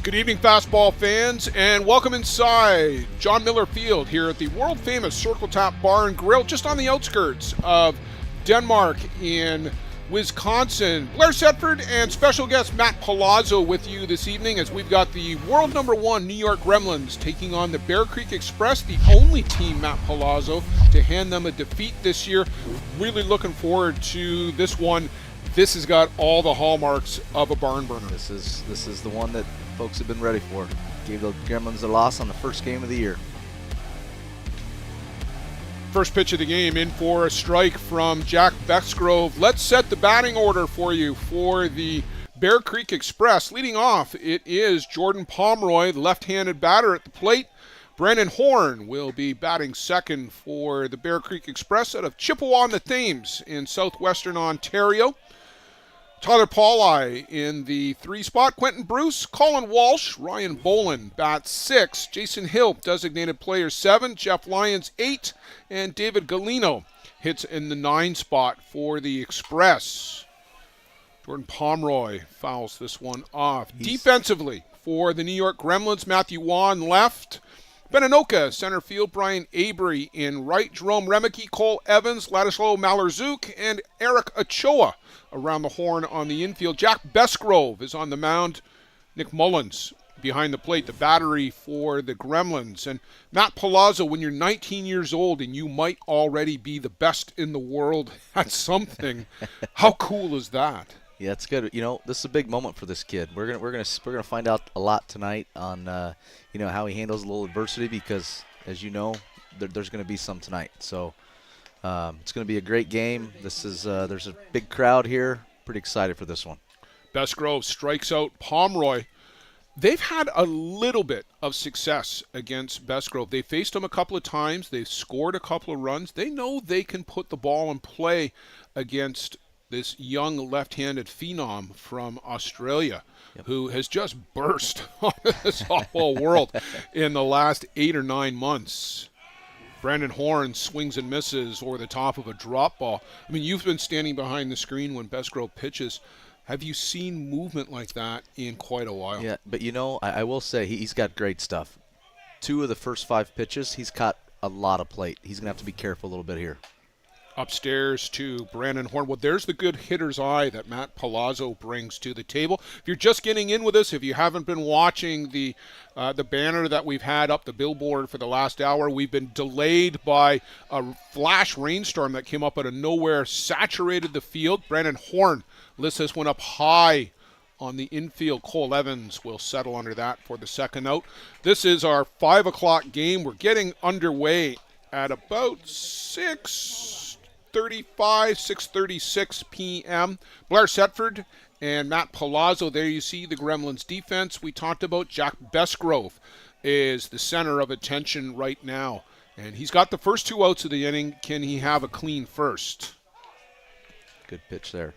Good evening, fastball fans, and welcome inside John Miller Field here at the world-famous Circle Tap Bar and Grill, just on the outskirts of Denmark in Wisconsin. Blair Setford and special guest Matt Palazzo with you this evening as we've got the world #1 New York Gremlins taking on the Bear Creek Express, the only team, Matt Palazzo, to hand them a defeat this year. Really looking forward to this one. This has got all the hallmarks of a barn burner. This is the one that folks have been ready for. Gave the Gremlins a loss on the first game of the year. First pitch of the game, in for a strike from Jack Bexgrove. Let's set the batting order for you for the Bear Creek Express. Leading off, it is Jordan Pomeroy, the left-handed batter at the plate. Brandon Horn will be batting second for the Bear Creek Express out of Chippewa-on-the-Thames in southwestern Ontario. Tyler Pauli in the 3 spot. Quentin Bruce, Colin Walsh, Ryan Boland bats 6. Jason Hill, designated player 7. Jeff Lyons 8. And David Galino hits in the 9 spot for the Express. Jordan Pomeroy fouls this one off. Defensively for the New York Gremlins, Matthew Wan left. Beninoka, center field. Brian Avery in right. Jerome Remeke, Cole Evans, Ladislaw Malarzouk, and Eric Ochoa around the horn on the infield. Jack Bexgrove is on the mound. Nick Mullins behind the plate, the battery for the Gremlins. And Matt Palazzo, when you're 19 years old and you might already be the best in the world at something, how cool is that? Yeah, it's good. You know, this is a big moment for this kid. We're gonna find out a lot tonight on how he handles a little adversity, because as you know, there's gonna be some tonight. So it's gonna be a great game. There's a big crowd here. Pretty excited for this one. Bexgrove strikes out Pomeroy. They've had a little bit of success against Bexgrove. They faced him a couple of times. They've scored a couple of runs. They know they can put the ball in play against this young left-handed phenom from Australia, who has just burst on the softball world in the last 8 or 9 months. Brandon Horn swings and misses over the top of a drop ball. I mean, you've been standing behind the screen when Bexgrove pitches. Have you seen movement like that in quite a while? Yeah, but I will say he's got great stuff. 2 of the first 5 pitches, he's caught a lot of plate. He's going to have to be careful a little bit here. Upstairs to Brandon Horn. Well, there's the good hitter's eye that Matt Palazzo brings to the table. If you're just getting in with us, if you haven't been watching the banner that we've had up, the billboard for the last hour, we've been delayed by a flash rainstorm that came up out of nowhere, saturated the field. Brandon Horn lifts this one up high on the infield. Cole Evans will settle under that for the second out. This is our 5 o'clock game. We're getting underway at about 6:36 p.m. Blair Setford and Matt Palazzo. There you see the Gremlins defense we talked about. Jack Bexgrove is the center of attention right now. And he's got the first 2 outs of the inning. Can he have a clean first? Good pitch there.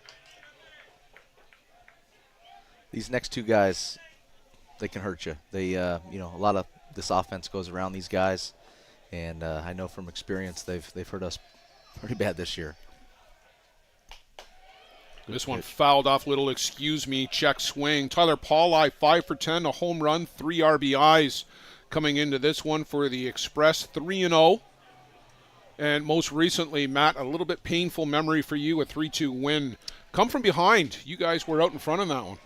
These next 2 guys, they can hurt you. They, a lot of this offense goes around these guys. And I know from experience they've hurt us pretty bad this year. This one fouled off, little excuse me, check swing. Tyler Pauli, 5 for 10, a home run, 3 RBIs coming into this one for the Express, 3-0. And most recently, Matt, a little bit painful memory for you, a 3-2 win. Come from behind. You guys were out in front of that one.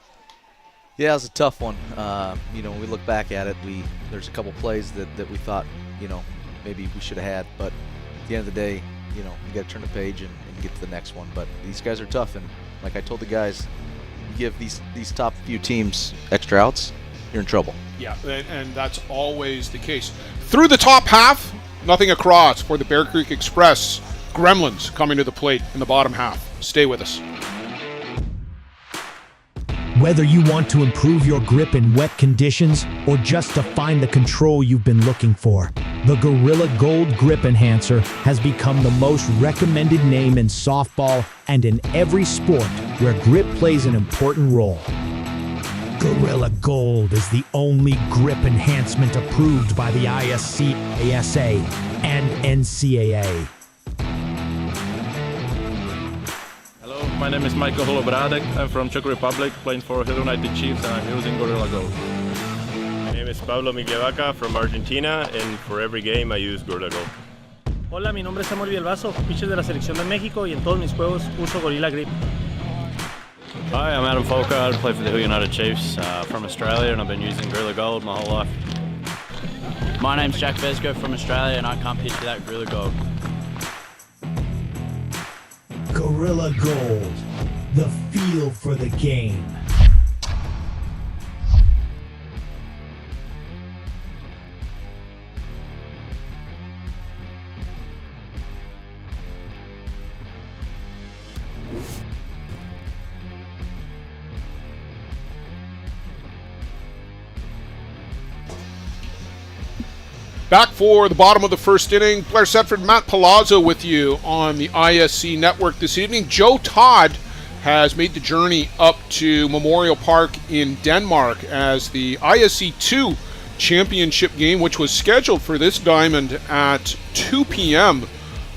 Yeah, it was a tough one. When we look back at it, there's a couple plays that we thought, maybe we should have had, but at the end of the day, you got to turn the page and get to the next one. But these guys are tough, and like I told the guys, you give these top few teams extra outs, you're in trouble. Yeah, and that's always the case. Through the top half, nothing across for the Bear Creek Express. Gremlins coming to the plate in the bottom half. Stay with us. Whether you want to improve your grip in wet conditions or just to find the control you've been looking for, the Gorilla Gold Grip Enhancer has become the most recommended name in softball and in every sport where grip plays an important role. Gorilla Gold is the only grip enhancement approved by the ISC, ASA, and NCAA. My name is Michael Holobradek. I'm from Czech Republic, playing for Hill United Chiefs, and I'm using Gorilla Gold. is Pablo Miglievaca from Argentina, and for every game I use Gorilla Gold. Hola, mi nombre es Samuel Vielbazo, pitcher de la Selección de México, y en todos mis juegos uso Gorilla Grip. Hi, I'm Adam Folker. I play for the Hill United Chiefs from Australia, and I've been using Gorilla Gold my whole life. My name's Jack Vesco from Australia, and I can't pitch without Gorilla Gold. Gorilla Gold, the feel for the game. Back for the bottom of the first inning, Blair Setford, Matt Palazzo with you on the ISC network this evening. Joe Todd has made the journey up to Memorial Park in Denmark as the ISC 2 championship game, which was scheduled for this diamond at 2 p.m.,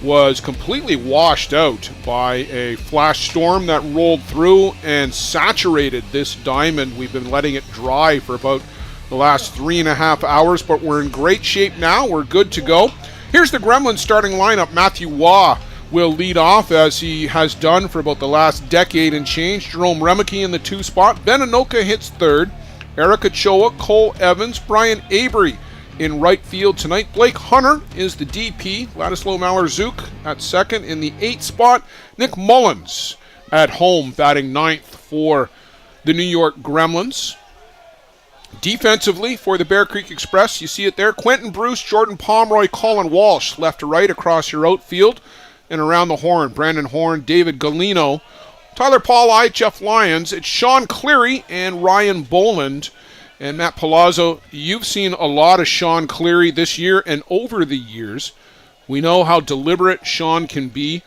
was completely washed out by a flash storm that rolled through and saturated this diamond. We've been letting it dry for about the last 3.5 hours, but we're in great shape now. We're good to go. Here's the Gremlins starting lineup. Matthew Waugh will lead off, as he has done for about the last decade and change. Jerome Remeke in the 2 spot. Ben Anoka hits 3rd. Eric Ochoa, Cole Evans, Brian Avery in right field tonight. Blake Hunter is the DP. Ladislaw Malarzouk at 2nd in the 8th spot. Nick Mullins at home batting 9th for the New York Gremlins. Defensively for the Bear Creek Express, you see it there. Quentin Bruce, Jordan Pomeroy, Colin Walsh, left to right across your outfield. And around the horn, Brandon Horn, David Galino, Tyler Paulai, Jeff Lyons. It's Sean Cleary and Ryan Boland. And Matt Palazzo, you've seen a lot of Sean Cleary this year and over the years. We know how deliberate Sean can be.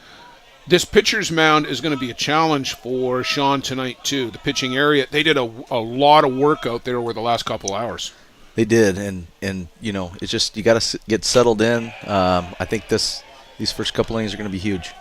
This pitcher's mound is going to be a challenge for Sean tonight, too. The pitching area, they did a lot of work out there over the last couple hours. They did, and you know, it's just you got to get settled in. I think these first couple innings are going to be huge.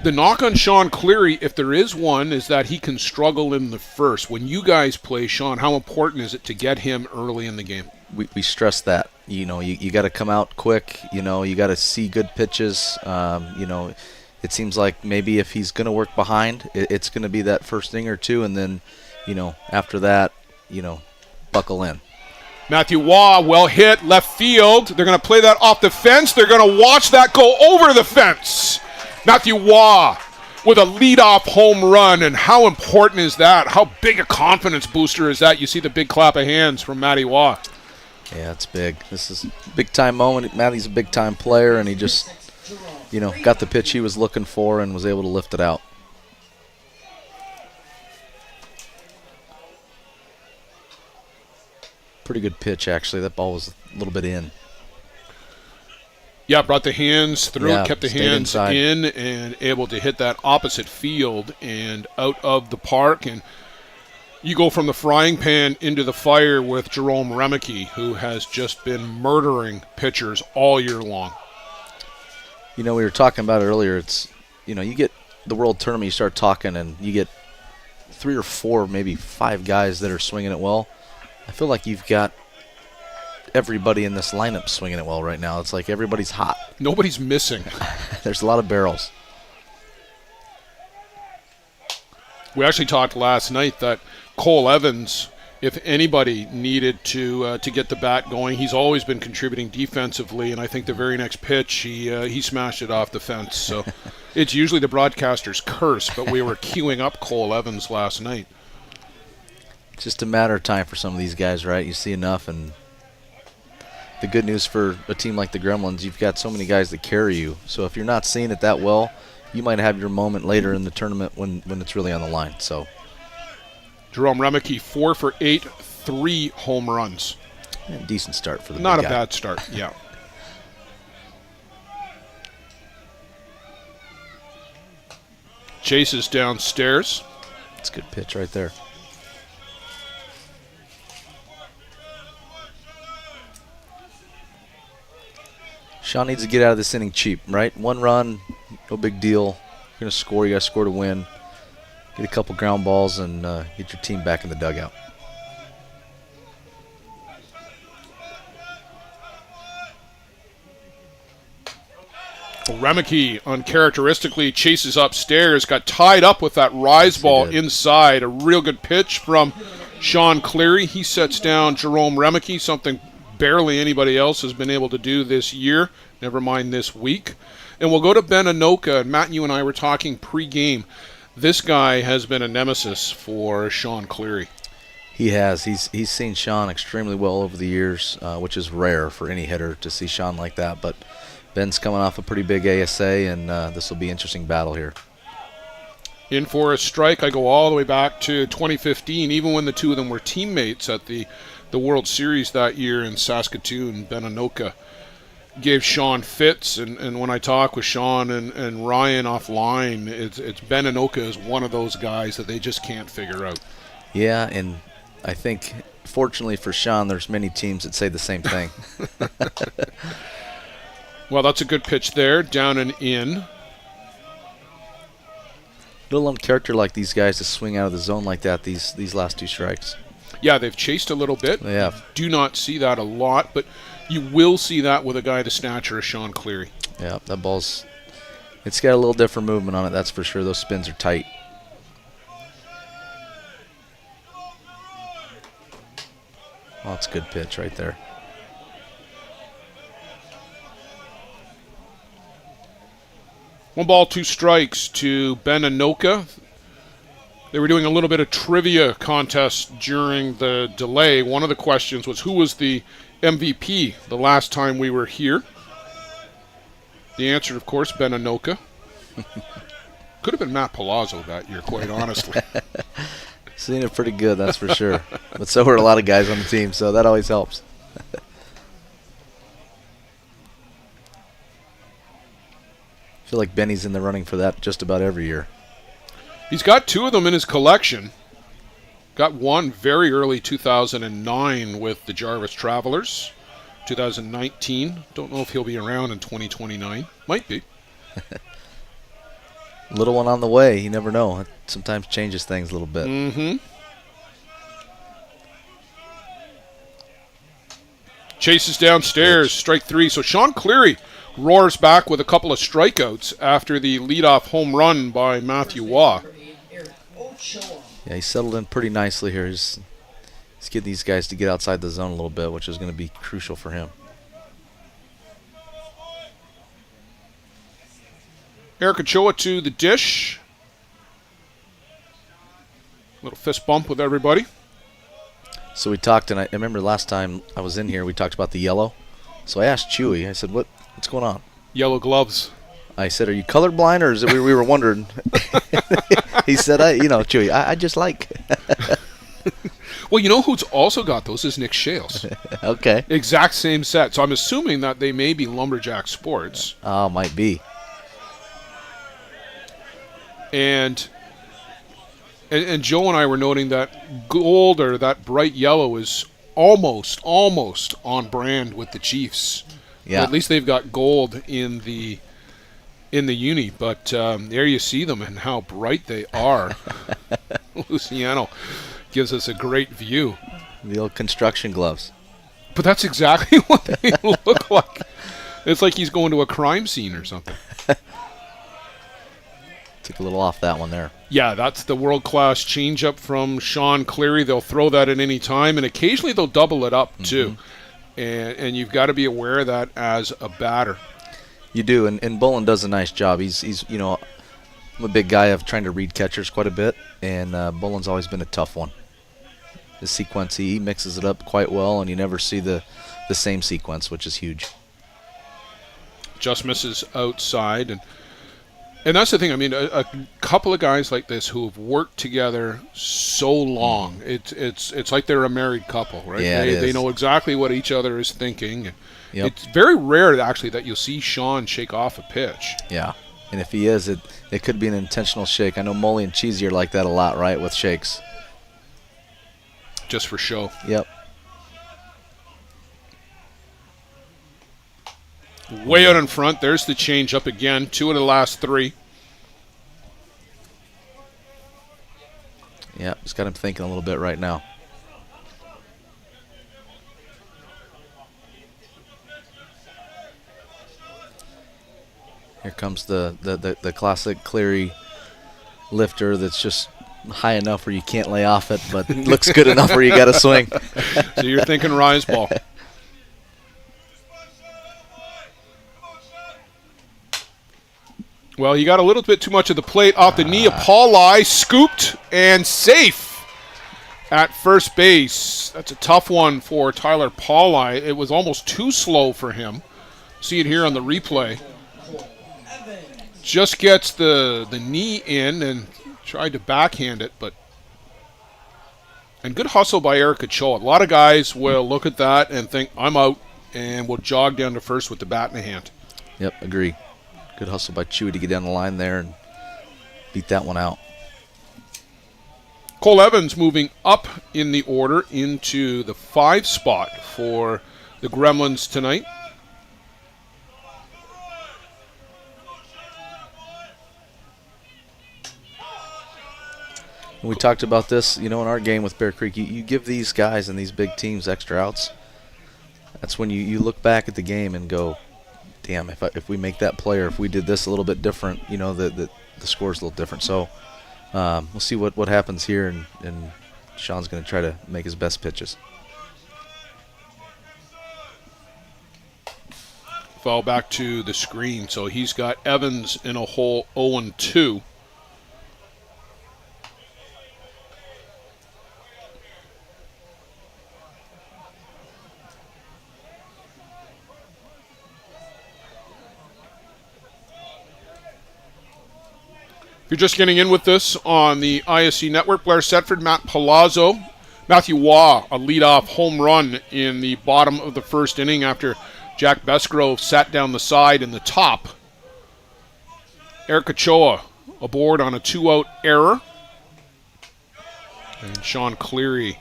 The knock on Sean Cleary, if there is one, is that he can struggle in the first. When you guys play Sean, how important is it to get him early in the game? We stress that. You know, you got to come out quick. You know, you got to see good pitches. You know, it seems like maybe if he's going to work behind, it's going to be that first inning or two, and then, you know, after that, you know, buckle in. Matthew Waugh, well hit, left field. They're going to play that off the fence. They're going to watch that go over the fence. Matthew Waugh with a leadoff home run, and how important is that? How big a confidence booster is that? You see the big clap of hands from Matty Waugh. Yeah, it's big. This is a big-time moment. Matty's a big-time player, and he just, you know, got the pitch he was looking for and was able to lift it out. Pretty good pitch, actually. That ball was a little bit in. Yeah, brought the hands through, Yeah, kept the stayed hands inside. in, and able to hit that opposite field and out of the park. And you go from the frying pan into the fire with Jerome Remeke, who has just been murdering pitchers all year long. You know, we were talking about it earlier. It's, you know, you get the World Tournament, you start talking, and you get 3 or 4, maybe 5 guys that are swinging it well. I feel like you've got everybody in this lineup swinging it well right now. It's like everybody's hot. Nobody's missing. There's a lot of barrels. We actually talked last night that Cole Evans, if anybody needed to get the bat going, he's always been contributing defensively, and I think the very next pitch he smashed it off the fence. So it's usually the broadcaster's curse, but we were queuing up Cole Evans last night. It's just a matter of time for some of these guys, right? You see enough, and the good news for a team like the Gremlins, you've got so many guys that carry you. So if you're not seeing it that well, you might have your moment later in the tournament when it's really on the line. So Jerome Remeke, 4 for 8, 3 home runs. yeah, decent start for the Not a big guy. bad start, yeah. Chase is downstairs. It's a good pitch right there. Sean needs to get out of this inning cheap, right? 1 run, no big deal. You're going to score. You got to score to win. Get a couple ground balls and get your team back in the dugout. Remeke uncharacteristically chases upstairs, got tied up with that rise ball inside. A real good pitch from Sean Cleary. He sets down Jerome Remeke, something barely anybody else has been able to do this year, never mind this week. And we'll go to Ben Anoka. And Matt, you and I were talking pre-game. This guy has been a nemesis for Sean Cleary. He has. He's seen Sean extremely well over the years, which is rare for any hitter to see Sean like that. But Ben's coming off a pretty big ASA, and this will be an interesting battle here. In for a strike. I go all the way back to 2015, even when the two of them were teammates at the World Series that year in Saskatoon. Ben Anoka gave Sean fits, and when I talk with Sean and Ryan offline, it's Ben Anoka is one of those guys that they just can't figure out. Yeah, and I think, fortunately for Sean, there's many teams that say the same thing. Well, that's a good pitch there, down and in. Little uncharacter like these guys to swing out of the zone like that these last 2 strikes. Yeah, they've chased a little bit. They have. Do not see that a lot, but you will see that with a guy the stature of Sean Cleary. Yeah, that ball's, it's got a little different movement on it, that's for sure. Those spins are tight. Oh, it's a good pitch right there. One ball, 2 strikes to Ben Anoka. They were doing a little bit of trivia contest during the delay. One of the questions was, who was the MVP the last time we were here? The answer, of course, Ben Anoka. Could have been Matt Palazzo that year, quite honestly. Seen it pretty good, that's for sure. But so were a lot of guys on the team, so that always helps. I feel like Benny's in the running for that just about every year. He's got 2 of them in his collection. Got one very early 2009 with the Jarvis Travelers. 2019. Don't know if he'll be around in 2029. Might be. Little one on the way. You never know. It sometimes changes things a little bit. Mm-hmm. Chases downstairs. Strike 3. So Sean Cleary roars back with a couple of strikeouts after the leadoff home run by Matthew Waugh. Yeah, he settled in pretty nicely here. He's getting these guys to get outside the zone a little bit, which is going to be crucial for him. Eric Ochoa to the dish. Little fist bump with everybody. So we talked, and I remember last time I was in here, we talked about the yellow. So I asked Chewy, I said, what's going on? Yellow gloves. I said, are you colorblind, or is it we were wondering? He said, Chewy, I just like. Well, you know who's also got those is Nick Shales. Okay. Exact same set. So I'm assuming that they may be Lumberjack Sports. Oh, might be. And Joe and I were noting that gold, or that bright yellow, is almost on brand with the Chiefs. Yeah. Well, at least they've got gold in the uni, but there you see them and how bright they are. Luciano gives us a great view. The old construction gloves. But that's exactly what they look like. It's like he's going to a crime scene or something. Took a little off that one there. Yeah, that's the world-class changeup from Sean Cleary. They'll throw that at any time, and occasionally they'll double it up too. And you've got to be aware of that as a batter. You do, and Bolin does a nice job. He's I'm a big guy of trying to read catchers quite a bit, and Bolin's always been a tough one. The sequence, he mixes it up quite well, and you never see the same sequence, which is huge. Just misses outside, and that's the thing. I mean, a couple of guys like this who have worked together so long, it's like they're a married couple, right? Yeah, they know exactly what each other is thinking. Yep. It's very rare, actually, that you'll see Sean shake off a pitch. Yeah, and if he is, it could be an intentional shake. I know Molly and Cheesy are like that a lot, right, with shakes. Just for show. Yep. Way out in front. There's the change up again. 2 of the last 3. Yeah, just got him thinking a little bit right now. Here comes the classic Cleary lifter that's just high enough where you can't lay off it, but looks good enough where you got to swing. So you're thinking rise ball. Well, he got a little bit too much of the plate off the knee of Pauli, scooped and safe at first base. That's a tough one for Tyler Pauli. It was almost too slow for him. See it here on the replay. Just gets the knee in and tried to backhand it, but and good hustle by Eric Ochoa. A lot of guys will look at that and think, I'm out, and will jog down to first with the bat in the hand. Yep, agree. Good hustle by Chewy to get down the line there and beat that one out. Cole Evans moving up in the order into the 5 spot for the Gremlins tonight. We talked about this, in our game with Bear Creek. You give these guys and these big teams extra outs. That's when you look back at the game and go, damn, if we make that play or if we did this a little bit different, the score's a little different. So we'll see what happens here, and Sean's going to try to make his best pitches. Foul back to the screen, so he's got Evans in a hole 0-2. If you're just getting in with this on the ISC network, Blair Setford, Matt Palazzo, Matthew Waugh, a leadoff home run in the bottom of the first inning after Jack Besgrove sat down the side in the top. Eric Ochoa aboard on a 2-out error. And Sean Cleary.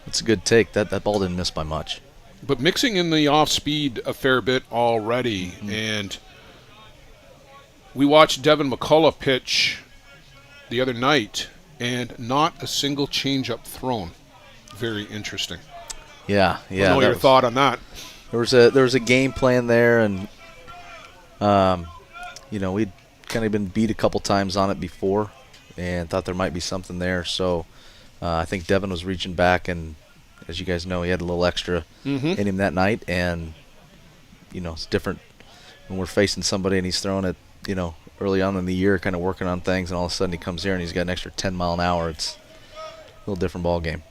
That's a good take. That ball didn't miss by much. But mixing in the off-speed a fair bit already, and we watched Devin McCullough pitch the other night, and not a single changeup thrown. Very interesting. Yeah. I know your thought on that. There was a game plan there, and we'd kind of been beat a couple times on it before, and thought there might be something there. So I think Devin was reaching back, and as you guys know, he had a little extra in him that night, and it's different when we're facing somebody and he's throwing it, early on in the year, kind of working on things, and all of a sudden he comes here and he's got an extra 10 mile an hour. It's a little different ball game.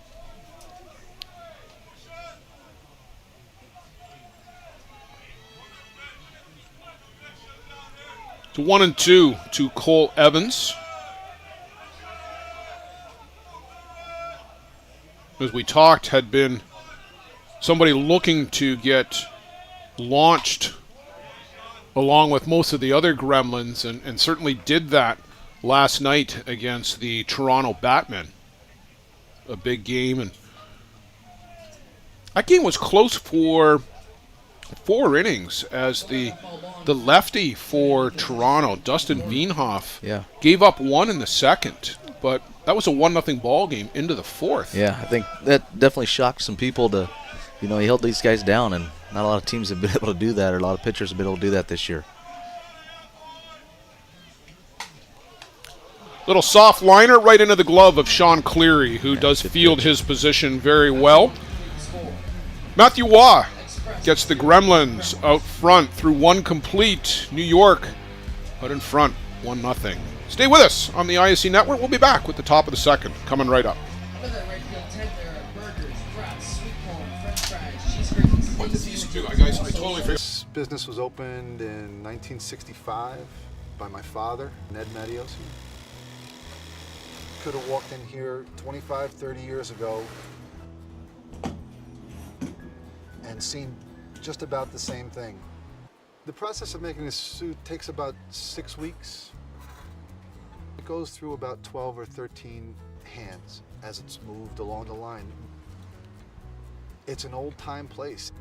To 1-2 to Cole Evans. As we talked, had been somebody looking to get launched along with most of the other Gremlins, and certainly did that last night against the Toronto Batmen. A big game, and that game was close for 4 innings as the lefty for Toronto, Dustin Wienhoff, gave up 1 in the second, but that was a 1-0 ball game into the 4th. Yeah, I think that definitely shocked some people to, he held these guys down, and not a lot of teams have been able to do that, or a lot of pitchers have been able to do that this year. Little soft liner right into the glove of Sean Cleary, who does field his position very well. Matthew Waugh gets the Gremlins out front through 1 complete. New York out in front, 1-0. Stay with us on the ISC Network. We'll be back with the top of the second, coming right up. What did these do? I totally forgot. This business was opened in 1965 by my father, Ned Mattios. Could have walked in here 25, 30 years ago and seen just about the same thing. The process of making this suit takes about 6 weeks. It goes through about 12 or 13 hands as it's moved along the line. It's an old-time place.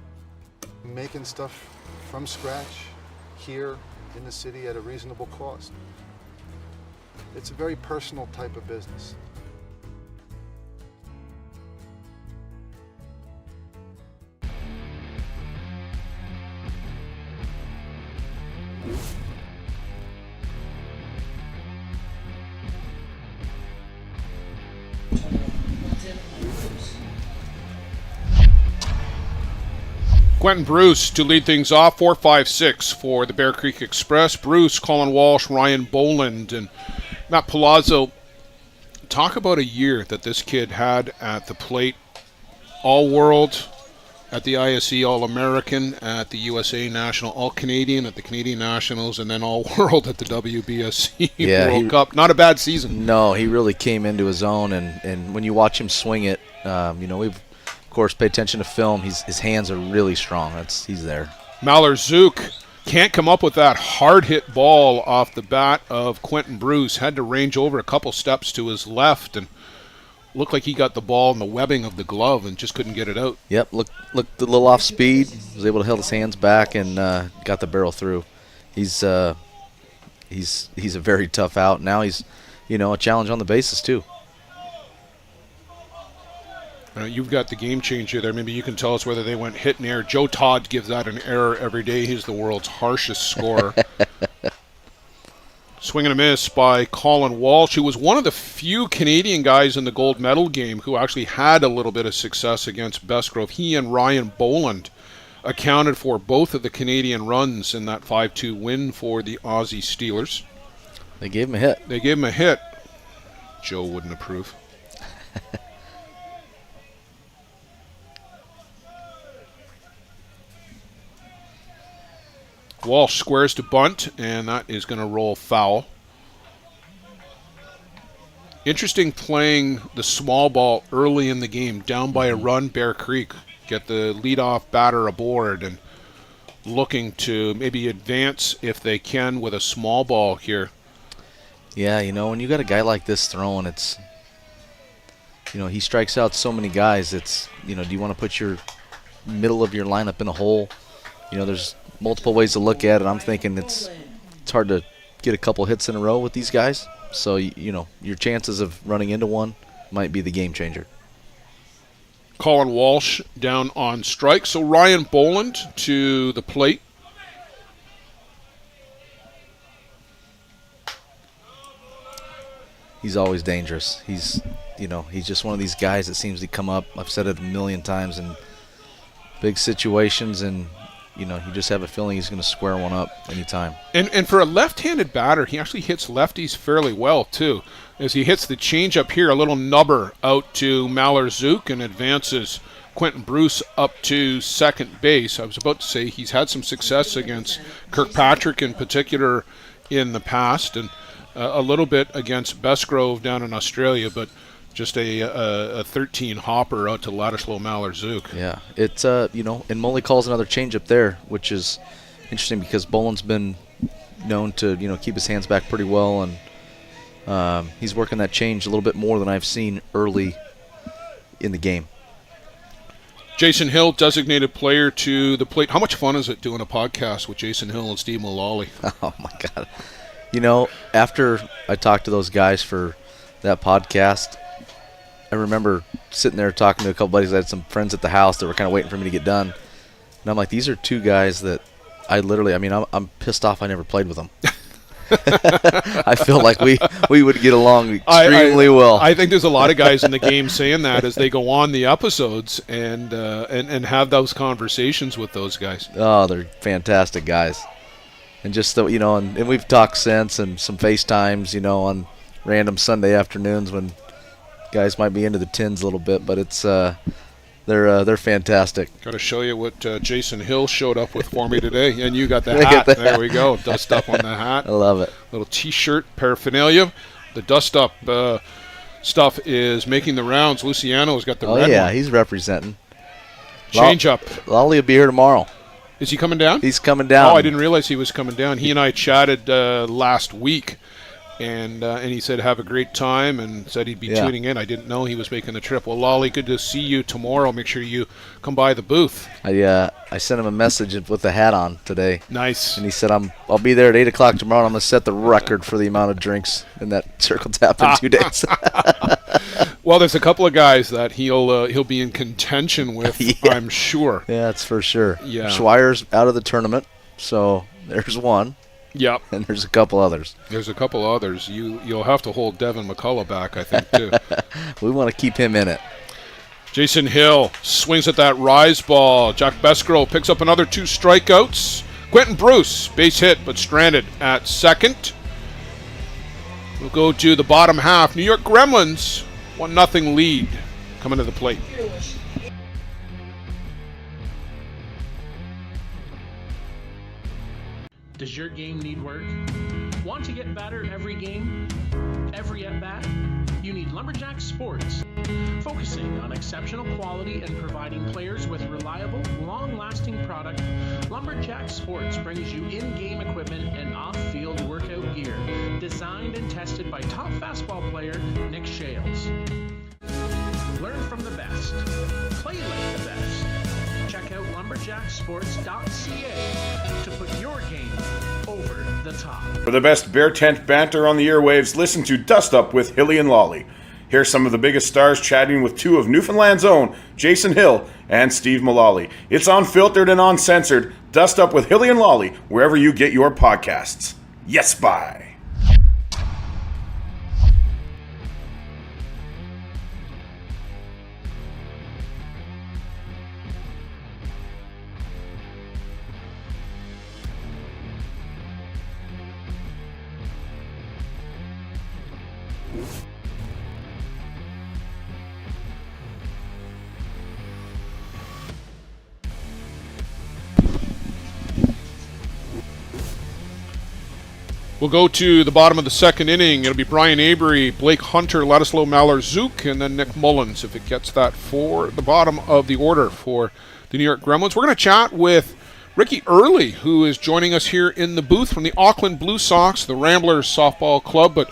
Making stuff from scratch here in the city at a reasonable cost. It's a very personal type of business. Quentin Bruce to lead things off, 4-5-6 for the Bear Creek Express. Bruce, Colin Walsh, Ryan Boland, and Matt Palazzo. Talk about a year that this kid had at the plate. All-World at the ISC, All-American at the USA National, All-Canadian at the Canadian Nationals, and then All-World at the WBSC World Cup. Not a bad season. No, he really came into his own, and when you watch him swing it, we've, of course, paid attention to film. His hands are really strong. He's there. Malheur-Zook can't come up with that hard-hit ball off the bat of Quentin Bruce. Had to range over a couple steps to his left, and looked like he got the ball in the webbing of the glove and just couldn't get it out. Yep, looked a little off speed. Was able to hold his hands back and got the barrel through. He's a very tough out. Now he's, a challenge on the bases too. You've got the game changer there. Maybe you can tell us whether they went hit and error. Joe Todd gives that an error every day. He's the world's harshest scorer. Swing and a miss by Colin Walsh, who was one of the few Canadian guys in the gold medal game who actually had a little bit of success against Bestgrove. He and Ryan Boland accounted for both of the Canadian runs in that 5-2 win for the Aussie Steelers. They gave him a hit. Joe wouldn't approve. Walsh squares to bunt, and that is going to roll foul. Interesting playing the small ball early in the game, down by a run, Bear Creek. Get the leadoff batter aboard and looking to maybe advance if they can with a small ball here. Yeah, when you got a guy like this throwing, it's, he strikes out so many guys. It's, do you want to put your middle of your lineup in a hole? There's multiple ways to look at it. I'm thinking it's hard to get a couple hits in a row with these guys. So, your chances of running into one might be the game changer. Colin Walsh down on strike. So Ryan Boland to the plate. He's always dangerous. He's just one of these guys that seems to come up. I've said it a million times in big situations, and you just have a feeling he's going to square one up anytime. And for a left-handed batter, he actually hits lefties fairly well, too. As he hits the changeup here, a little nubber out to Malheur-Zook and advances Quentin Bruce up to second base. I was about to say he's had some success against Kirkpatrick in particular in the past, and a little bit against Bestgrove down in Australia, but just a 13 hopper out to Ladislau Malheur-Zook. Yeah, it's and Moley calls another changeup there, which is interesting because Boland's been known to keep his hands back pretty well, and he's working that change a little bit more than I've seen early in the game. Jason Hill, designated player to the plate. How much fun is it doing a podcast with Jason Hill and Steve Mullally? Oh my God! After I talked to those guys for that podcast, I remember sitting there talking to a couple buddies. I had some friends at the house that were kind of waiting for me to get done. And I'm like, these are two guys that I'm pissed off I never played with them. I feel like we would get along extremely well. I think there's a lot of guys in the game saying that as they go on the episodes and have those conversations with those guys. Oh, they're fantastic guys. And just, and we've talked since and some FaceTimes, on random Sunday afternoons when guys might be into the tins a little bit, but it's they're fantastic. Got to show you what Jason Hill showed up with for me today, and you got the hat. There we go, dust up on the hat. I love it. Little T-shirt paraphernalia. The dust up stuff is making the rounds. Luciano's got the red one. Oh yeah, he's representing. Change up. Lolly will be here tomorrow. Is he coming down? He's coming down. Oh, I didn't realize he was coming down. He and I chatted last week. And he said have a great time and said he'd be tuning in. I didn't know he was making the trip. Well, Lolly, good to see you tomorrow. Make sure you come by the booth. I sent him a message with the hat on today. Nice. And he said I'll be there at 8 o'clock tomorrow. And I'm going to set the record for the amount of drinks in that Circle Tap in 2 days. Well, there's a couple of guys that he'll be in contention with, I'm sure. Yeah, that's for sure. Yeah. Schweier's out of the tournament, so there's one. Yep. And there's a couple others. You'll have to hold Devin McCullough back, I think, too. We want to keep him in it. Jason Hill swings at that rise ball. Jack Besgrove picks up another 2 strikeouts. Quentin Bruce, base hit but stranded at second. We'll go to the bottom half. New York Gremlins, 1-0 lead coming to the plate. Does your game need work? Want to get better every game? Every at-bat? You need Lumberjack Sports. Focusing on exceptional quality and providing players with reliable, long-lasting product, Lumberjack Sports brings you in-game equipment and off-field workout gear, designed and tested by top fastball player Nick Shales. Learn from the best. Play like the best. Check out lumberjacksports.ca to put your game over the top. For the best Bear Tent banter on the airwaves, listen to Dust Up with Hilly and Lolly. Here's some of the biggest stars chatting with 2 of Newfoundland's own, Jason Hill and Steve Mullally. It's unfiltered and uncensored. Dust Up with Hilly and Lolly, wherever you get your podcasts. Yes, bye. We'll go to the bottom of the second inning. It'll be Brian Avery, Blake Hunter, Ladislaw Mallar-Zook, and then Nick Mullins if it gets that for the bottom of the order for the New York Gremlins. We're going to chat with Ricky Early, who is joining us here in the booth from the Auckland Blue Sox, the Ramblers softball club. But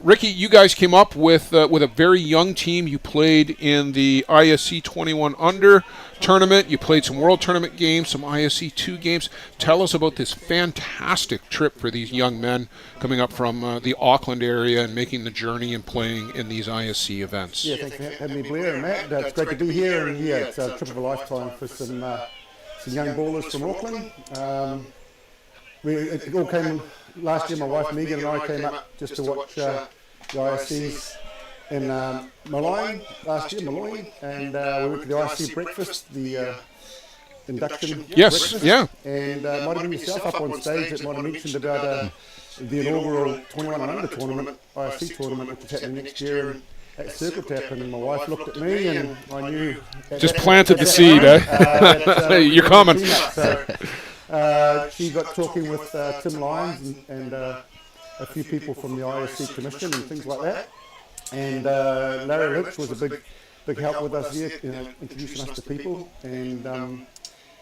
Ricky, you guys came up with a very young team. You played in the ISC 21 under tournament. You played some World Tournament games, some ISC 2 games. Tell us about this fantastic trip for these young men coming up from the Auckland area and making the journey and playing in these ISC events. Yeah, thanks for having me, Blair and Matt. It's great to be here, and yeah, it's a trip of a lifetime for some young ballers from Auckland. It all came last year. My wife Megan and I came up just to watch the ISCs in Malloy last year, and we went to the ISC breakfast, the induction breakfast. Yeah. And might have been yourself up on stage that might have mentioned about the inaugural 21 and under tournament, ISC tournament, which is happening next year at Circle Tap, and my wife looked at me and I knew... Just planted the seed, eh? You're coming. So, she got talking with Tim Lyons and a few people from the ISC Commission and things like that. And Larry Lynch was a big help with us here, introducing us to people, and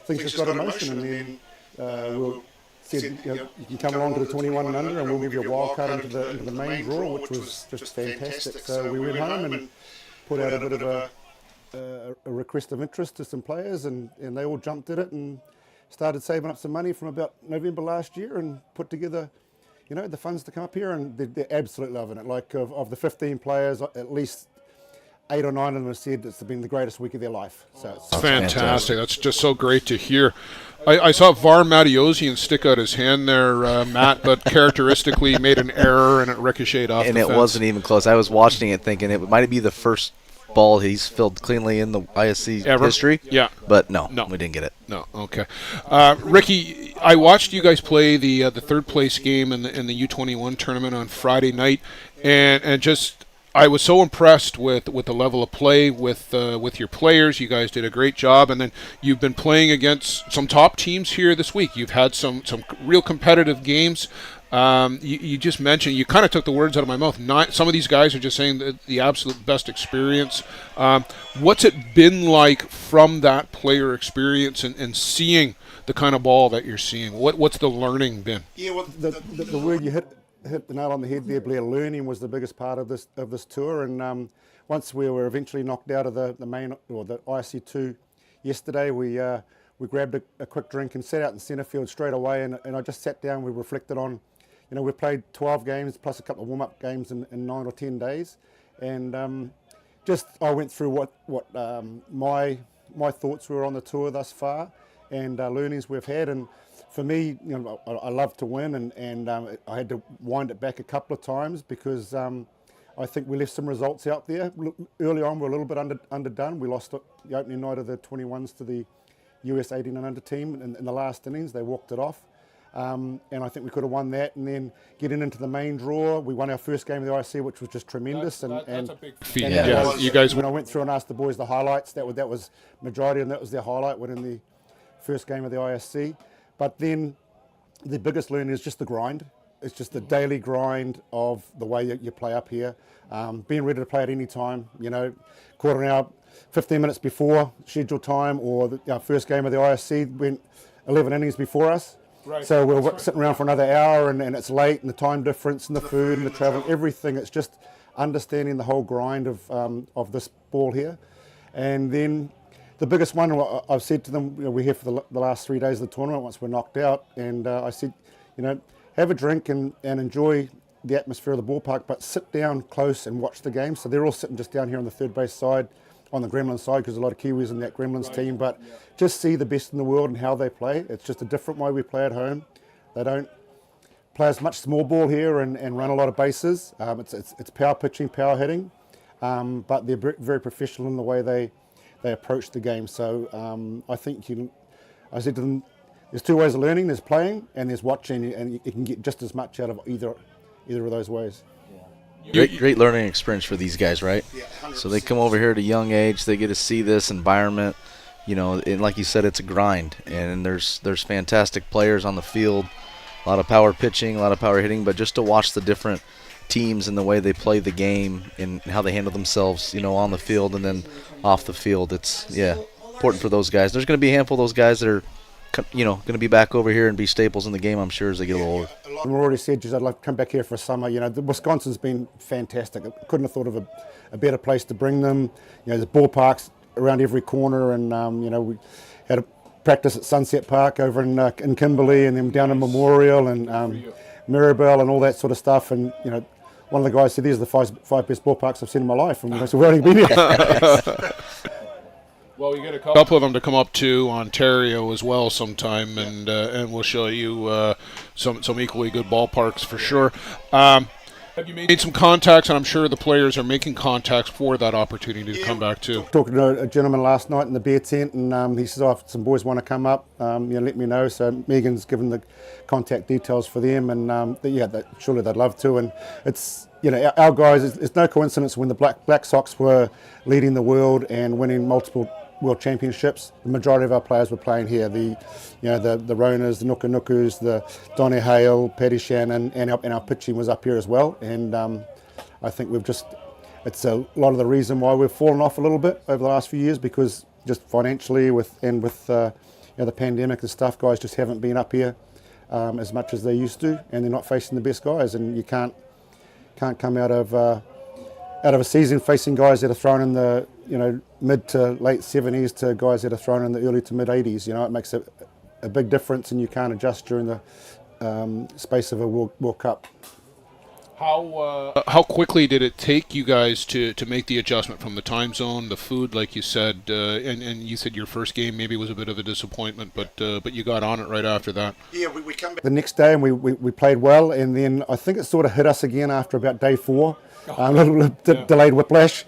things just got in motion. And then we'll said, you can come along to the 21 and under, and we'll give you a wild card into the main draw, which was just fantastic. So we went home and put out a bit of a request of interest to some players, and they all jumped at it and started saving up some money from about November last year and put together, the funds to come up here, and they're absolutely loving it. Like of the 15 players, at least 8 or 9 of them have said it's been the greatest week of their life. So it's fantastic. That's just so great to hear. I saw Var Matiosian stick out his hand there, Matt, but characteristically made an error and it ricocheted off the fence. And it wasn't even close. I was watching it thinking it might be the first ball he's filled cleanly in the ISC history. Yeah. But no, we didn't get it. No, okay. Ricky, I watched you guys play the third place game in the U21 tournament on Friday night, and just I was so impressed with the level of play with your players. You guys did a great job, and then you've been playing against some top teams here this week. You've had some real competitive games. You just mentioned, you kind of took the words out of my mouth. Some of these guys are just saying the absolute best experience. What's it been like from that player experience and seeing the kind of ball that you're seeing? What's the learning been? Yeah, well, the word you hit the nail on the head there, Blair. Learning was the biggest part of this tour, and once we were eventually knocked out of the main or the IC2 yesterday, we grabbed a quick drink and sat out in centre field straight away, and I just sat down. We reflected on, we've played 12 games plus a couple of warm-up games in 9 or 10 days, and just I went through what my thoughts were on the tour thus far, and learnings we've had. And for me, I love to win, and I had to wind it back a couple of times because I think we left some results out there. Early on, we were a little bit underdone. We lost the opening night of the 21s to the US 18 and under team in the last innings. They walked it off. And I think we could have won that. And then getting into the main draw, we won our first game of the IC, which was just tremendous. That's a big feat. And You guys. When I went through and asked the boys the highlights, that was majority, and that was their highlight, winning the first game of the ISC. But then the biggest learning is just the grind. It's just the daily grind of the way you play up here. Being ready to play at any time, quarter an hour, 15 minutes before scheduled time, or our first game of the ISC went 11 innings before us. Right. So we're sitting around for another hour, and it's late, and the time difference, and the food, and the travel, everything. It's just understanding the whole grind of this ball here. And then the biggest one, I've said to them, we're here for the last 3 days of the tournament once we're knocked out, and I said, have a drink and enjoy the atmosphere of the ballpark, but sit down close and watch the game. So they're all sitting just down here on the third base side, on the Gremlins side, because there's a lot of Kiwis in that Gremlins team, but just see the best in the world and how they play. It's just a different way we play at home. They don't play as much small ball here and run a lot of bases. It's power pitching, power hitting, but they're very professional in the way they approach the game. So I think I said to them, there's two ways of learning. There's playing and there's watching, and you can get just as much out of either of those ways. Great learning experience for these guys, right? Yeah, so they come over here at a young age. They get to see this environment. And like you said, it's a grind, and there's fantastic players on the field, a lot of power pitching, a lot of power hitting, but just to watch the different teams and the way they play the game and how they handle themselves, on the field and then off the field, it's important for those guys. There's going to be a handful of those guys that are going to be back over here and be staples in the game, I'm sure, as they get a little older. We've already said, I'd like to come back here for a summer. Wisconsin's been fantastic. I couldn't have thought of a better place to bring them. There's ballparks around every corner, and we had a practice at Sunset Park over in Kimberley, and then down in Memorial and Mirabel and all that sort of stuff. And one of the guys said, "These are the five best ballparks I've seen in my life," and we've already been here. Well, you get a couple of them to come up to Ontario as well sometime, and we'll show you some equally good ballparks for sure. Have you made some contacts, and I'm sure the players are making contacts for that opportunity to come back too? Talking to a gentleman last night in the beer tent, and he says, if some boys want to come up, let me know. So Megan's given the contact details for them, and surely they'd love to. And it's, our guys, it's no coincidence when the Black Sox were leading the world and winning multiple World Championships, the majority of our players were playing here. The Ronas, the Nukus, the Donny Hale, Paddy Shannon, and our pitching was up here as well. And I think it's a lot of the reason why we've fallen off a little bit over the last few years, because just financially with the pandemic and stuff, guys just haven't been up here as much as they used to, and they're not facing the best guys. And you can't come out of a season facing guys that are thrown in the mid to late 70s to guys that are thrown in the early to mid 80s. It makes a big difference, and you can't adjust during the space of a World Cup. How quickly did it take you guys to make the adjustment from the time zone, the food, like you said, and you said your first game maybe was a bit of a disappointment, but you got on it right after that? Yeah, we come back the next day and we played well, and then I think it sort of hit us again after about day 4. A little delayed whiplash,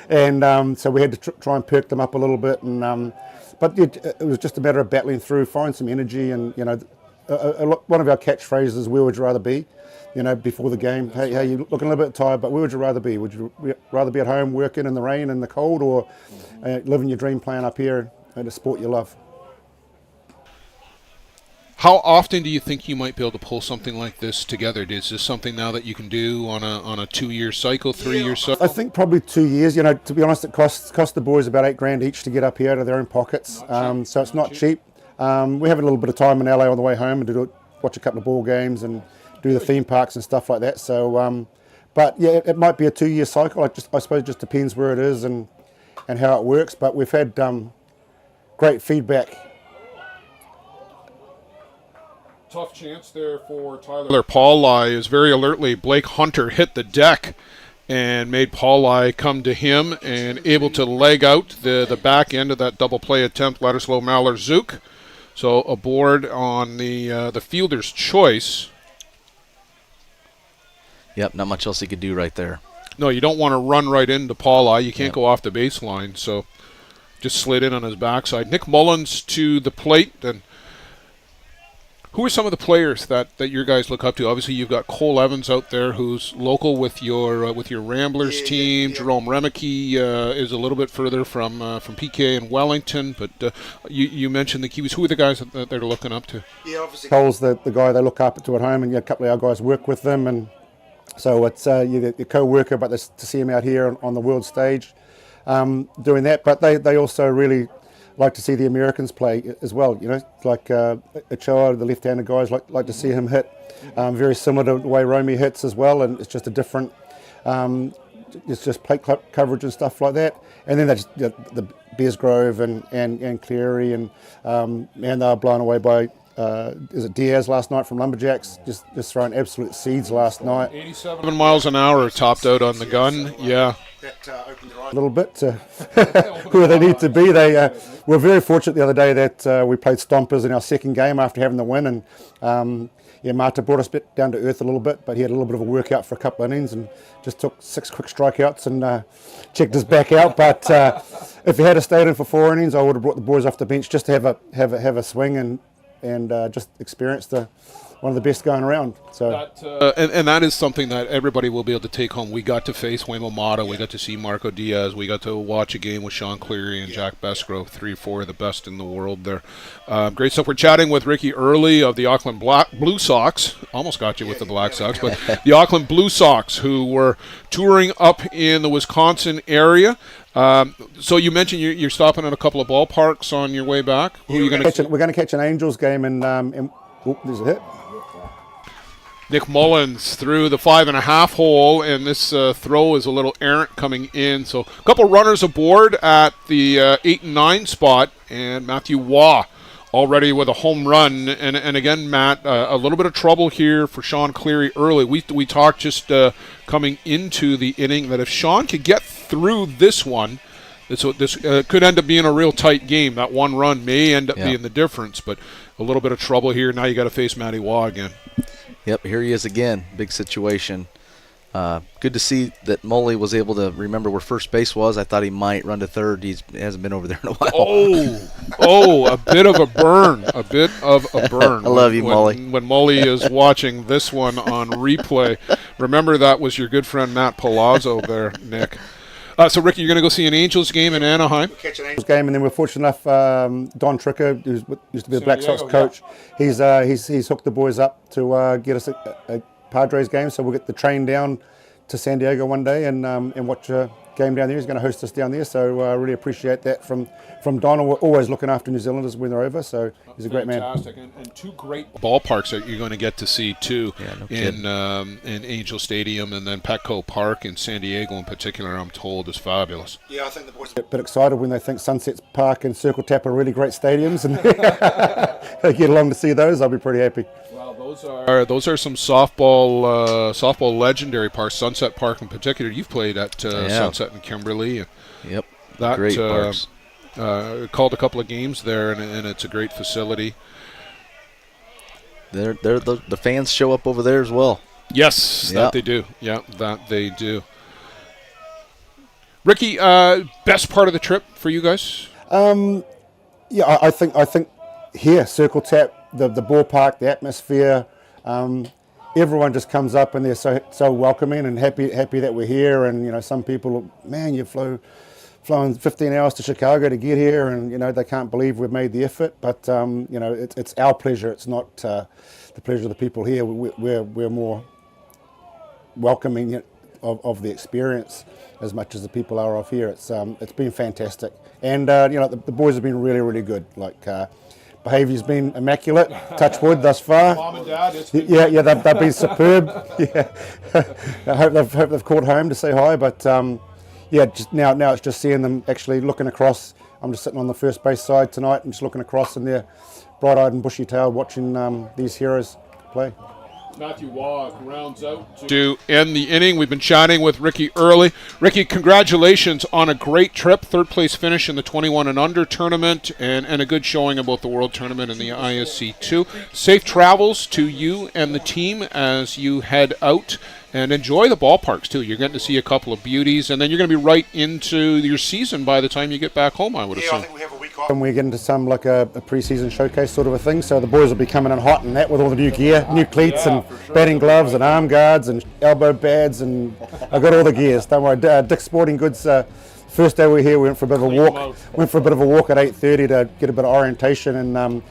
and so we had to try and perk them up a little bit. And but it was just a matter of battling through, find some energy, and one of our catchphrases, "Where would you rather be?" Before the game, hey, you're looking a little bit tired, but where would you rather be? Would you rather be at home working in the rain and the cold, or living your dream playing up here at a sport you love? How often do you think you might be able to pull something like this together? Is this something now that you can do on a 2-year cycle, 3-year cycle? I think probably 2 years. To be honest, it cost the boys about $8,000 each to get up here out of their own pockets. So it's not cheap. We have a little bit of time in LA on the way home and watch a couple of ball games and do the theme parks and stuff like that. So, but yeah, it might be a 2-year cycle. I suppose it just depends where it is and how it works. But we've had great feedback. Tough chance there for Tyler. Pauli is very alertly. Blake Hunter hit the deck and made Pauli come to him, and able to leg out the back end of that double play attempt. Ladislav Maller-Zook. So aboard on the fielder's choice. Yep, not much else he could do right there. No, you don't want to run right into Paula. You can't go off the baseline, so just slid in on his backside. Nick Mullins to the plate. And who are some of the players that your guys look up to? Obviously, you've got Cole Evans out there, who's local with your Ramblers team. Jerome Remeke is a little bit further from PK and Wellington. But you mentioned the Kiwis. Who are the guys that they're looking up to? Yeah, obviously Cole's the guy they look up to at home, and a couple of our guys work with them, and so it's the co-worker, but to see him out here on the world stage doing that. But they also really like to see the Americans play as well. Like Ochoa, the left-handed guys, like to see him hit. Very similar to the way Romy hits as well, and it's just a different. It's just plate coverage and stuff like that. And then they just the Bearsgrove and Cleary and they were blown away by. Is it Diaz last night from Lumberjacks? Just throwing absolute seeds last night. 87 miles an hour topped out on the gun. Yeah. That opened their eyes a little bit to where they need to be. They were very fortunate the other day that we played Stompers in our second game after having the win, and Marta brought us down to earth a little bit, but he had a little bit of a workout for a couple of innings and just took 6 quick strikeouts and checked us back out. But if he had stayed in for 4 innings, I would have brought the boys off the bench just to have a swing and just experience one of the best going around. So and that is something that everybody will be able to take home. We got to face Waymo Mata, we got to see Marco Diaz, we got to watch a game with Sean Cleary and Jack Besgrove, 3-4 the best in the world there. Great stuff. We're chatting with Ricky Early of the Auckland Blue Sox. Almost got you with the Black Sox, but the Auckland Blue Sox, who were touring up in the Wisconsin area. So you mentioned you're stopping at a couple of ballparks on your way back. Who are you going to? We're going to catch an Angels game, and there's a hit. Nick Mullins through the 5.5 hole, and this throw is a little errant coming in. So a couple runners aboard at the 8 and 9 spot, and Matthew Waugh already with a home run. And again, Matt, a little bit of trouble here for Sean Cleary early. We talked just coming into the inning that if Sean could get through this one, this could end up being a real tight game. That one run may end up being the difference, but a little bit of trouble here. Now you got to face Matty Waugh again. Yep, here he is again. Big situation. Good to see that Moley was able to remember where first base was. I thought he might run to third. He hasn't been over there in a while. A bit of a burn. A bit of a burn. I love you, Moley. When Moley is watching this one on replay, remember that was your good friend Matt Palazzo there, Nick. So, Ricky, you're going to go see an Angels game in Anaheim? We'll catch an Angels game, and then we're fortunate enough, Don Tricker, who used to be the Black Sox coach, he's hooked the boys up to get us a Padres game, so we'll get the train down to San Diego one day and watch a game down there. He's going to host us down there, so I really appreciate that from Don. We're always looking after New Zealanders when they're over, so he's a great man. Fantastic, and 2 great ballparks that you're going to get to see too, in Angel Stadium, and then Petco Park in San Diego in particular, I'm told, is fabulous. Yeah, I think the boys are a bit excited when they think Sunset Park and Circle Tap are really great stadiums, and they get along to see those. I'll be pretty happy. Well, those are some softball legendary parks. Sunset Park in particular. You've played at Sunset and Kimberley. Yep, that great parks. Called a couple of games there, and it's a great facility. The fans show up over there as well. Yes, that they do. Yeah, that they do. Ricky, best part of the trip for you guys? I think here, Circle Tap, the ballpark, the atmosphere, everyone just comes up and they're so welcoming and happy that we're here. And some people, man, you've flown 15 hours to Chicago to get here, and they can't believe we've made the effort. But it's our pleasure. It's not the pleasure of the people here. We're more welcoming of the experience as much as the people are off here. It's been fantastic, and the boys have been really, really good. Behaviour's been immaculate, touch wood thus far. Mom and Dad, they've been superb. Yeah, I hope they've called home to say hi. But just now it's just seeing them actually looking across. I'm just sitting on the first base side tonight and just looking across, and they're bright-eyed and bushy-tailed watching these heroes play. Matthew Waugh rounds out to end the inning. We've been chatting with Ricky Early. Ricky, congratulations on a great trip. Third place finish in the 21 and under tournament and a good showing about the World Tournament and the ISC too. Safe travels to you and the team as you head out. And enjoy the ballparks, too. You're getting to see a couple of beauties, and then you're going to be right into your season by the time you get back home, I would assume. I think we have a week off. And we get into some, like a pre-season showcase sort of a thing, so the boys will be coming in hot and that with all the new gear, new cleats and batting gloves and arm guards and elbow pads, and I've got all the gears. Don't worry. Dick's Sporting Goods, first day we were here, we went for a bit of a walk. Went for a bit of a walk at 8:30 to get a bit of orientation, and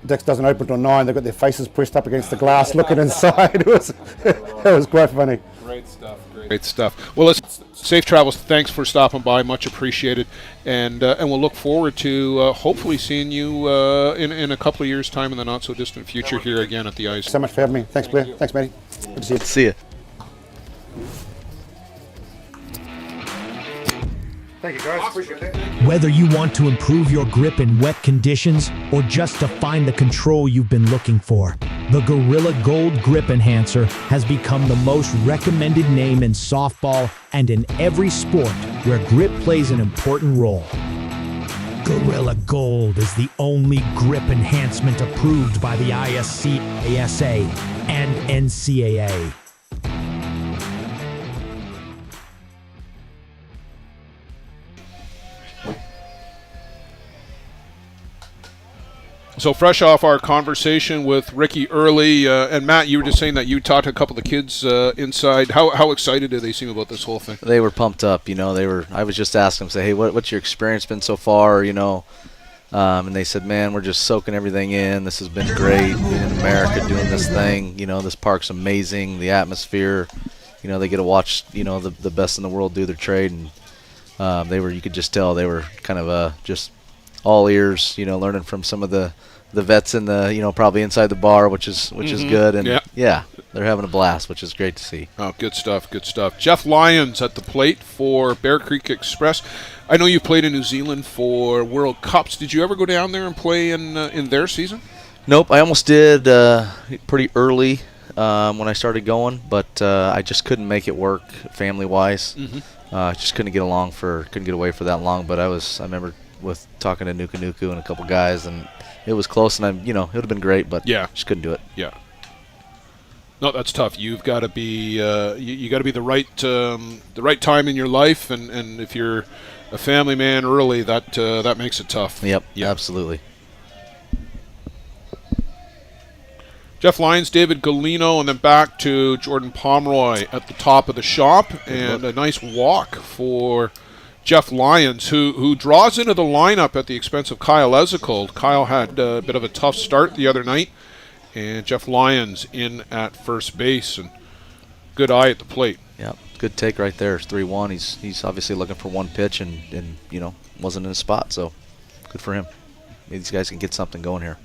Dick's doesn't open till 9. They've got their faces pressed up against the glass looking inside. It was quite funny. Great stuff. Great stuff. Well, safe travels. Thanks for stopping by. Much appreciated. And we'll look forward to hopefully seeing you in a couple of years' time in the not-so-distant future here again at the ISC. So much for having me. Thanks, Blair. Thanks, Matty. Good to see you. See you. Thank you, guys. Appreciate that. Whether you want to improve your grip in wet conditions or just to find the control you've been looking for, the Gorilla Gold Grip Enhancer has become the most recommended name in softball and in every sport where grip plays an important role. Gorilla Gold is the only grip enhancement approved by the ISC, ASA, and NCAA. So fresh off our conversation with Ricky Early, and Matt, you were just saying that you talked to a couple of the kids inside. How excited did they seem about this whole thing? They were pumped up, I was just asking them, say, hey, what's your experience been so far, and they said, man, we're just soaking everything in. This has been great, being in America, doing this thing. This park's amazing, the atmosphere. They get to watch, the best in the world do their trade, and you could just tell they were kind of just all ears, learning from some of the vets in the, probably inside the bar, which is good. And yeah, they're having a blast, which is great to see. Oh, good stuff. Jeff Lyons at the plate for Bear Creek Express. I know you played in New Zealand for World Cups. Did you ever go down there and play in their season? Nope, I almost did pretty early when I started going, but I just couldn't make it work family-wise. Just couldn't get away for that long. But I remember with talking to Nuku and a couple guys, and it was close, and it would have been great, but just couldn't do it. Yeah. No, that's tough. You've got to be you got to be the right time in your life, and if you're a family man early, that makes it tough. Yep. Absolutely. Jeff Lyons, David Galino, and then back to Jordan Pomeroy at the top of the shop, and a nice walk for Jeff Lyons, who draws into the lineup at the expense of Kyle Ezekold. Kyle had a bit of a tough start the other night, and Jeff Lyons in at first base, and good eye at the plate. Yeah, good take right there. It's 3-1. He's obviously looking for one pitch, and wasn't in a spot, so good for him. Maybe these guys can get something going here.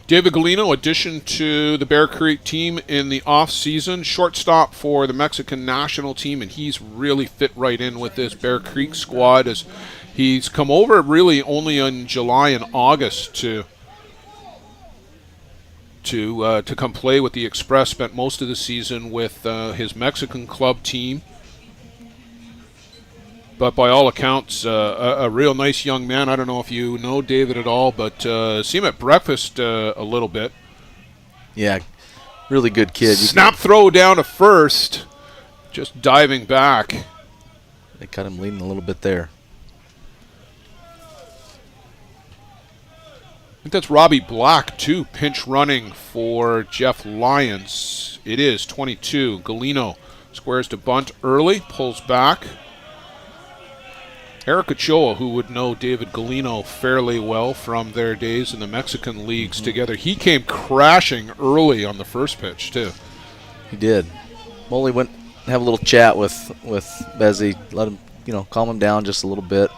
David Galino, addition to the Bear Creek team in the off-season, shortstop for the Mexican national team, and he's really fit right in with this Bear Creek squad as he's come over really only in July and August to come play with the Express. Spent most of the season with his Mexican club team. But by all accounts, a real nice young man. I don't know if you know David at all, but see him at breakfast a little bit. Yeah, really good kid. Snap throw down to first, just diving back. They cut him leading a little bit there. I think that's Robbie Black, too, pinch running for Jeff Lyons. It is 22. Galino squares to bunt early, pulls back. Eric Ochoa, who would know David Galino fairly well from their days in the Mexican leagues together, he came crashing early on the first pitch, too. He did. Molly went have a little chat with Bezzy, let him, calm him down just a little bit.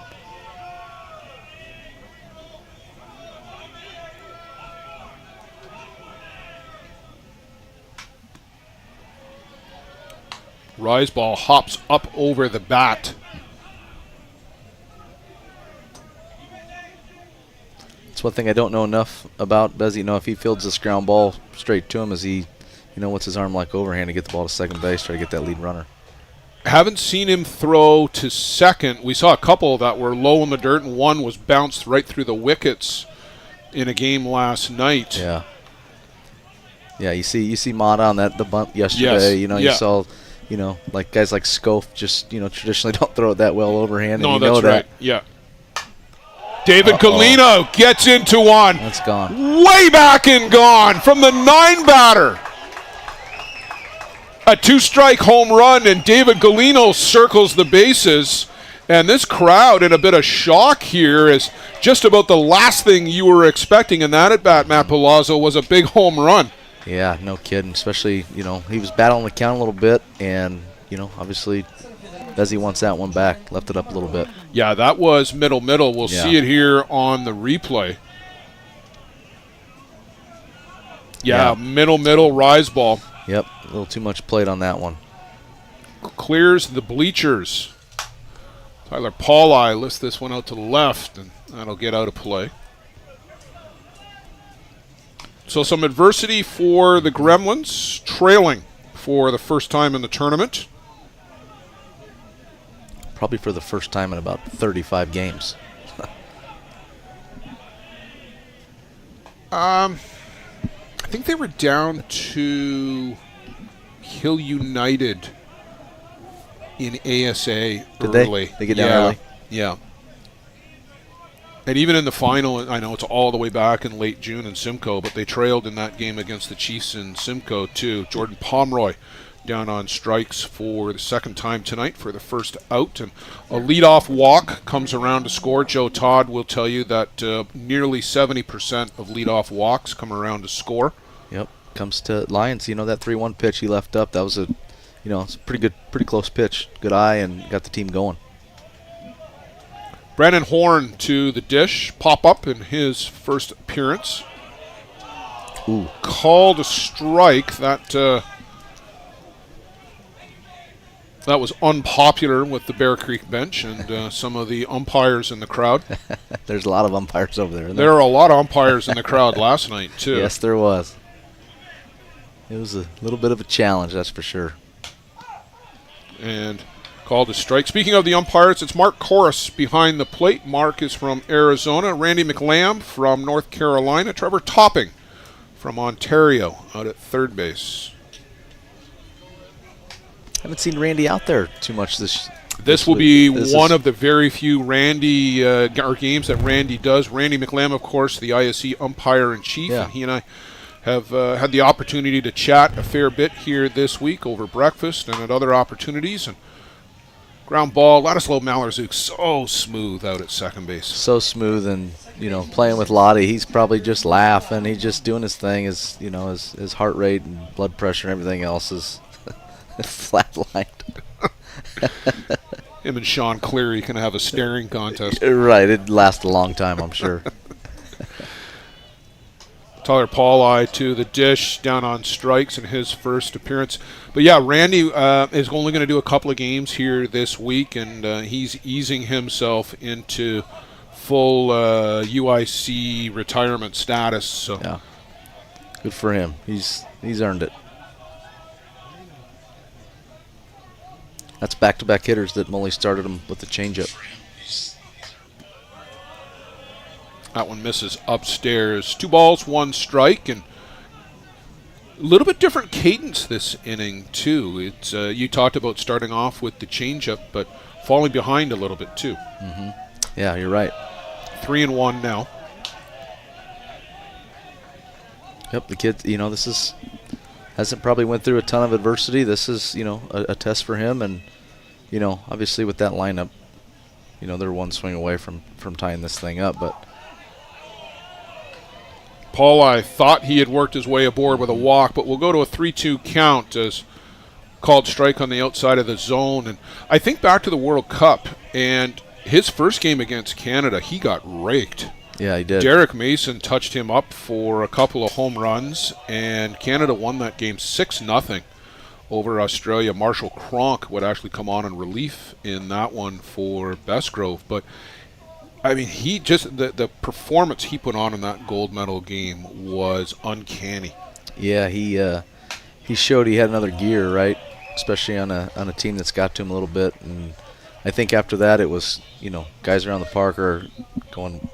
Rise ball hops up over the bat. That's one thing I don't know enough about. Does he know if he fields this ground ball straight to him? Is he, what's his arm like overhand to get the ball to second base, try to get that lead runner? Haven't seen him throw to second. We saw a couple that were low in the dirt, and one was bounced right through the wickets in a game last night. Yeah. Yeah, you see Mata on the bunt yesterday. Yes. You saw, like guys like Scof just, traditionally don't throw it that well overhand. No, and that's that. right. Yeah. David Galino gets into one. That's gone. Way back and gone from the 9 batter. A 2-strike home run, and David Galino circles the bases. And this crowd in a bit of shock here is just about the last thing you were expecting in that at-bat, Matt Palazzo, was a big home run. Yeah, no kidding. Especially, he was battling the count a little bit, and, obviously Bezzy wants that one back. Left it up a little bit. Yeah, that was middle. We'll see it here on the replay. Yeah, middle, rise ball. Yep, a little too much plate on that one. Clears the bleachers. Tyler Pauli lifts this one out to the left, and that'll get out of play. So some adversity for the Gremlins, trailing for the first time in the tournament. Probably for the first time in about 35 games. I think they were down to Hill United in ASA early. They get down early? Yeah. And even in the final, I know it's all the way back in late June in Simcoe, but they trailed in that game against the Chiefs in Simcoe too. Jordan Pomeroy down on strikes for the second time tonight for the first out. And a leadoff walk comes around to score. Joe Todd will tell you that nearly 70% of leadoff walks come around to score. Yep, comes to Lions. That 3-1 pitch he left up, that was it's a pretty close pitch. Good eye and got the team going. Brandon Horn to the dish, pop up in his first appearance. Ooh. Called a strike. That was unpopular with the Bear Creek bench and some of the umpires in the crowd. There's a lot of umpires over there. There are a lot of umpires in the crowd last night, too. Yes, there was. It was a little bit of a challenge, that's for sure. And called a strike. Speaking of the umpires, it's Mark Corus behind the plate. Mark is from Arizona. Randy McLamb from North Carolina. Trevor Topping from Ontario out at third base. Haven't seen Randy out there too much this will be one of the very few Randy or games that Randy does. Randy McLamb, of course, the ISC umpire-in-chief, and he and I have had the opportunity to chat a fair bit here this week over breakfast and at other opportunities. And ground ball, Ladislav Malarczuk, so smooth out at second base. So smooth, and playing with Lottie, he's probably just laughing. He's just doing his thing. His heart rate and blood pressure and everything else is flatlined. Him and Sean Cleary can have a staring contest. Right, it'd last a long time, I'm sure. Tyler Pauli to the dish, down on strikes in his first appearance. But yeah, Randy is only going to do a couple of games here this week, and he's easing himself into full UIC retirement status. So yeah, good for him. He's earned it. That's back-to-back hitters that Mully started him with the changeup. That one misses upstairs. 2 balls, 1 strike, and a little bit different cadence this inning too. It's you talked about starting off with the changeup, but falling behind a little bit too. Mm-hmm. Yeah, you're right. 3-1 now. Yep, the kid. This hasn't probably went through a ton of adversity. This is a test for him, and obviously with that lineup, they're one swing away from tying this thing up, but. Pauli thought he had worked his way aboard with a walk, but we'll go to a 3-2 count as called strike on the outside of the zone. And I think back to the World Cup, and his first game against Canada, he got raked. Yeah, he did. Derek Mason touched him up for a couple of home runs, and Canada won that game 6-0 over Australia. Marshall Cronk would actually come on in relief in that one for Bestgrove. But I mean, he just the performance he put on in that gold medal game was uncanny. Yeah, he showed he had another gear, right? Especially on a team that's got to him a little bit. And I think after that, it was, guys around the park are going,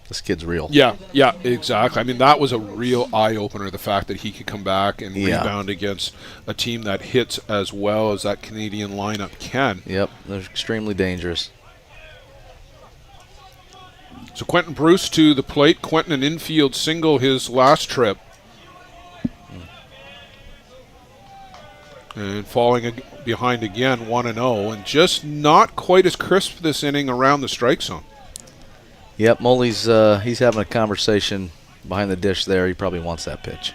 this kid's real. Yeah, exactly. I mean, that was a real eye-opener, the fact that he could come back and rebound against a team that hits as well as that Canadian lineup can. Yep, they're extremely dangerous. So Quentin Bruce to the plate. Quentin an infield single his last trip. And falling behind again, 1-0, and just not quite as crisp this inning around the strike zone. Yep, Moley's he's having a conversation behind the dish there. He probably wants that pitch.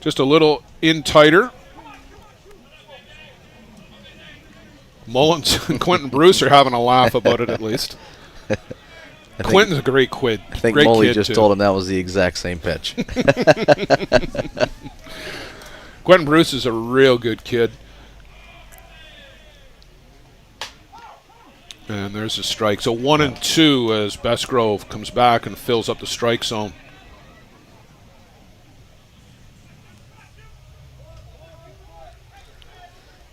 Just a little in tighter. Mullins and Quentin Bruce are having a laugh about it at least. Quentin's a great kid. I think great Moley just too. told him that was the exact same pitch. Quentin Bruce is a real good kid. And there's a strike. So 1-2 as Bestgrove comes back and fills up the strike zone.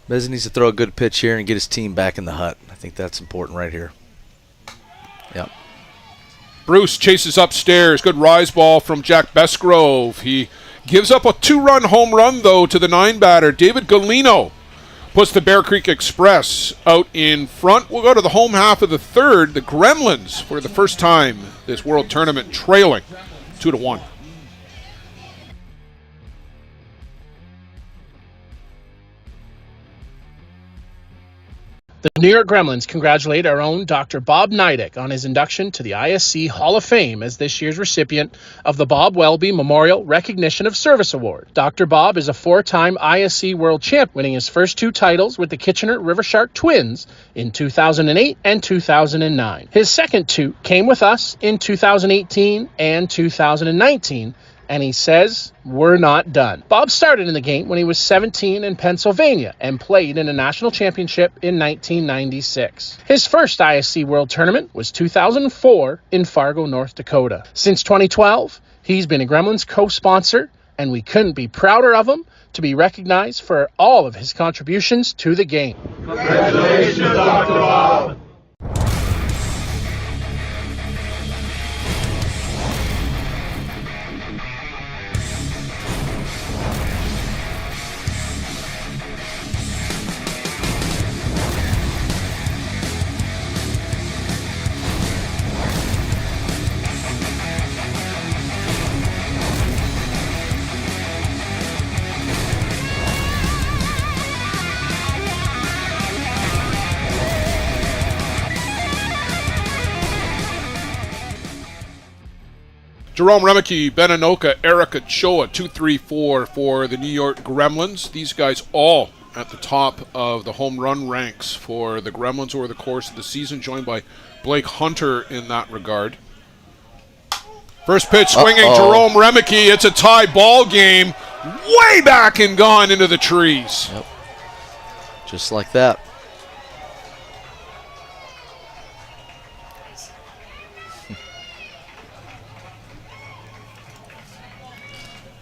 Bez needs to throw a good pitch here and get his team back in the hut. I think that's important right here. Yep. Bruce chases upstairs. Good rise ball from Jack Bestgrove. He gives up a 2-run home run, though, to the 9-batter. David Galino puts the Bear Creek Express out in front. We'll go to the home half of the third. The Gremlins, for the first time this World Tournament, trailing 2-1. The New York Gremlins congratulate our own Dr. Bob Nidek on his induction to the ISC Hall of Fame as this year's recipient of the Bob Welby Memorial Recognition of Service Award. Dr. Bob is a 4-time ISC World Champ, winning his first 2 titles with the Kitchener River Shark Twins in 2008 and 2009. His second 2 came with us in 2018 and 2019. And he says, we're not done. Bob started in the game when he was 17 in Pennsylvania and played in a national championship in 1996. His first ISC World Tournament was 2004 in Fargo, North Dakota. Since 2012, he's been a Gremlins co-sponsor, and we couldn't be prouder of him to be recognized for all of his contributions to the game. Congratulations, Dr. Bob. Jerome Remeke, Ben Anoka, Eric Ochoa, 2-3-4 for the New York Gremlins. These guys all at the top of the home run ranks for the Gremlins over the course of the season, joined by Blake Hunter in that regard. First pitch swinging, Jerome Remeke. It's a tie ball game. Way back and gone into the trees. Yep. Just like that.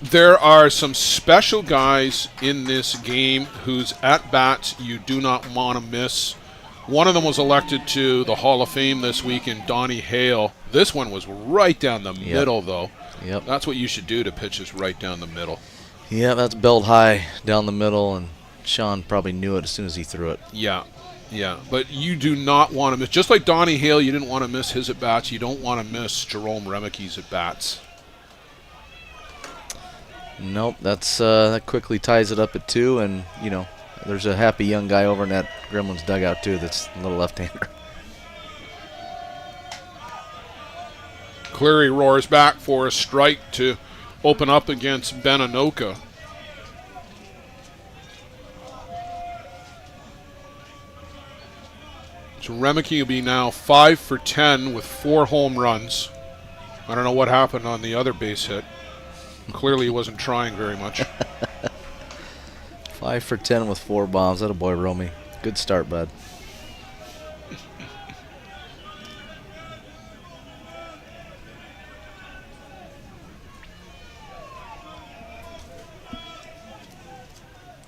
There are some special guys in this game whose at-bats you do not want to miss. One of them was elected to the Hall of Fame this week in Donnie Hale. This one was right down the middle, though. Yep. That's what you should do to pitches right down the middle. Yeah, that's belled high down the middle, and Sean probably knew it as soon as he threw it. Yeah, but you do not want to miss. Just like Donnie Hale, you didn't want to miss his at-bats. You don't want to miss Jerome Remeke's at-bats. Nope, that quickly ties it up at 2, and, there's a happy young guy over in that Gremlins dugout, too, that's a little left-hander. Cleary roars back for a strike to open up against Ben Anoka. So Remeke will be now 5 for 10 with 4 home runs. I don't know what happened on the other base hit. Clearly he wasn't trying very much. 5 for 10 with 4 bombs. That a boy, Romy. Good start, bud.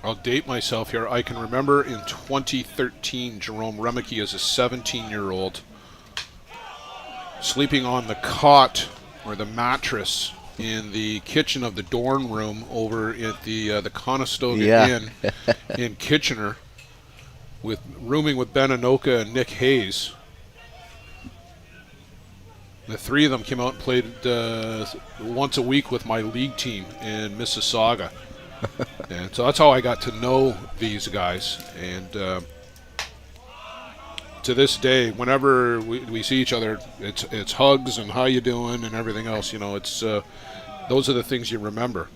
I'll date myself here. I can remember in 2013, Jerome Remeke as a 17-year-old sleeping on the cot or the mattress in the kitchen of the dorm room over at the Conestoga Inn in Kitchener, rooming with Ben Anoka and Nick Hayes. The three of them came out and played once a week with my league team in Mississauga. And so that's how I got to know these guys. And to this day, whenever we see each other, it's hugs and how you doing and everything else. You know, it's those are the things you remember.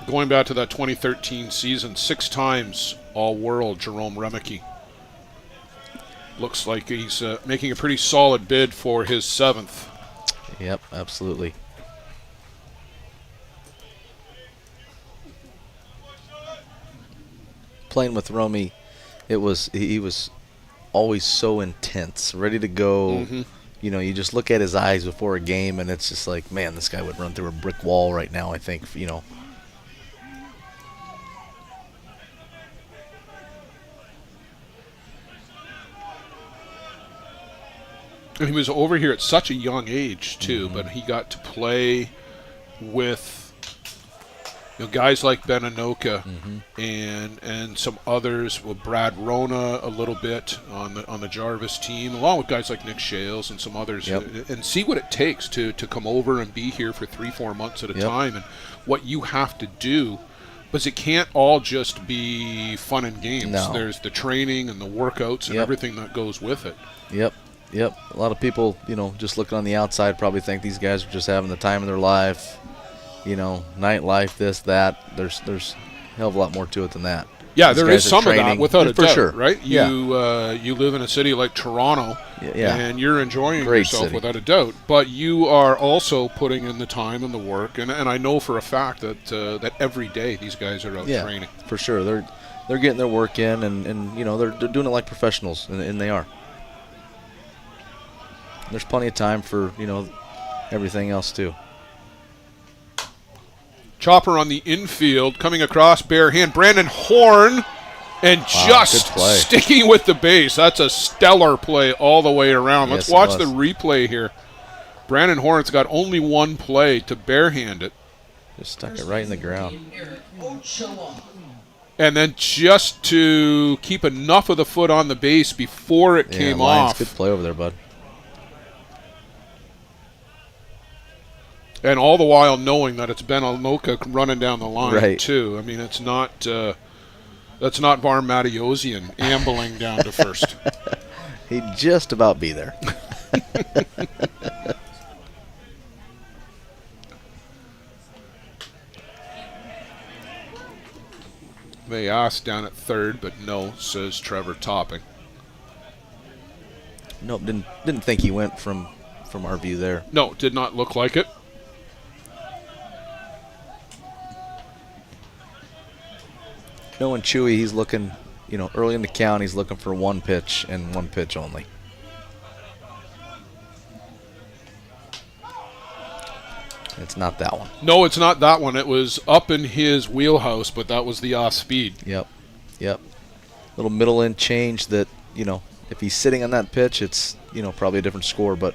Going back to that 2013 season, 6 times All-World, Jerome Remeke. Looks like he's making a pretty solid bid for his 7th. Yep, absolutely. Playing with Romy, he was always so intense, ready to go. Mm-hmm. You know, you just look at his eyes before a game, and it's just like, man, this guy would run through a brick wall right now, I think, you know. And he was over here at such a young age, too, but he got to play with guys like Ben Anoka and some others, with Brad Rona a little bit on the Jarvis team, along with guys like Nick Shales and some others, and see what it takes to come over and be here for 3-4 months at a time, and what you have to do. Because it can't all just be fun and games. No. There's the training and the workouts and everything that goes with it. Yep. A lot of people, you know, just looking on the outside probably think these guys are just having the time of their life. You know, nightlife, this, that. There's a hell of a lot more to it than that. Yeah, These there is guys are some training, of that, without a doubt, sure. right? Yeah. You live in a city like Toronto, and you're enjoying Great yourself city. without a doubt. But you are also putting in the time and the work, and I know for a fact that every day these guys are out training. For sure. They're getting their work in, and you know, they're doing it like professionals, and they are. There's plenty of time for, you know, everything else too. Chopper on the infield, coming across bare hand. Brandon Horn, and just sticking with the base. That's a stellar play all the way around. Let's watch the replay here. Brandon Horn's got only one play to barehand it. Just stuck it right in the ground. And then just to keep enough of the foot on the base before it came off. Good play over there, bud. And all the while knowing that it's Ben Anoka running down the line, right, too. I mean, it's not that's not Var Matiosian ambling down to first. He'd just about be there. They asked down at third, but no, says Trevor Topping. Nope, didn't think he went from our view there. No, did not look like it. Knowing Chewy, he's looking, you know, early in the count, he's looking for one pitch and one pitch only. It's not that one. No, it's not that one. It was up in his wheelhouse, but that was the off speed. Yep. Little middle end change that, you know, if he's sitting on that pitch, it's, you know, probably a different score, but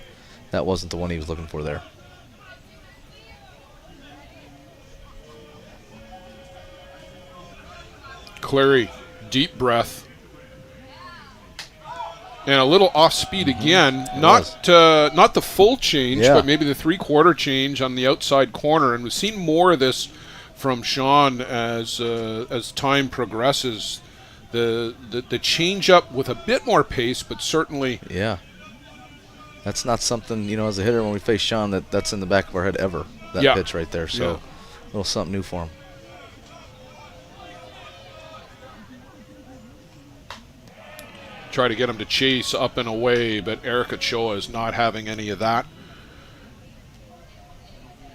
that wasn't the one he was looking for there. Clary, deep breath. And a little off speed again. Not the full change, but maybe the 3/4 change on the outside corner. And we've seen more of this from Sean as time progresses. The change up with a bit more pace, but certainly. Yeah. That's not something, you know, as a hitter when we face Sean, that's in the back of our head ever. That pitch right there. So a little something new for him. Try to get him to chase up and away, but Eric Ochoa is not having any of that.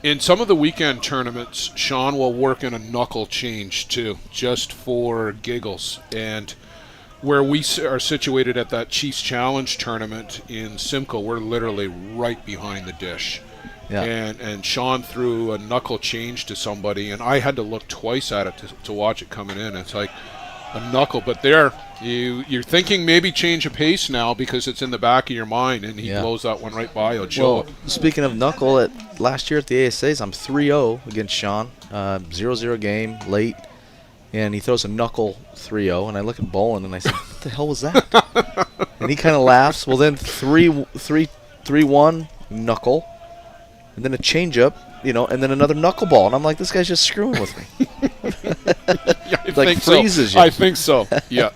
In some of the weekend tournaments, Sean will work in a knuckle change too, just for giggles. And where we are situated at that Chiefs Challenge tournament in Simcoe, we're literally right behind the dish. Yeah. And Sean threw a knuckle change to somebody, and I had to look twice at it to watch it coming in. It's like a knuckle, but there, you're thinking maybe change of pace now because it's in the back of your mind, and he blows that one right by you. Well, speaking of knuckle, last year at the ASAs, I'm 3-0 against Sean, 0-0 game, late, and he throws a knuckle 3-0, and I look at Bolin, and I said, what the hell was that? And he kind of laughs. Well, then 3-1 knuckle, and then a changeup, and then another knuckleball, and I'm like, this guy's just screwing with me. Yeah, I like think freezes so. you. I think so. Yeah.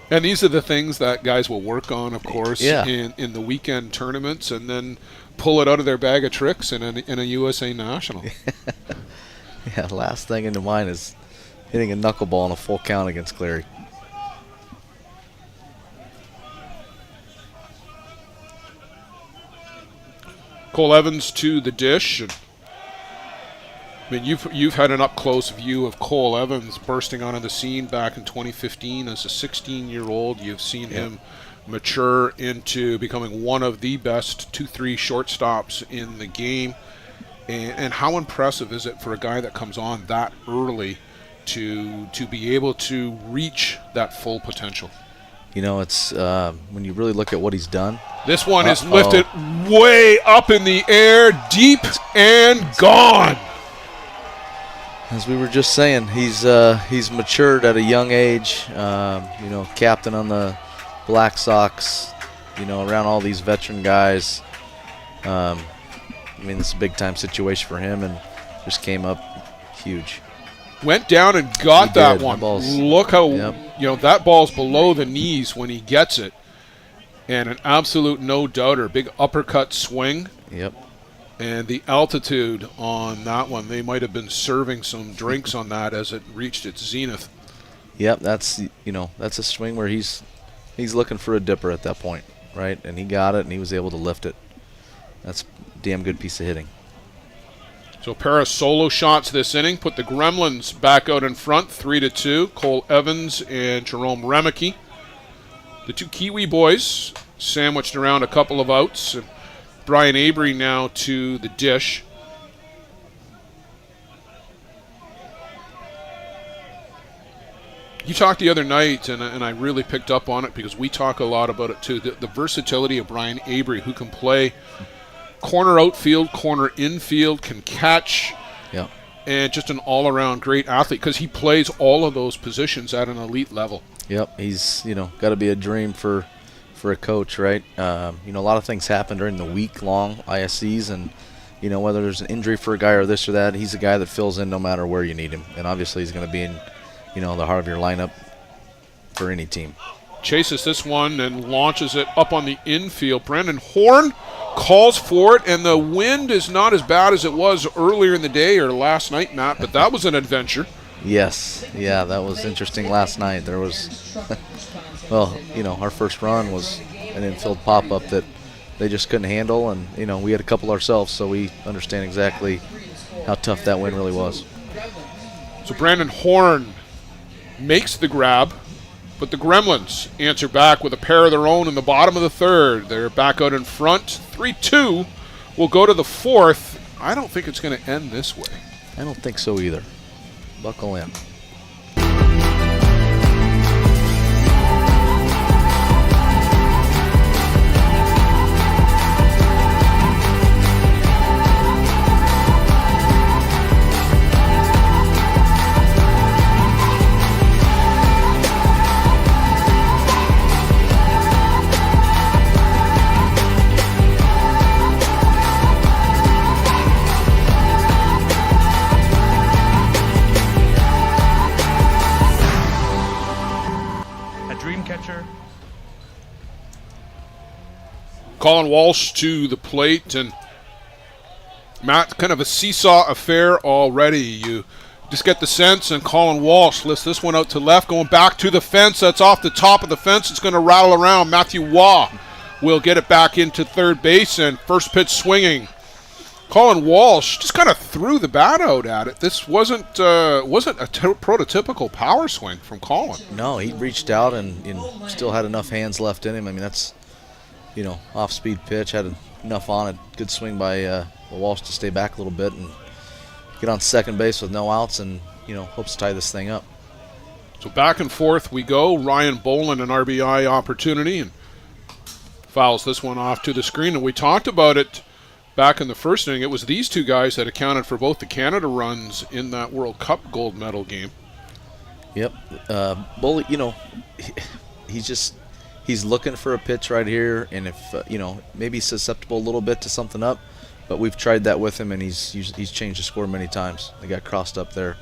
And these are the things that guys will work on, of course, in the weekend tournaments, and then pull it out of their bag of tricks in a USA National. Yeah, last thing into mind is hitting a knuckleball on a full count against Cleary. Cole Evans to the dish. And, I mean, you've had an up-close view of Cole Evans bursting onto the scene back in 2015 as a 16-year-old. You've seen him mature into becoming one of the best 2-3 shortstops in the game. And how impressive is it for a guy that comes on that early to be able to reach that full potential? It's when you really look at what he's done. This one is lifted way up in the air, deep and gone. As we were just saying, he's matured at a young age. Captain on the Black Sox. Around all these veteran guys. It's a big time situation for him, and just came up huge. Went down and got that one. Look how that ball's below the knees when he gets it, and an absolute no-doubter. Big uppercut swing. Yep. And the altitude on that one, they might have been serving some drinks on that as it reached its zenith. Yep, that's a swing where he's looking for a dipper at that point, right? And he got it, and he was able to lift it. That's a damn good piece of hitting. So a pair of solo shots this inning put the Gremlins back out in front, 3-2. Cole Evans and Jerome Remeke. The two Kiwi boys sandwiched around a couple of outs. And Brian Avery now to the dish. You talked the other night, and I really picked up on it because we talk a lot about it too, the versatility of Brian Avery, who can play corner outfield, corner infield, can catch, and just an all-around great athlete because he plays all of those positions at an elite level. Yep, he's got to be a dream for a coach, right? A lot of things happen during the week-long ISCs, and whether there's an injury for a guy or this or that, he's a guy that fills in no matter where you need him, and obviously he's going to be in the heart of your lineup for any team. Chases this one and launches it up on the infield. Brandon Horn calls for it, and the wind is not as bad as it was earlier in the day or last night, Matt, but that was an adventure. Yes. Yeah, that was interesting last night. There was, our first run was an infield pop-up that they just couldn't handle, and, we had a couple ourselves, so we understand exactly how tough that wind really was. So Brandon Horn makes the grab, but the Gremlins answer back with a pair of their own in the bottom of the third. They're back out in front. 3-2. We'll go to the fourth. I don't think it's going to end this way. I don't think so either. Buckle in. Colin Walsh to the plate, and Matt, kind of a seesaw affair already. You just get the sense, and Colin Walsh lifts this one out to left, going back to the fence. That's off the top of the fence. It's going to rattle around. Matthew Waugh will get it back into third base, and first pitch swinging. Colin Walsh just kind of threw the bat out at it. This wasn't a prototypical power swing from Colin. No, he reached out and still had enough hands left in him. I mean, that's, off-speed pitch, had enough on it. Good swing by Walsh to stay back a little bit and get on second base with no outs and, hopes to tie this thing up. So back and forth we go. Ryan Boland, an RBI opportunity, and fouls this one off to the screen. And we talked about it back in the first inning. It was these two guys that accounted for both the Canada runs in that World Cup gold medal game. Yep. Bully, he's looking for a pitch right here, and if, maybe he's susceptible a little bit to something up, but we've tried that with him, and he's changed the score many times. They got crossed up there.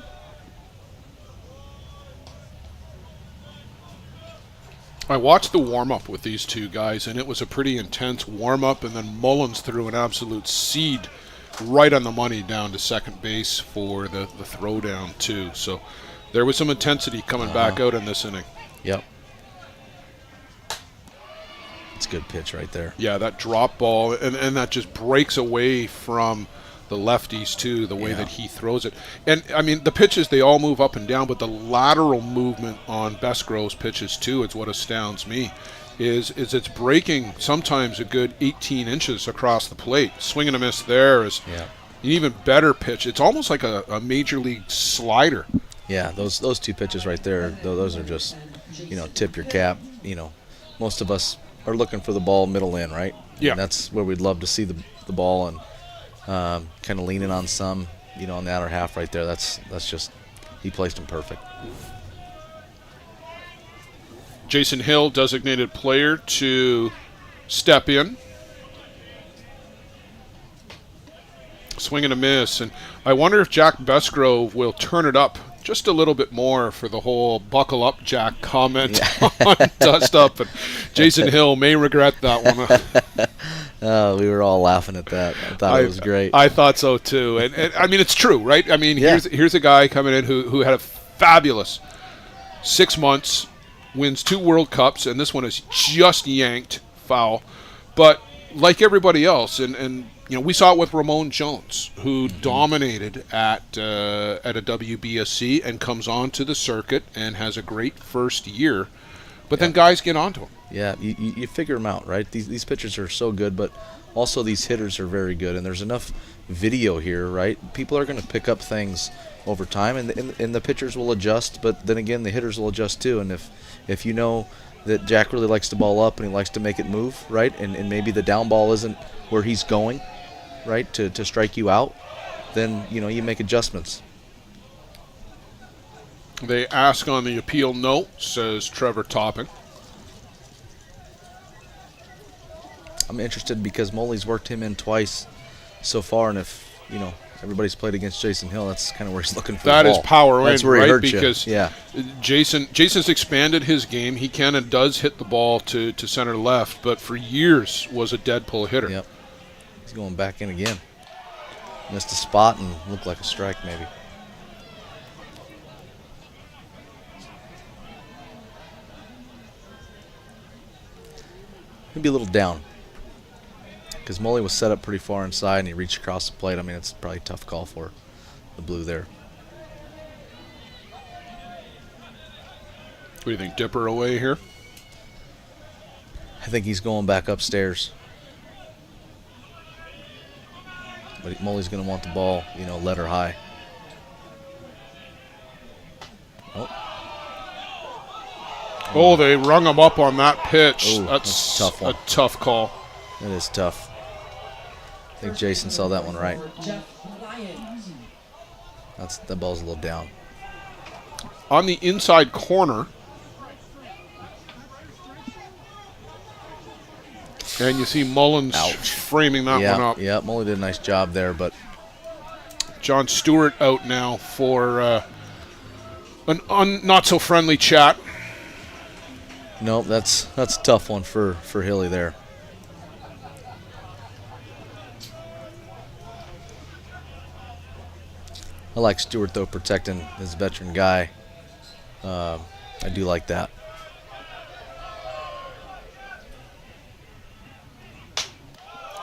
I watched the warm-up with these two guys, and it was a pretty intense warm-up, and then Mullins threw an absolute seed right on the money down to second base for the throwdown, too. So there was some intensity coming back out in this inning. Yep. It's a good pitch right there. Yeah, that drop ball, and that just breaks away from the lefties, too, the way that he throws it. And, I mean, the pitches, they all move up and down, but the lateral movement on Besgrove's pitches, too, is what astounds me, is it's breaking sometimes a good 18 inches across the plate. Swing and a miss there is an even better pitch. It's almost like a major league slider. Yeah, those two pitches right there, those are just, tip your cap. Most of us are looking for the ball middle in, right? Yeah. And that's where we'd love to see the ball, and kind of leaning on some, on the outer half right there. That's just, he placed him perfect. Jason Hill, designated player, to step in. Swing and a miss, and I wonder if Jack Besgrove will turn it up just a little bit more for the whole "buckle up, Jack" comment on Dust Up, and Jason Hill may regret that one. We were all laughing at that. I thought it was great. I thought so too, and I mean, it's true, right? I mean, here's a guy coming in who had a fabulous 6 months, wins 2 World Cups, and this one is just yanked foul. But like everybody else, and we saw it with Ramon Jones, who dominated at a WBSC and comes onto the circuit and has a great first year. But then guys get onto him. Yeah, you figure them out, right? These pitchers are so good, but also these hitters are very good, and there's enough video here, right? People are going to pick up things over time, and the pitchers will adjust, but then again, the hitters will adjust too. And if you know that Jack really likes the ball up and he likes to make it move, right, and maybe the down ball isn't where he's going, right, to strike you out, then you make adjustments. They ask on the appeal note, says Trevor Topping. I'm interested because Moley's worked him in twice so far, and if everybody's played against Jason Hill, that's kind of where he's looking for the ball. That is power that's in, where right? He hurt because you. Jason's expanded his game. He can and does hit the ball to center left, but for years was a dead pull hitter. Yep. He's going back in again. Missed a spot and looked like a strike maybe. Maybe a little down, because Moley was set up pretty far inside and he reached across the plate. I mean, it's probably a tough call for the blue there. What do you think, dipper away here? I think he's going back upstairs. But Moley's going to want the ball, let her high. Oh, they rung him up on that pitch. Ooh, that's a tough one. A tough call. It is tough. I think Jason saw that one right. That ball's a little down. On the inside corner. And you see Mullins framing that one up. Yeah, Moley did a nice job there, but John Stewart out now for an not-so-friendly chat. No, that's a tough one for Hilly there. I like Stewart, though, protecting his veteran guy. I do like that.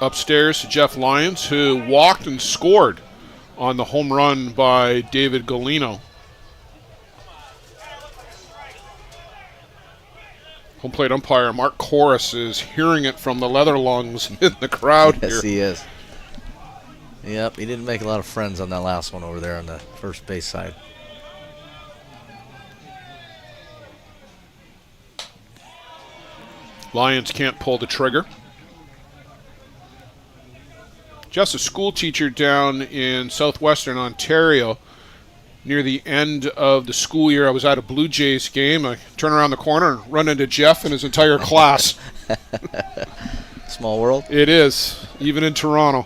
upstairs to Jeff Lyons, who walked and scored on the home run by David Golino. Home plate umpire Mark Corus is hearing it from the leather lungs in the crowd here. Yes, he is. Yep, he didn't make a lot of friends on that last one over there on the first base side. Lions can't pull the trigger. Just a school teacher down in southwestern Ontario. Near the end of the school year, I was at a Blue Jays game. I turn around the corner and run into Jeff and his entire class. Small world. It is, even in Toronto.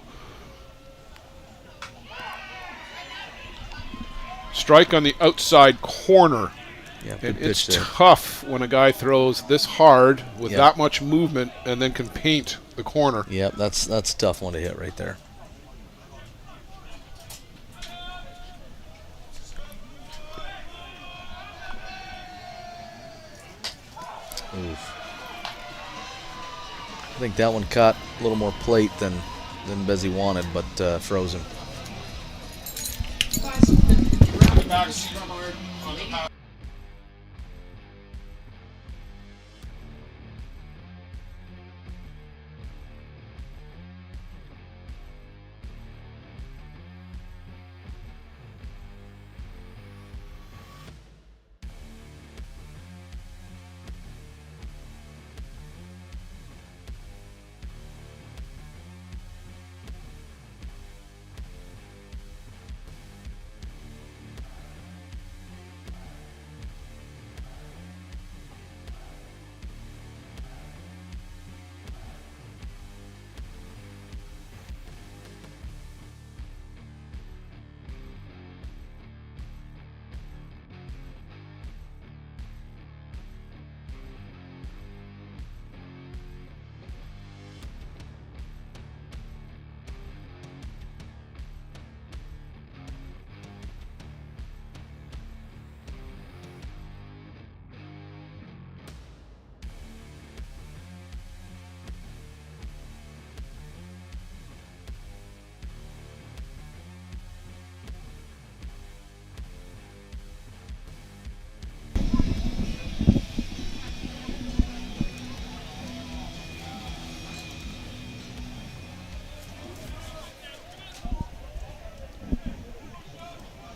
Strike on the outside corner. Yeah, and it's tough when a guy throws this hard with that much movement and then can paint the corner. Yep, that's a tough one to hit right there. Oof. I think that one caught a little more plate than Bezzy wanted, but frozen.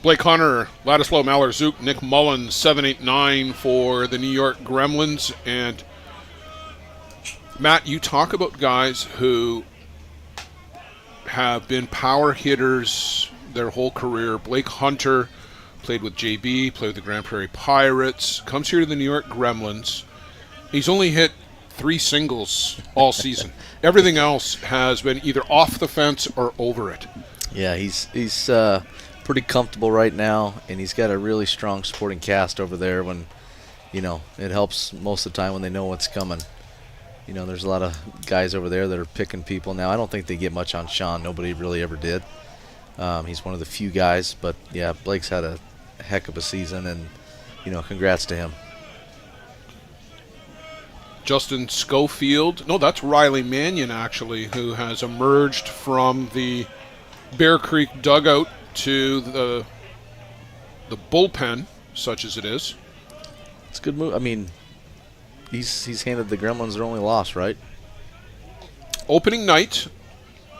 Blake Hunter, Ladislav Malorczuk, Nick Mullins, 7-8-9 for the New York Gremlins. And Matt, you talk about guys who have been power hitters their whole career. Blake Hunter played with JB, played with the Grand Prairie Pirates, comes here to the New York Gremlins. He's only hit 3 singles all season. Everything else has been either off the fence or over it. Yeah, he's pretty comfortable right now, and he's got a really strong supporting cast over there. When it helps most of the time when they know what's coming. There's a lot of guys over there that are picking people now. I don't think they get much on Sean. Nobody really ever did. He's one of the few guys, but yeah, Blake's had a heck of a season, and congrats to him. Justin Schofield, no, that's Riley Mannion actually, who has emerged from the Bear Creek dugout to the bullpen, such as it is. It's a good move. I mean, he's handed the Gremlins their only loss, right? Opening night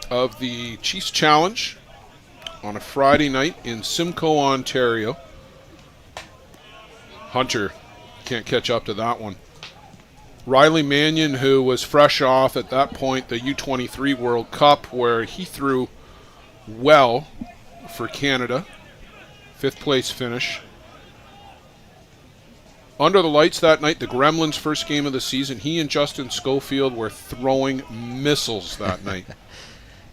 of the Chiefs Challenge on a Friday night in Simcoe, Ontario. Hunter can't catch up to that one. Riley Mannion, who was fresh off at that point the U23 World Cup, where he threw well for Canada. 5th place finish. Under the lights that night, the Gremlins' first game of the season, he and Justin Schofield were throwing missiles that night.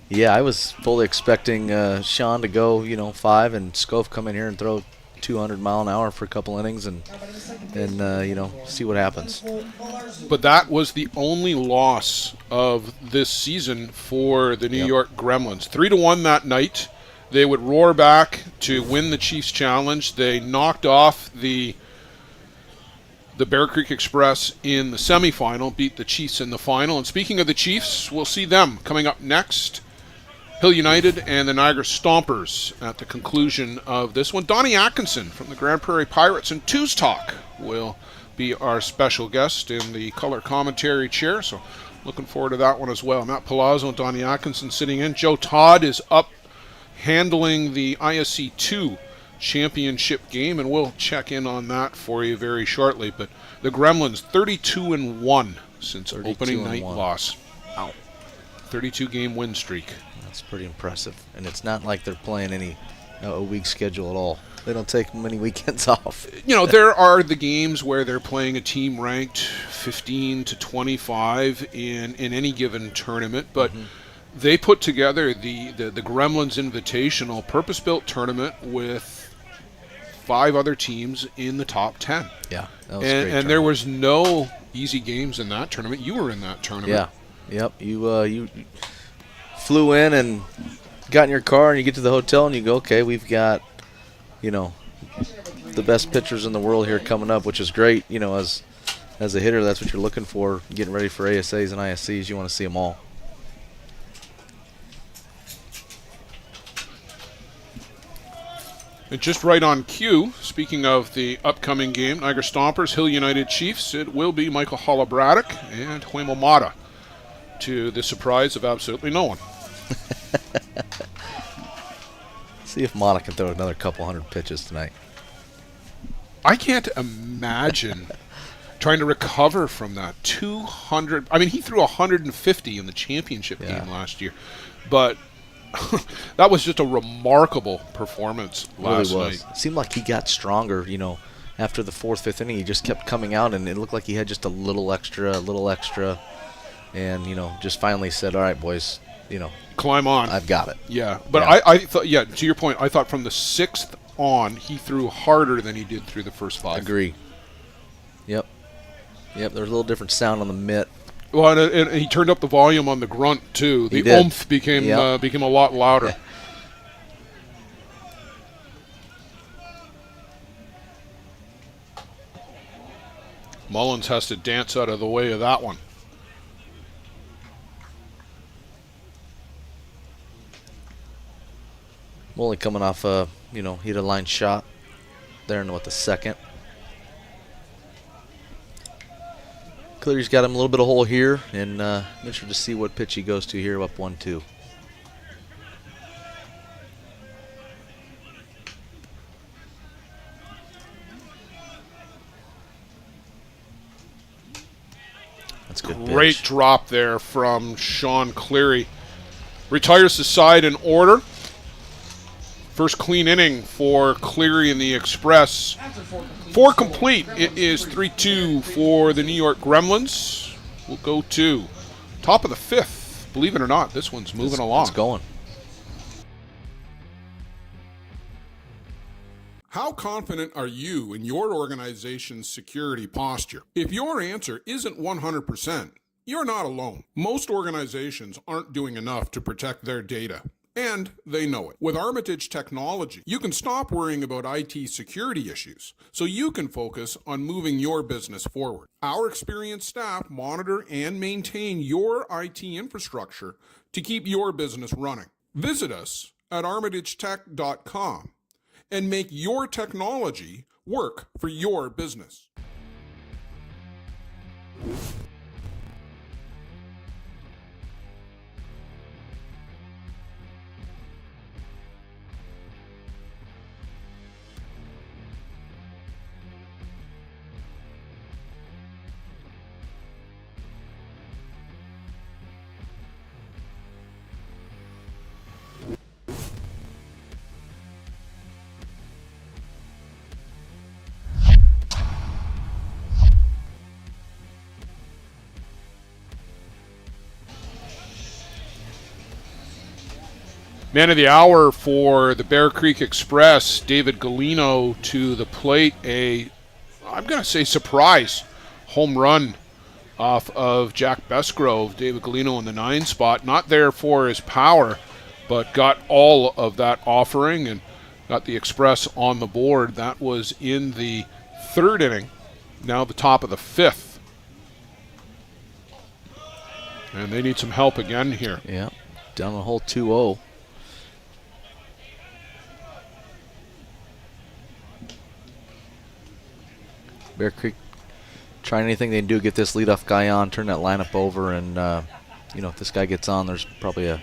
Yeah, I was fully expecting Sean to go, 5, and Scof come in here and throw 200 mile an hour for a couple innings and see what happens. But that was the only loss of this season for the New York Gremlins. 3-1 that night. They would roar back to win the Chiefs Challenge. They knocked off the The Bear Creek Express in the semifinal beat the Chiefs in the final. And speaking of the Chiefs, we'll see them coming up next. Hill United and the Niagara Stompers at the conclusion of this one. Donnie Atkinson from the Grand Prairie Pirates and Twos Talk will be our special guest in the color commentary chair. So looking forward to that one as well. Matt Palazzo and Donnie Atkinson sitting in. Joe Todd is up handling the ISC 2 championship game, and we'll check in on that for you very shortly. But the Gremlins 32-1 since opening night loss. Wow. 32-game win streak. That's pretty impressive. And it's not like they're playing a week schedule at all. They don't take many weekends off. You know, there are the games where they're playing a team ranked 15 to 25 in any given tournament, but they put together the Gremlins Invitational purpose-built tournament with 5 other teams in the top 10. Yeah, that was a great and there was no easy games in that tournament. You were in that tournament. Yeah, yep. You flew in and got in your car, and you get to the hotel, and you go, okay, we've got, the best pitchers in the world here coming up, which is great. As a hitter, that's what you're looking for, getting ready for ASAs and ISCs. You want to see them all. And just right on cue, speaking of the upcoming game, Niagara Stompers, Hill United Chiefs, it will be Michael Holla-Braddock and Huemo Mata, to the surprise of absolutely no one. See if Mata can throw another couple hundred pitches tonight. I can't imagine trying to recover from that 200. I mean, he threw 150 in the championship game last year, but that was just a remarkable performance last night. It seemed like he got stronger, after the 4th, 5th inning. He just kept coming out, and it looked like he had just a little extra, and, just finally said, all right, boys, climb on. I've got it. Yeah, but yeah. I thought, to your point, I thought from the 6th on, he threw harder than he did through the first 5. Agree. Yep, there was a little different sound on the mitt. Well, and he turned up the volume on the grunt, too. The oomph became a lot louder. Yeah. Mullins has to dance out of the way of that one. Molly coming off he had a line shot there in the 2nd. Cleary's got him a little bit of hole here, and interested to see what pitch he goes to here, up 1-2. That's a good pitch. Great drop there from Sean Cleary. Retires the side in order. First clean inning for Cleary in the Express. 4 complete. It is 3-2 for the New York Gremlins. We'll go to top of the 5th. Believe it or not, this one's moving along. It's going. How confident are you in your organization's security posture? If your answer isn't 100%, you're not alone. Most organizations aren't doing enough to protect their data. And they know it. With Armitage Technology, you can stop worrying about IT security issues so you can focus on moving your business forward. Our experienced staff monitor and maintain your IT infrastructure to keep your business running. Visit us at armitagetech.com and make your technology work for your business. Man of the hour for the Bear Creek Express, David Galino to the plate. I'm going to say surprise home run off of Jack Besgrove. David Galino in the 9 spot. Not there for his power, but got all of that offering and got the Express on the board. That was in the 3rd inning Now the top of the 5th. And they need some help again here. Yeah, down the hole 2-0. Bear Creek trying anything they can do, get this leadoff guy on, turn that lineup over, and you know, if this guy gets on, there's probably a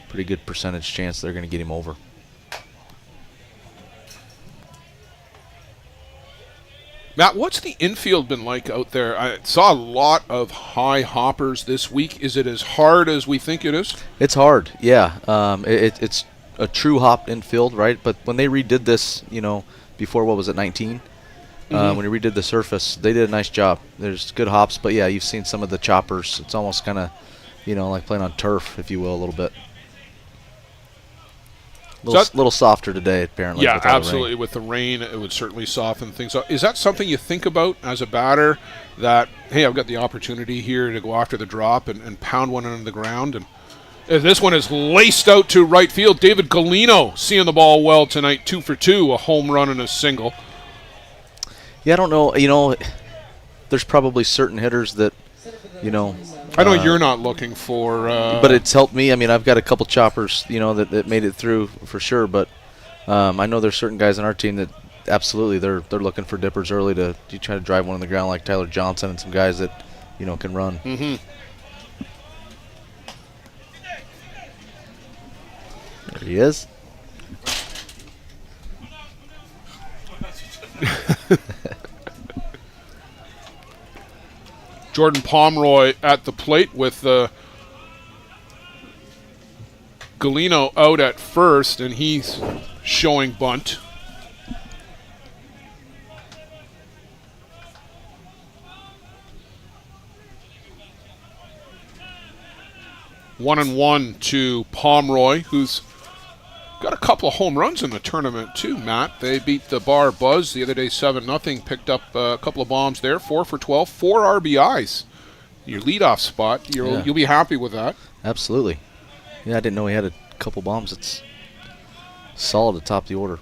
pretty good percentage chance they're going to get him over. Matt, what's the infield been like out there? I saw a lot of high hoppers this week. Is it as hard as we think it is? It's hard, yeah. It's a true hop infield, right? But when they redid this, you know, before, what was it, 19? When they redid the surface, they did a nice job. There's good hops, but yeah, you've seen some of the choppers. It's almost kind of, you know, like playing on turf, if you will, a little bit. Little softer today, apparently. Yeah, absolutely. With the rain, it would certainly soften things up. Is that something you think about as a batter, that, hey, I've got the opportunity here to go after the drop and pound one into the ground? And this one is laced out to right field. David Galino seeing the ball well tonight, 2 for 2, a home run and a single. Yeah, I don't know. You know, there's probably certain hitters that, you know. I know you're not looking for. But it's helped me. I mean, I've got a couple choppers, you know, that made it through for sure. But I know there's certain guys on our team that absolutely they're looking for dippers early to try to drive one on the ground, like Tyler Johnson and some guys that, you know, can run. Mm-hmm. There he is. Jordan Pomeroy at the plate with Galino out at first, and he's showing bunt. One and one to Pomeroy, who's got a couple of home runs in the tournament too, Matt. They beat the Bar Buzz the other day 7-0, picked up a couple of bombs there, 4 for 12, 4 RBIs. Your leadoff spot, you'll be happy with that. Absolutely. Yeah, I didn't know he had a couple bombs. It's solid at the top of the order.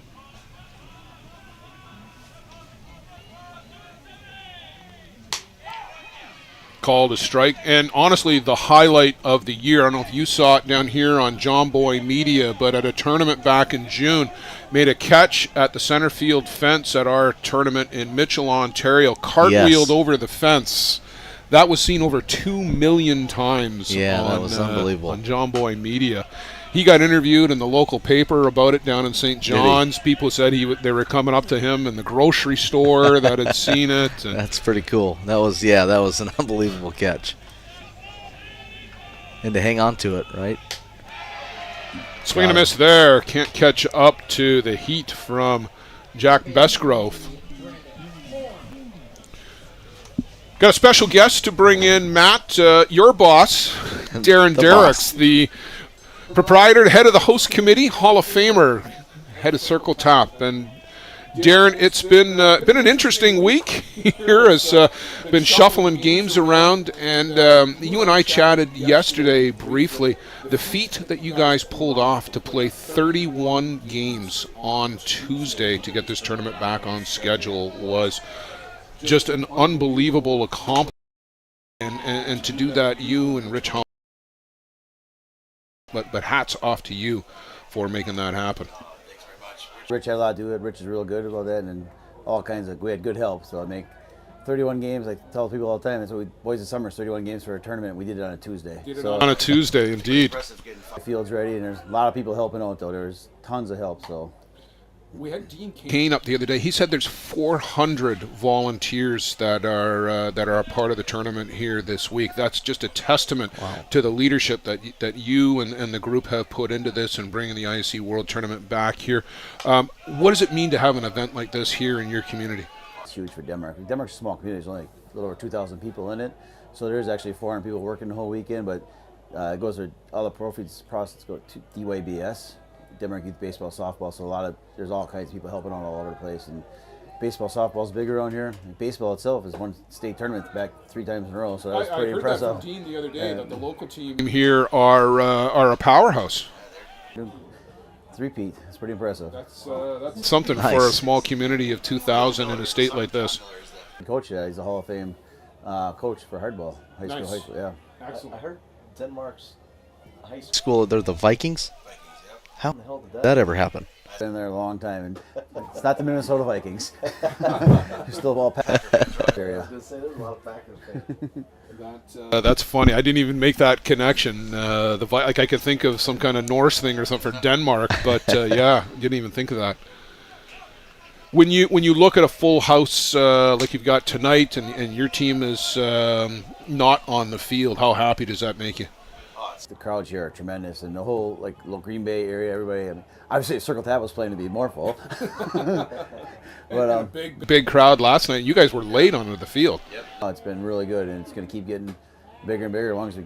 Called a strike, and honestly the highlight of the year, I don't know if you saw it down here on John Boy Media, but at a tournament back in June, made a catch at the center field fence at our tournament in Mitchell, Ontario, cartwheeled over the fence. That was seen over 2 million times. Yeah, that was unbelievable. On John Boy Media. He got interviewed in the local paper about it down in St. John's. People said they were coming up to him in the grocery store that had seen it. And that's pretty cool. That was an unbelievable catch. And to hang on to it, right? Swing and a miss there. Can't catch up to the heat from Jack Besgrove. Got a special guest to bring in, Matt, your boss, Darren Derricks, the proprietor, head of the host committee, Hall of Famer, head of Circle Top. And Darren, it's been an interesting week here. Has been shuffling games around, and you and I chatted yesterday briefly. The feat that you guys pulled off to play 31 games on Tuesday to get this tournament back on schedule was just an unbelievable accomplishment. And to do that, you and Rich Hall. But hats off to you for making that happen. Thanks very much. Rich had a lot to do with it. Rich is real good about that, and all kinds of, we had good help. So I make 31 games. I tell people all the time, that's what Boys of Summer, 31 games for a tournament. We did it on a Tuesday. On a Tuesday, indeed. The field's ready, and there's a lot of people helping out, though. There's tons of help, so. We had Dean Kane up the other day. He said there's 400 volunteers that are a part of the tournament here this week. That's just a testament to the leadership that you and the group have put into this and bringing the ISC World Tournament back here. What does it mean to have an event like this here in your community? It's huge for Denmark. Denmark's a small community. There's only a little over 2,000 people in it. So there's actually 400 people working the whole weekend, but it goes to all the proceeds go to DYBS. Denmark Youth Baseball, Softball, so there's all kinds of people helping out all over the place. And baseball, softball's big around here. And baseball itself is won state tournaments back 3 times in a row, so that was pretty impressive. I heard that from Dean the other day that the local team here are a powerhouse. Three-peat, it's pretty impressive. That's something nice for a small community of 2,000 in a state like this. Coach, yeah, he's a Hall of Fame coach for hardball, high school, yeah. Excellent. I heard Denmark's high school, they're the Vikings? How the hell did that ever happen? Been there a long time, and it's not the Minnesota Vikings. There's still all Packers area. I was going to say, there's a lot of Packers fans. That's funny. I didn't even make that connection. Like I could think of some kind of Norse thing or something for Denmark, but yeah, didn't even think of that. When you look at a full house like you've got tonight, and your team is not on the field, how happy does that make you? The crowds here are tremendous, and the whole little Green Bay area, everybody. I mean, obviously, Circle Tap was playing to be more full. But big crowd last night. You guys were late onto the field. Yep. It's been really good, and it's going to keep getting bigger and bigger as long as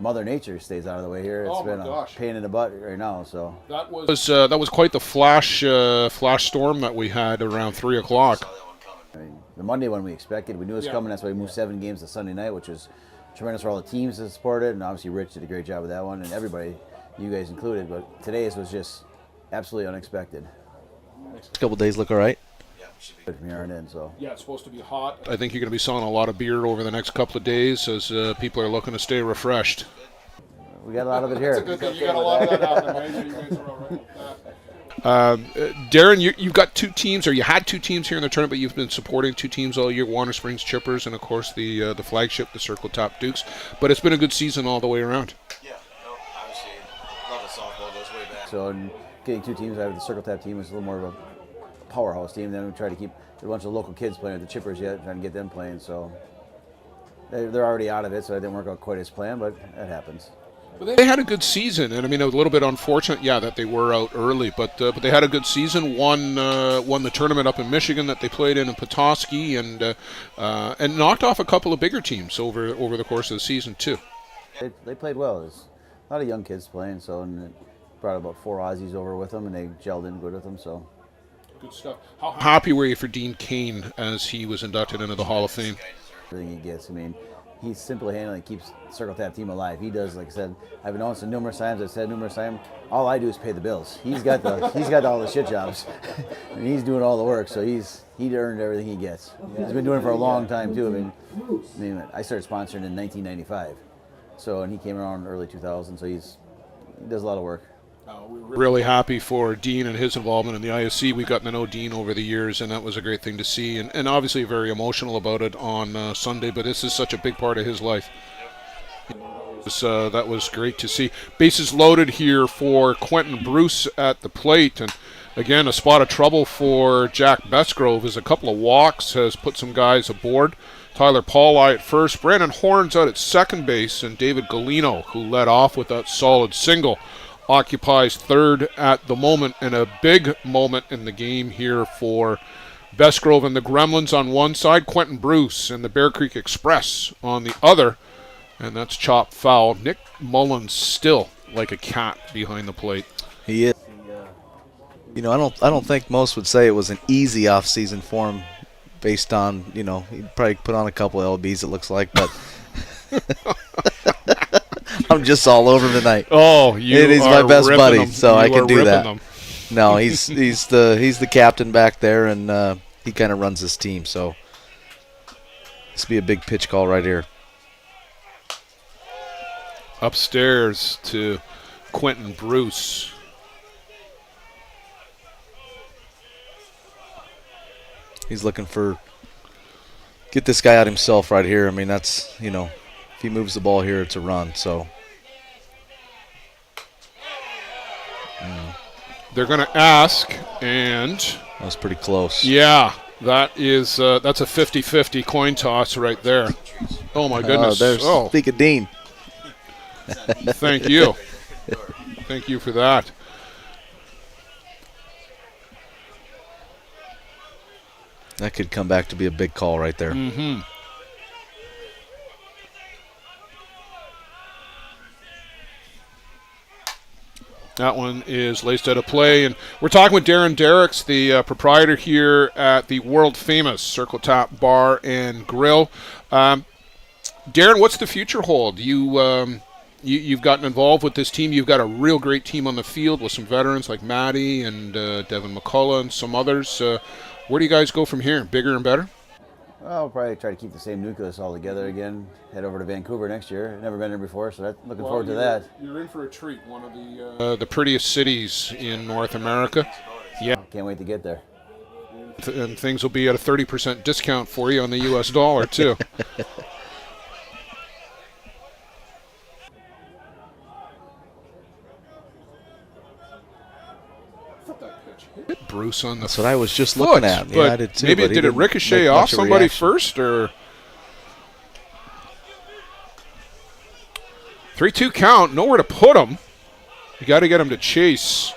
Mother Nature stays out of the way here. It's been a pain in the butt right now. So that was quite the flash storm that we had around 3 o'clock. I mean, the Monday one we expected. We knew it was coming. That's why we moved 7 games to Sunday night, which was tremendous for all the teams that supported, and obviously Rich did a great job with that one, and everybody, you guys included. But today's was just absolutely unexpected. Next couple days look all right. Yeah, good from here on in. So yeah, it's supposed to be hot. I think you're going to be selling a lot of beer over the next couple of days as people are looking to stay refreshed. We got a lot of it here. That's a good thing. You got a lot of that happening, right? So you guys are all right with that. Darren, you've got 2 teams, or you had 2 teams here in the tournament, but you've been supporting 2 teams all year, Warner Springs Chippers and, of course, the flagship, the Circle Top Dukes. But it's been a good season all the way around. Yeah, obviously, love the softball, goes way back. So in getting 2 teams out of the Circle Tap team is a little more of a powerhouse team. Then we try to keep a bunch of local kids playing with the Chippers yet, trying to get them playing. So they're already out of it, so it didn't work out quite as planned, but that happens. But they had a good season, and I mean, a little bit unfortunate, that they were out early, but they had a good season. Won the tournament up in Michigan that they played in Petoskey, and knocked off a couple of bigger teams over the course of the season too. They played well. There's a lot of young kids playing, so and it brought about 4 Aussies over with them, and they gelled in good with them. So good stuff. How happy were you for Dean Kane as he was inducted into the Hall of Fame? Everything he gets, I mean. He's single-handedly keeps the Circle Tap team alive. He does, like I said, I've announced it numerous times. I've said numerous times. All I do is pay the bills. He's got all the shit jobs, and he's doing all the work. So he earned everything he gets. He's been doing it for a long time too. I mean, I started sponsoring in 1995, and he came around early 2000. So he does a lot of work. We're really happy for Dean and his involvement in the ISC. We've gotten to know Dean over the years, and that was a great thing to see. And obviously very emotional about it on Sunday, but this is such a big part of his life. That was great to see. Bases loaded here for Quentin Bruce at the plate. And again, a spot of trouble for Jack Besgrove as a couple of walks has put some guys aboard. Tyler Pauli at first, Brandon Horns out at second base, and David Galino, who led off with that solid single, occupies third at the moment, and a big moment in the game here for Besgrove and the Gremlins on one side, Quentin Bruce and the Bear Creek Express on the other, and that's chopped foul. Nick Mullins still like a cat behind the plate. He is. I don't think most would say it was an easy off-season for him based on, he'd probably put on a couple LBs, it looks like, but I'm just all over him tonight. Oh, he's my best buddy, so I can do that. No, he's the captain back there, and he kind of runs this team. So this will be a big pitch call right here. Upstairs to Quentin Bruce. He's looking for get this guy out himself right here. I mean, that's if he moves the ball here, it's a run. So they're going to ask, and that was pretty close. Yeah, that's a 50-50 coin toss right there. Oh my goodness! Speak of Dean. Thank you. Thank you for that. That could come back to be a big call right there. Mm-hmm. That one is laced out of play. And we're talking with Darren Derricks, the proprietor here at the world-famous Circle Top Bar and Grill. Darren, what's the future hold? You've gotten involved with this team. You've got a real great team on the field with some veterans like Matty and Devin McCullough and some others. Where do you guys go from here? Bigger and better? I'll probably try to keep the same nucleus all together again. Head over to Vancouver next year. Never been there before, so looking forward to that. You're in for a treat. One of the prettiest cities in North America. Yeah. Can't wait to get there. And things will be at a 30% discount for you on the U.S. dollar, too. Hit Bruce on the That's what I was just foot, looking at. Yeah, I did too. Maybe did it ricochet off somebody first, or 3-2 count, nowhere to put him. You got to get him to chase.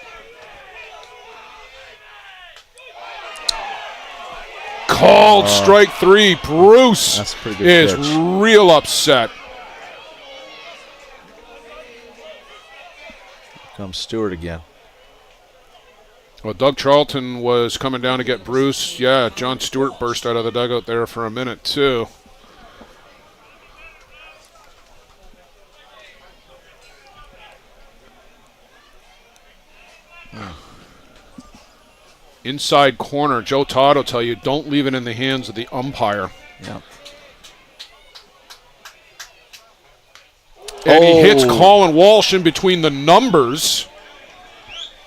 Called strike 3. Bruce That's a pretty good is pitch. real upset. Comes Stewart again. Well, Doug Charlton was coming down to get Bruce. Yeah, John Stewart burst out of the dugout there for a minute, too. Inside corner, Joe Todd will tell you, don't leave it in the hands of the umpire. Yeah. And he hits Colin Walsh in between the numbers,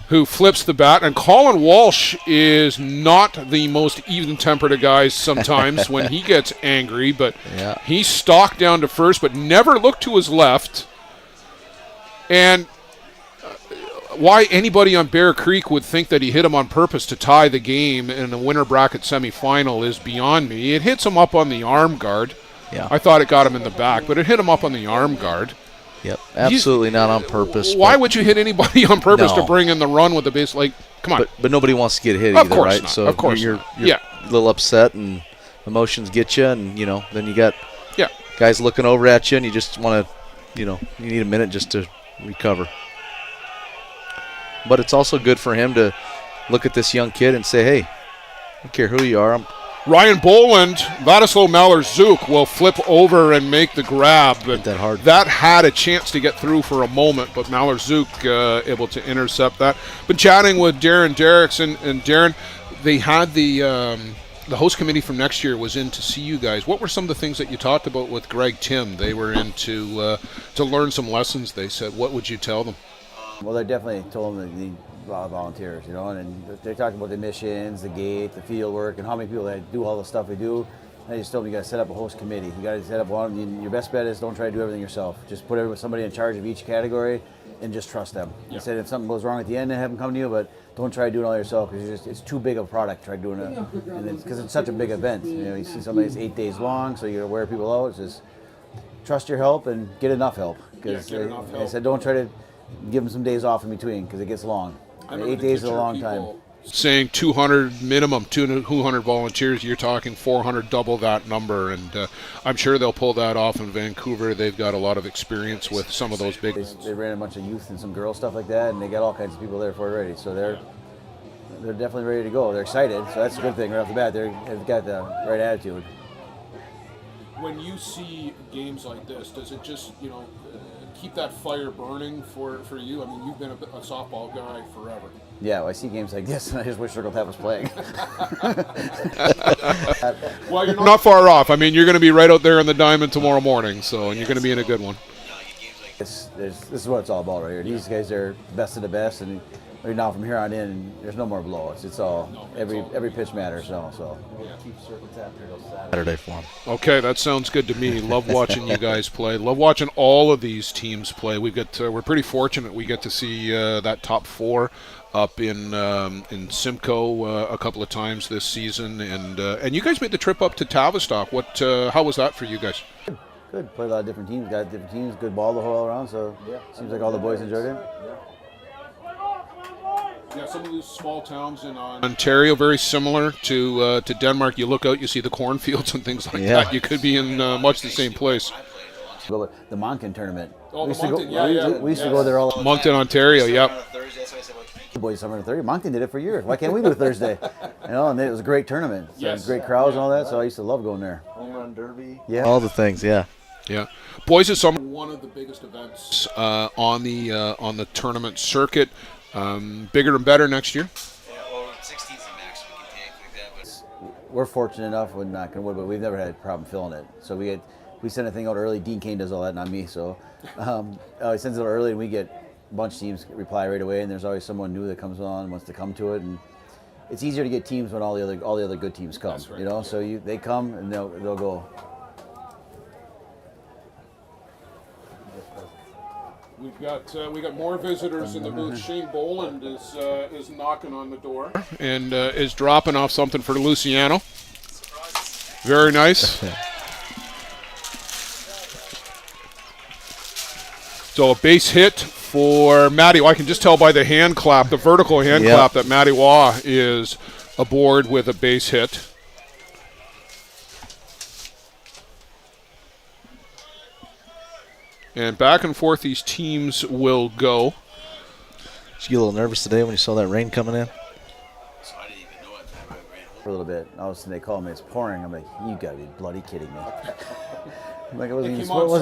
who flips the bat. And Colin Walsh is not the most even-tempered of guys sometimes when he gets angry, but he stalked down to first, but never looked to his left. And why anybody on Bear Creek would think that he hit him on purpose to tie the game in the winter bracket semifinal is beyond me. It hits him up on the arm guard. Yeah. I thought it got him in the back, but it hit him up on the arm guard. Yep, absolutely not on purpose. Why would you hit anybody on purpose No. to bring in the run with the base? Like, come on. But nobody wants to get hit Of either, course right? not. So Of course you're not. a little upset and emotions get you, and then you got guys looking over at you, and you just want to, you need a minute just to recover. But it's also good for him to look at this young kid and say, hey, I don't care who you are. Ryan Boland, Vladislav Malor-Zuk will flip over and make the grab. But that had a chance to get through for a moment, but Malor-Zuk able to intercept that. Been chatting with Darren Derricks, and Darren, they had the host committee from next year was in to see you guys. What were some of the things that you talked about with Greg Tim? They were in to learn some lessons, they said. What would you tell them? Well, they definitely told them they need a lot of volunteers, and they talked about the missions, the gate, the field work, and how many people that do all the stuff we do. And I just told them you got to set up a host committee. You got to set up one. Your best bet is don't try to do everything yourself. Just put somebody in charge of each category and just trust them. Yeah. They said if something goes wrong at the end, then have them come to you, but don't try to do it all yourself because it's too big of a product. Try doing it, and because it's such a big event. You see somebody that's 8 days long, so you got to wear people out. It's just trust your help and get enough help. Because they said don't try to give them some days off in between because it gets long. 8 days is a long time. Saying 200 minimum, 200 volunteers, you're talking 400, double that number, and I'm sure they'll pull that off in Vancouver. They've got a lot of experience with some of those big ones. They ran a bunch of youth and some girl stuff like that, and they got all kinds of people there for it already. So they're definitely ready to go. They're excited, so that's a good thing right off the bat. They've got the right attitude. When you see games like this, does it just keep that fire burning for you? I mean, you've been a softball guy forever. Yeah, well, I see games like this, and I just wish Circle Tap was playing. Well, you're not far off. I mean, you're going to be right out there in the diamond tomorrow morning, and you're going to be in a good one. This is what it's all about right here. These guys are best of the best, and now from here on in, there's no more blowouts. It's all every pitch matters now. So keep Circle Tap here till Saturday for them. Okay, that sounds good to me. Love watching you guys play. Love watching all of these teams play. We're pretty fortunate we get to see that top four up in Simcoe a couple of times this season, and you guys made the trip up to Tavistock. How was that for you guys? Good. Played a lot of different teams. Got different teams. Good ball the whole around. So seems like all the boys enjoyed it. Yeah, some of these small towns in Ontario, very similar to Denmark. You look out, you see the cornfields and things like that. You could be in much the same place. The Moncton tournament. Oh, we the Moncton, we used to go there all. Moncton, Ontario. Yep. The boys summer on Thursday. Moncton did it for years. Why can't we do it Thursday? And it was a great tournament. So great crowds and all that. So I used to love going there. Home run derby. Yeah. All the things. Yeah. Yeah. Boys of Summer, one of the biggest events on the tournament circuit. Bigger and better next year. Yeah, well, 16's the max we can take like that. we're fortunate enough, we're not gonna wood, but we've never had a problem filling it. So we send a thing out early. Dean Kane does all that, not me. So he sends it out early, and we get a bunch of teams reply right away. And there's always someone new that comes on and wants to come to it. And it's easier to get teams when all the other good teams come. Right. You know, so they come and they'll go. We got more visitors in the booth. Shane Boland is knocking on the door and is dropping off something for Luciano. Very nice. So a base hit for Matty. I can just tell by the hand clap, the vertical hand clap, that Matty Waugh is aboard with a base hit. And back and forth these teams will go. Did you get a little nervous today when you saw that rain coming in? For a little bit. All of a sudden they call me, it's pouring. I'm like, you gotta be bloody kidding me. I'm like, it wasn't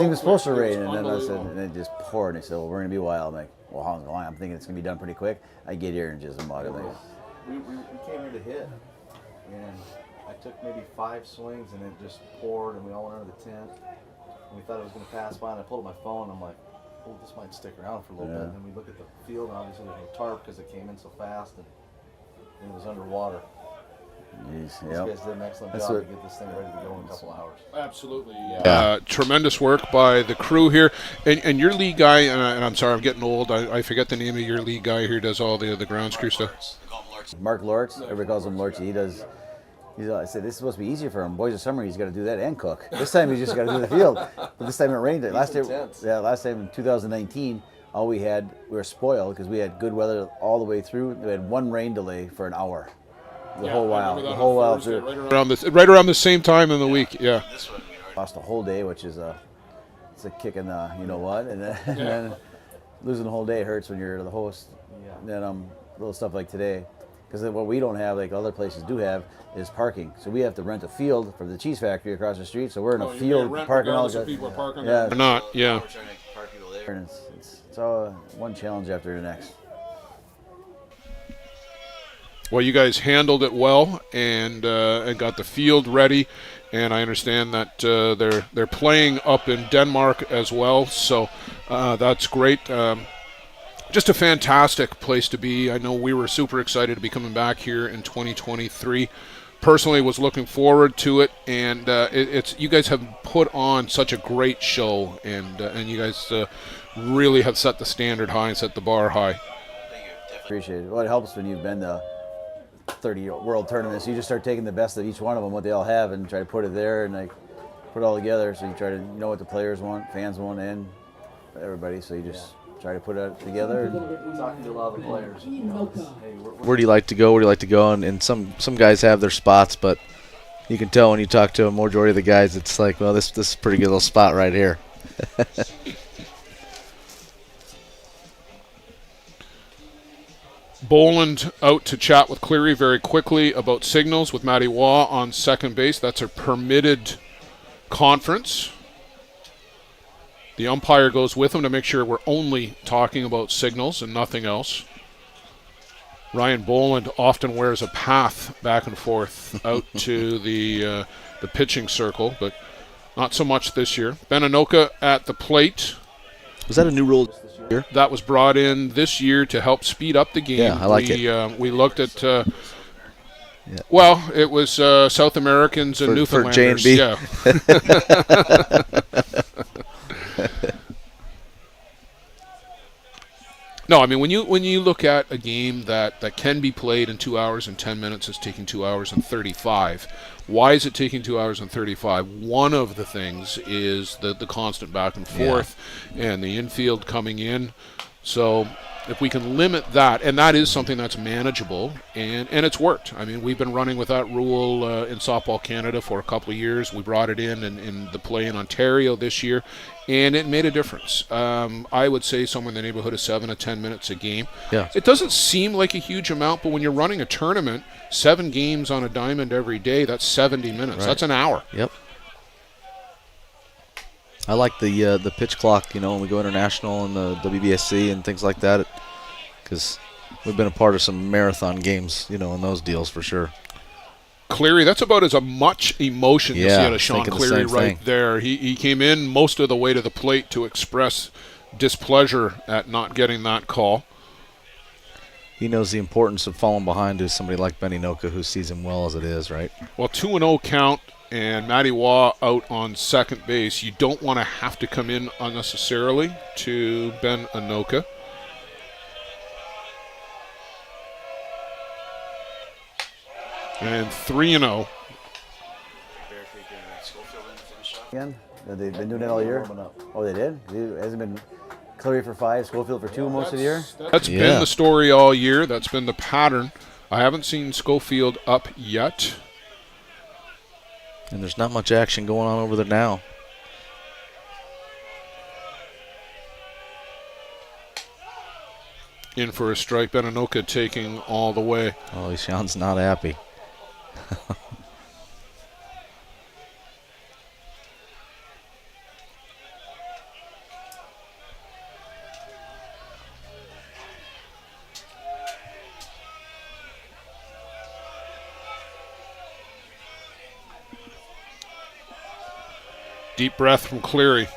even supposed to rain. And then I said, and it just poured. And they said, well, we're gonna be a while. I'm like, well, how long? I'm thinking it's gonna be done pretty quick. I get here and just mug. Like, we came here to hit, and I took maybe 5 swings, and it just poured, and we all went under the tent. And we thought it was going to pass by, and I pulled up my phone, and I'm like, oh, this might stick around for a little bit. And then we look at the field, and obviously there's no tarp because it came in so fast, and it was underwater. Jeez, These guys did an excellent job to get this thing ready to go in a couple hours. Absolutely. Tremendous work by the crew here. And your lead guy, and I'm sorry, I'm getting old. I forget the name of your lead guy here, does all the grounds crew stuff. Mark Lortz, everybody calls him Lortz. I said, this is supposed to be easier for him. Boys of summer, he's got to do that and cook. This time he's just got to do the field. But this time it rained. Last time in 2019, all we were spoiled because we had good weather all the way through. We had 1 rain delay for an hour. The whole while through. Right around the same time in the week, yeah. Lost the whole day, which is it's a kick in the you know what, and then losing the whole day hurts when you're the host. And then little stuff like today, because what we don't have, like other places do have, is parking. So we have to rent a field for the cheese factory across the street. So we're in a field parking all the people parking there. Or not, yeah. And it's all one challenge after the next. Well, you guys handled it well and got the field ready, and I understand that they're playing up in Denmark as well, so that's great. Just a fantastic place to be. I know we were super excited to be coming back here in 2023. Personally, was looking forward to it, and it's you guys have put on such a great show, and you guys really have set the standard high and set the bar high. Thank you. Appreciate it. Well, it helps when you've been to 30 world tournaments. You just start taking the best of each one of them, what they all have, and try to put it there and like put it all together. So you try to know what the players want, fans want, and everybody. So you just try to put it together. Talking to a lot of the players. You know, where do you like to go? Where do you like to go? And some guys have their spots, but you can tell when you talk to a majority of the guys, it's like, well, this is a pretty good little spot right here. Boland out to chat with Cleary very quickly about signals with Matty Waugh on second base. That's a permitted conference. The umpire goes with him to make sure we're only talking about signals and nothing else. Ryan Boland often wears a path back and forth out to the pitching circle, but not so much this year. Ben Anoka at the plate. Was that a new rule this year? That was brought in this year to help speed up the game. Yeah, I like it. We looked at, well, it was South Americans and Newfoundlanders. For J&B. Yeah. No, I mean, when you look at a game that can be played in 2 hours and 10 minutes, it's taking 2 hours and 35. Why is it taking 2 hours and 35? One of the things is the constant back and forth and the infield coming in. So if we can limit that, and that is something that's manageable, and it's worked. I mean, we've been running with that rule in Softball Canada for a couple of years. We brought it in the play in Ontario this year, and it made a difference. I would say somewhere in the neighborhood of 7 to 10 minutes a game. Yeah. It doesn't seem like a huge amount, but when you're running a tournament, 7 games on a diamond every day, that's 70 minutes. Right. That's an hour. Yep. I like the pitch clock, when we go international and the WBSC and things like that, because we've been a part of some marathon games, in those deals for sure. Cleary, that's about as much emotion you see out of Sean thinking the Cleary same right thing. there. He came in most of the way to the plate to express displeasure at not getting that call. He knows the importance of falling behind to somebody like Benny Noka, who sees him well as it is, right? Well, 2-0 count and Matty Waugh out on second base. You don't want to have to come in unnecessarily to Ben Anoka. And 3-0. Again? They've been doing it all year? Oh, they did? It hasn't been Cleary for 5, Schofield for 2 most of the year? That's been the story all year. That's been the pattern. I haven't seen Schofield up yet. And there's not much action going on over there now. In for a strike. Ben Anoka taking all the way. Oh, Sean's not happy. Deep breath from Cleary.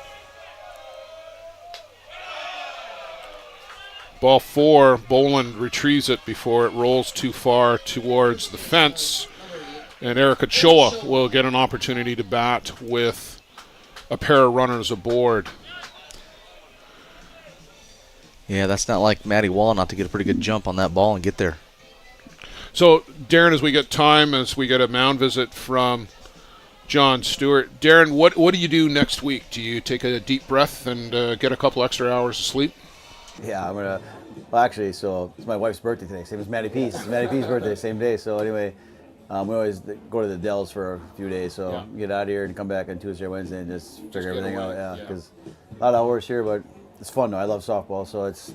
Ball 4, Boland retrieves it before it rolls too far towards the fence. And Eric Ochoa will get an opportunity to bat with a pair of runners aboard. Yeah, that's not like Matty Waugh not to get a pretty good jump on that ball and get there. So, Darren, as we get time, as we get a mound visit from John Stewart. Darren, what do you do next week? Do you take a deep breath and get a couple extra hours of sleep? Yeah, I'm going to, well, actually, so it's my wife's birthday today. Same as Matty P's. It's Matty P's birthday, same day. So anyway, we always go to the Dells for a few days. So get out of here and come back on Tuesday or Wednesday and just figure everything out. Yeah, because a lot of hours here, but it's fun though. I love softball, so it's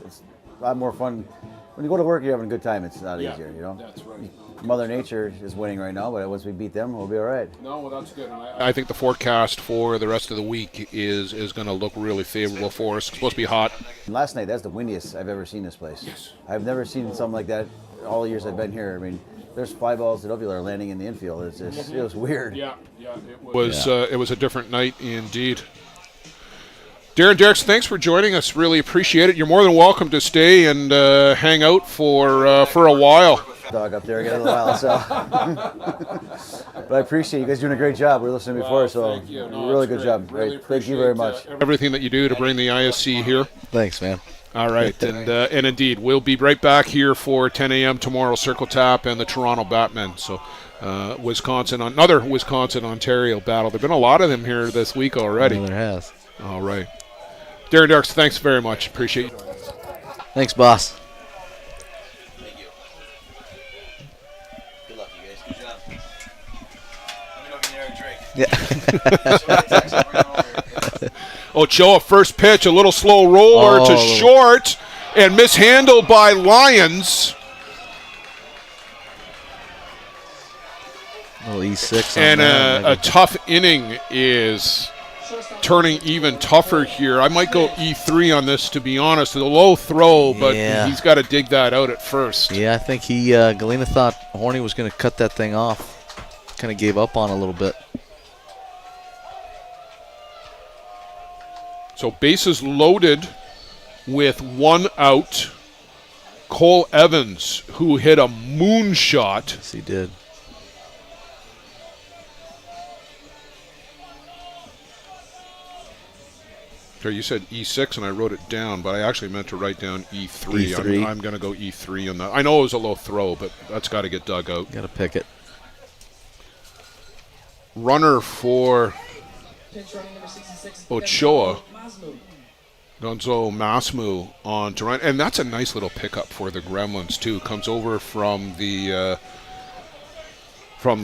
a lot more fun. When you go to work, you're having a good time. It's not easier, you know. That's right. Mother Nature is winning right now, but once we beat them, we'll be all right. No, well, that's good. I think the forecast for the rest of the week is going to look really favorable for us. It's supposed to be hot. And last night, that's the windiest I've ever seen this place. Yes. I've never seen something like that all the years I've been here. I mean, there's fly balls that are landing in the infield. It's just, it was weird. Yeah, it was a different night indeed. Darren Derricks, thanks for joining us. Really appreciate it. You're more than welcome to stay and hang out for a while. Dog up there again in a while, so. But I appreciate you guys doing a great job. We were listening before, so really good job. Really thank you very much. Everything that you do to bring the ISC here. Thanks, man. All right, and indeed, we'll be right back here for 10 a.m. tomorrow, Circle Tap and the Toronto Batmen. So another Wisconsin-Ontario battle. There have been a lot of them here this week already. Yeah, there has. All right. Darren Derricks, thanks very much. Appreciate it. Thanks, boss. Thank you. Good luck, you guys. Good job. Let me know if you need a drink. Ochoa, first pitch, a little slow roller to short, and mishandled by Lyons. Little E6 on and that, a tough inning is turning even tougher here. I might go E3 on this, to be honest. A low throw, but he's got to dig that out at first. Yeah, I think Galena thought Horny was going to cut that thing off. Kind of gave up on a little bit. So bases loaded with 1 out. Cole Evans, who hit a moonshot. Yes, he did. Okay, you said E6 and I wrote it down, but I actually meant to write down E3. E3. I'm going to go E3 on that. I know it was a low throw, but that's got to get dug out. Got to pick it. Runner for Ochoa. Gonzo Masmu on to run. And that's a nice little pickup for the Gremlins, too. Comes over from the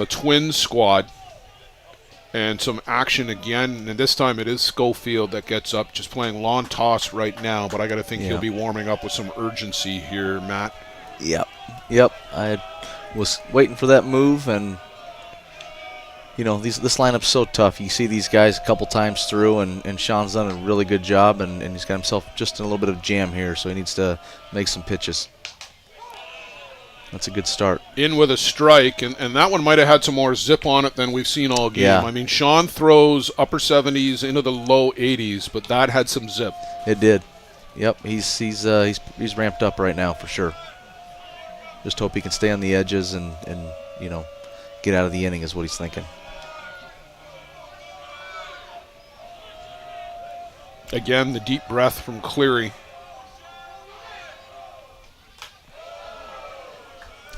Twins squad. And some action again, and this time it is Schofield that gets up, just playing lawn toss right now, but I got to think he'll be warming up with some urgency here, Matt. Yep. I was waiting for that move, and, you know, this lineup's so tough. You see these guys a couple times through, and Sean's done a really good job, and he's got himself just in a little bit of jam here, so he needs to make some pitches. That's a good start. In with a strike, and that one might have had some more zip on it than we've seen all game. Yeah. I mean, Sean throws upper 70s into the low 80s, but that had some zip. It did. Yep, he's ramped up right now for sure. Just hope he can stay on the edges and you know, get out of the inning is what he's thinking. Again, the deep breath from Cleary.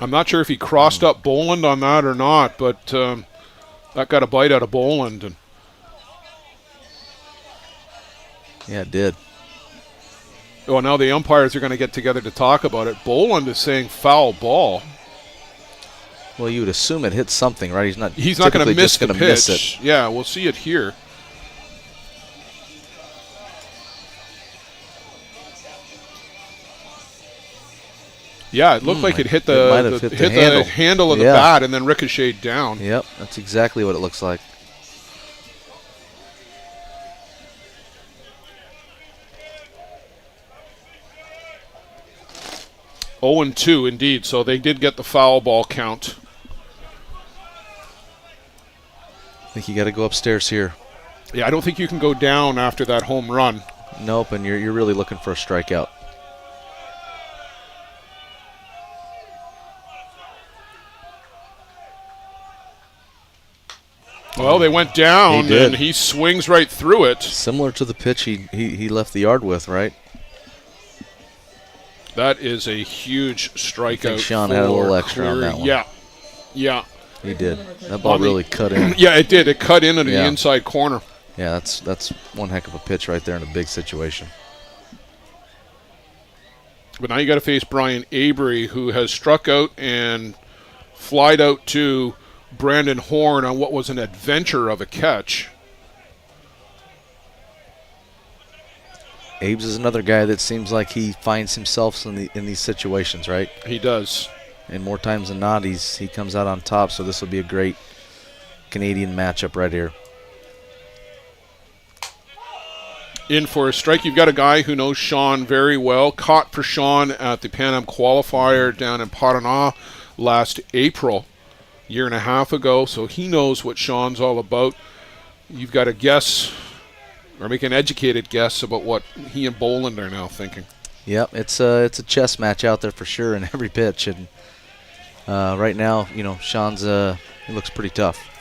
I'm not sure if he crossed up Boland on that or not, but that got a bite out of Boland. And yeah, it did. oh, now the umpires are going to get together to talk about it. Boland is saying foul ball. Well, you would assume it hit something, right? He's not going to miss the pitch. Miss it. Yeah, we'll see it here. Yeah, it looked like it hit the handle of the bat and then ricocheted down. Yep, that's exactly what it looks like. Oh, and 2 indeed. So they did get the foul ball count. I think you got to go upstairs here. Yeah, I don't think you can go down after that home run. Nope, and you're really looking for a strikeout. Well, they went down, and he swings right through it. Similar to the pitch he left the yard with, right? That is a huge strikeout. I think Sean had a little extra on that one. Yeah. He did. That ball really cut in. Yeah, it did. It cut into the inside corner. Yeah, that's one heck of a pitch right there in a big situation. But now you got to face Brian Avery, who has struck out and flied out to Brandon Horn on what was an adventure of a catch. Abe's is another guy that seems like he finds himself in these situations, right? He does. And more times than not, he comes out on top, so this will be a great Canadian matchup right here. In for a strike. You've got a guy who knows Sean very well. Caught for Sean at the Pan Am qualifier down in Paraná last April, year and a half ago. So he knows what Sean's all about. You've got to guess or make an educated guess about what he and Boland are now thinking. Yep, it's a chess match out there for sure in every pitch. And right now, you know, Sean's he looks pretty tough.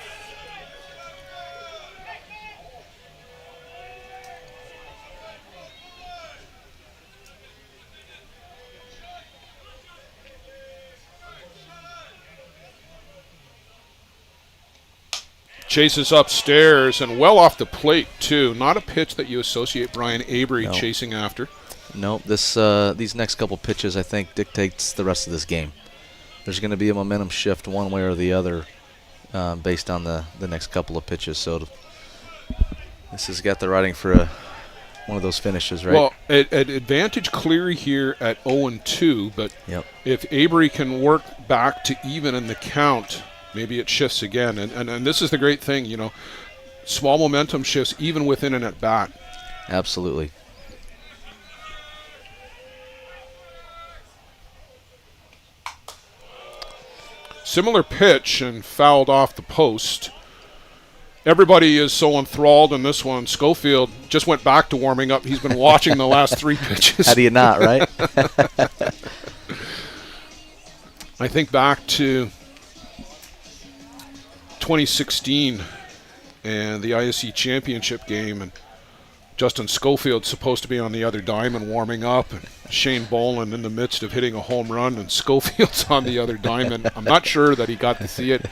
Chases upstairs and well off the plate, too. Not a pitch that you associate Brian Avery chasing after. No, these next couple pitches, I think, dictates the rest of this game. There's going to be a momentum shift one way or the other based on the next couple of pitches. So this has got the writing for one of those finishes, right? Well, at advantage Cleary here at 0-2, but if Avery can work back to even in the count, maybe it shifts again. And this is the great thing, you know, small momentum shifts even within an at-bat. Absolutely. Similar pitch and fouled off the post. Everybody is so enthralled in this one. Schofield just went back to warming up. He's been watching the last 3 pitches. How do you not, right? I think back to 2016 and the ISC championship game, and Justin Schofield's supposed to be on the other diamond warming up, and Shane Boland in the midst of hitting a home run, and Schofield's on the other diamond. I'm not sure that he got to see it.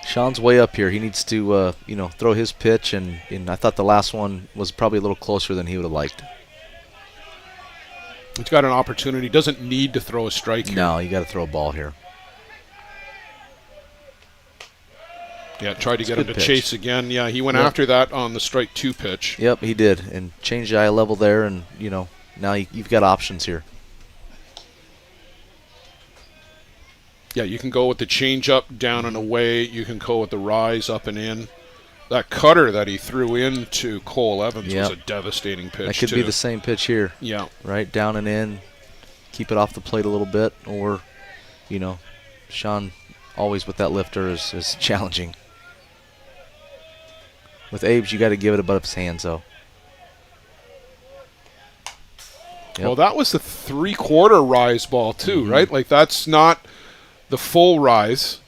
Sean's way up here. He needs to throw his pitch, and I thought the last one was probably a little closer than he would have liked. He's got an opportunity. Doesn't need to throw a strike here. No, you got to throw a ball here. Yeah, tried to get him to chase again. Yeah, he went after that on the strike 2 pitch. Yep, he did, and changed the eye level there, and now you've got options here. Yeah, you can go with the change up down and away. You can go with the rise up and in. That cutter that he threw into Cole Evans was a devastating pitch. That could be the same pitch here. Yeah. Right, down and in. keep it off the plate a little bit, or, you know, Sean always with that lifter is challenging. With Abe's, you got to give it above his hands, though. Yep. Well, that was the 3/4 rise ball too, right? Like that's not the full rise,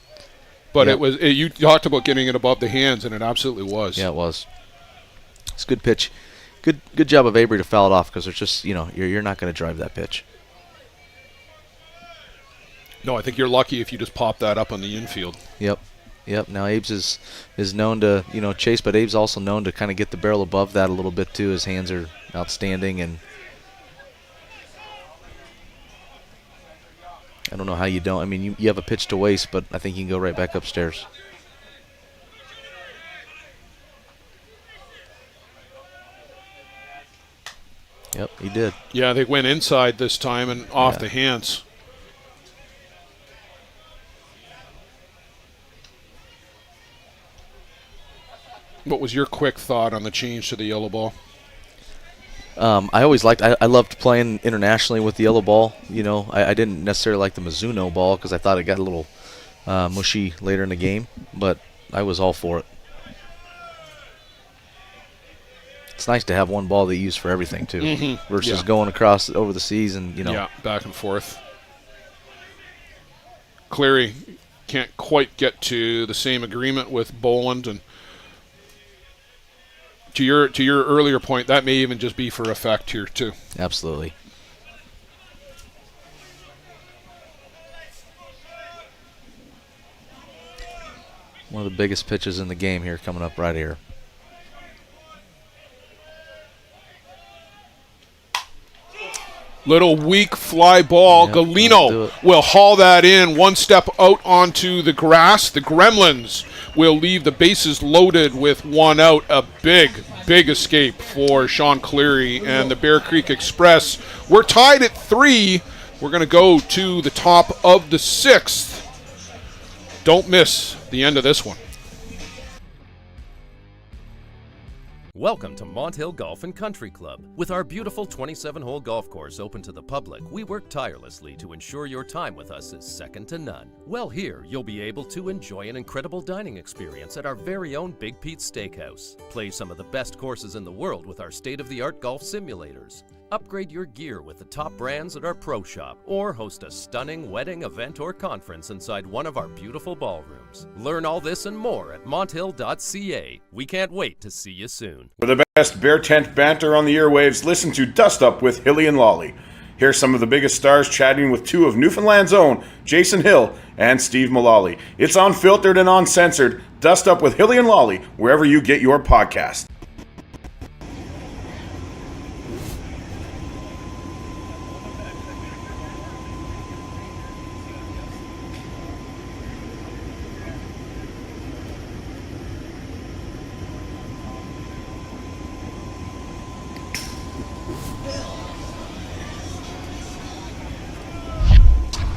but Yep. it was. You talked about getting it above the hands, and it absolutely was. Yeah, it was. It's a good pitch. Good job of Avery to foul it off, because there's just, you know, you're not going to drive that pitch. No, I think you're lucky if you just pop that up on the infield. Yep. Now Abe's is known to, you know, chase, but Abe's also known to kind of get the barrel above that a little bit too. His hands are outstanding, and I don't know how you don't. I mean, you have a pitch to waste, but I think you can go right back upstairs. Yep, he did. Yeah, they went inside this time and off the hands. What was your quick thought on the change to the yellow ball? I always liked. I loved playing internationally with the yellow ball. You know, I didn't necessarily like the Mizuno ball because I thought it got a little mushy later in the game, but I was all for it. It's nice to have one ball that you use for everything too, versus going across over the seas and, you know. Yeah, back and forth. Cleary can't quite get to the same agreement with Boland, and to your earlier point, that may even just be for effect here too. Absolutely. One of the biggest pitches in the game here coming up right here. Little weak fly ball. Yep, Galino will haul that in one step out onto the grass. The Gremlins will leave the bases loaded with one out. A big escape for Sean Cleary and the Bear Creek Express. We're tied at 3. We're going to go to the top of the 6th. Don't miss the end of this one. Welcome to Mont Hill Golf and Country Club. With our beautiful 27-hole golf course open to the public, we work tirelessly to ensure your time with us is second to none. Well, here you'll be able to enjoy an incredible dining experience at our very own Big Pete's Steakhouse. Play some of the best courses in the world with our state-of-the-art golf simulators. Upgrade your gear with the top brands at our pro shop, or host a stunning wedding, event, or conference inside one of our beautiful ballrooms. Learn all this and more at monthill.ca. We can't wait to see you soon. For the best Bear Tent banter on the airwaves, listen to Dust Up with Hilly and Lolly. Here's some of the biggest stars chatting with two of Newfoundland's own, Jason Hill and Steve Mullally. It's unfiltered and uncensored. Dust Up with Hilly and Lolly, wherever you get your podcast.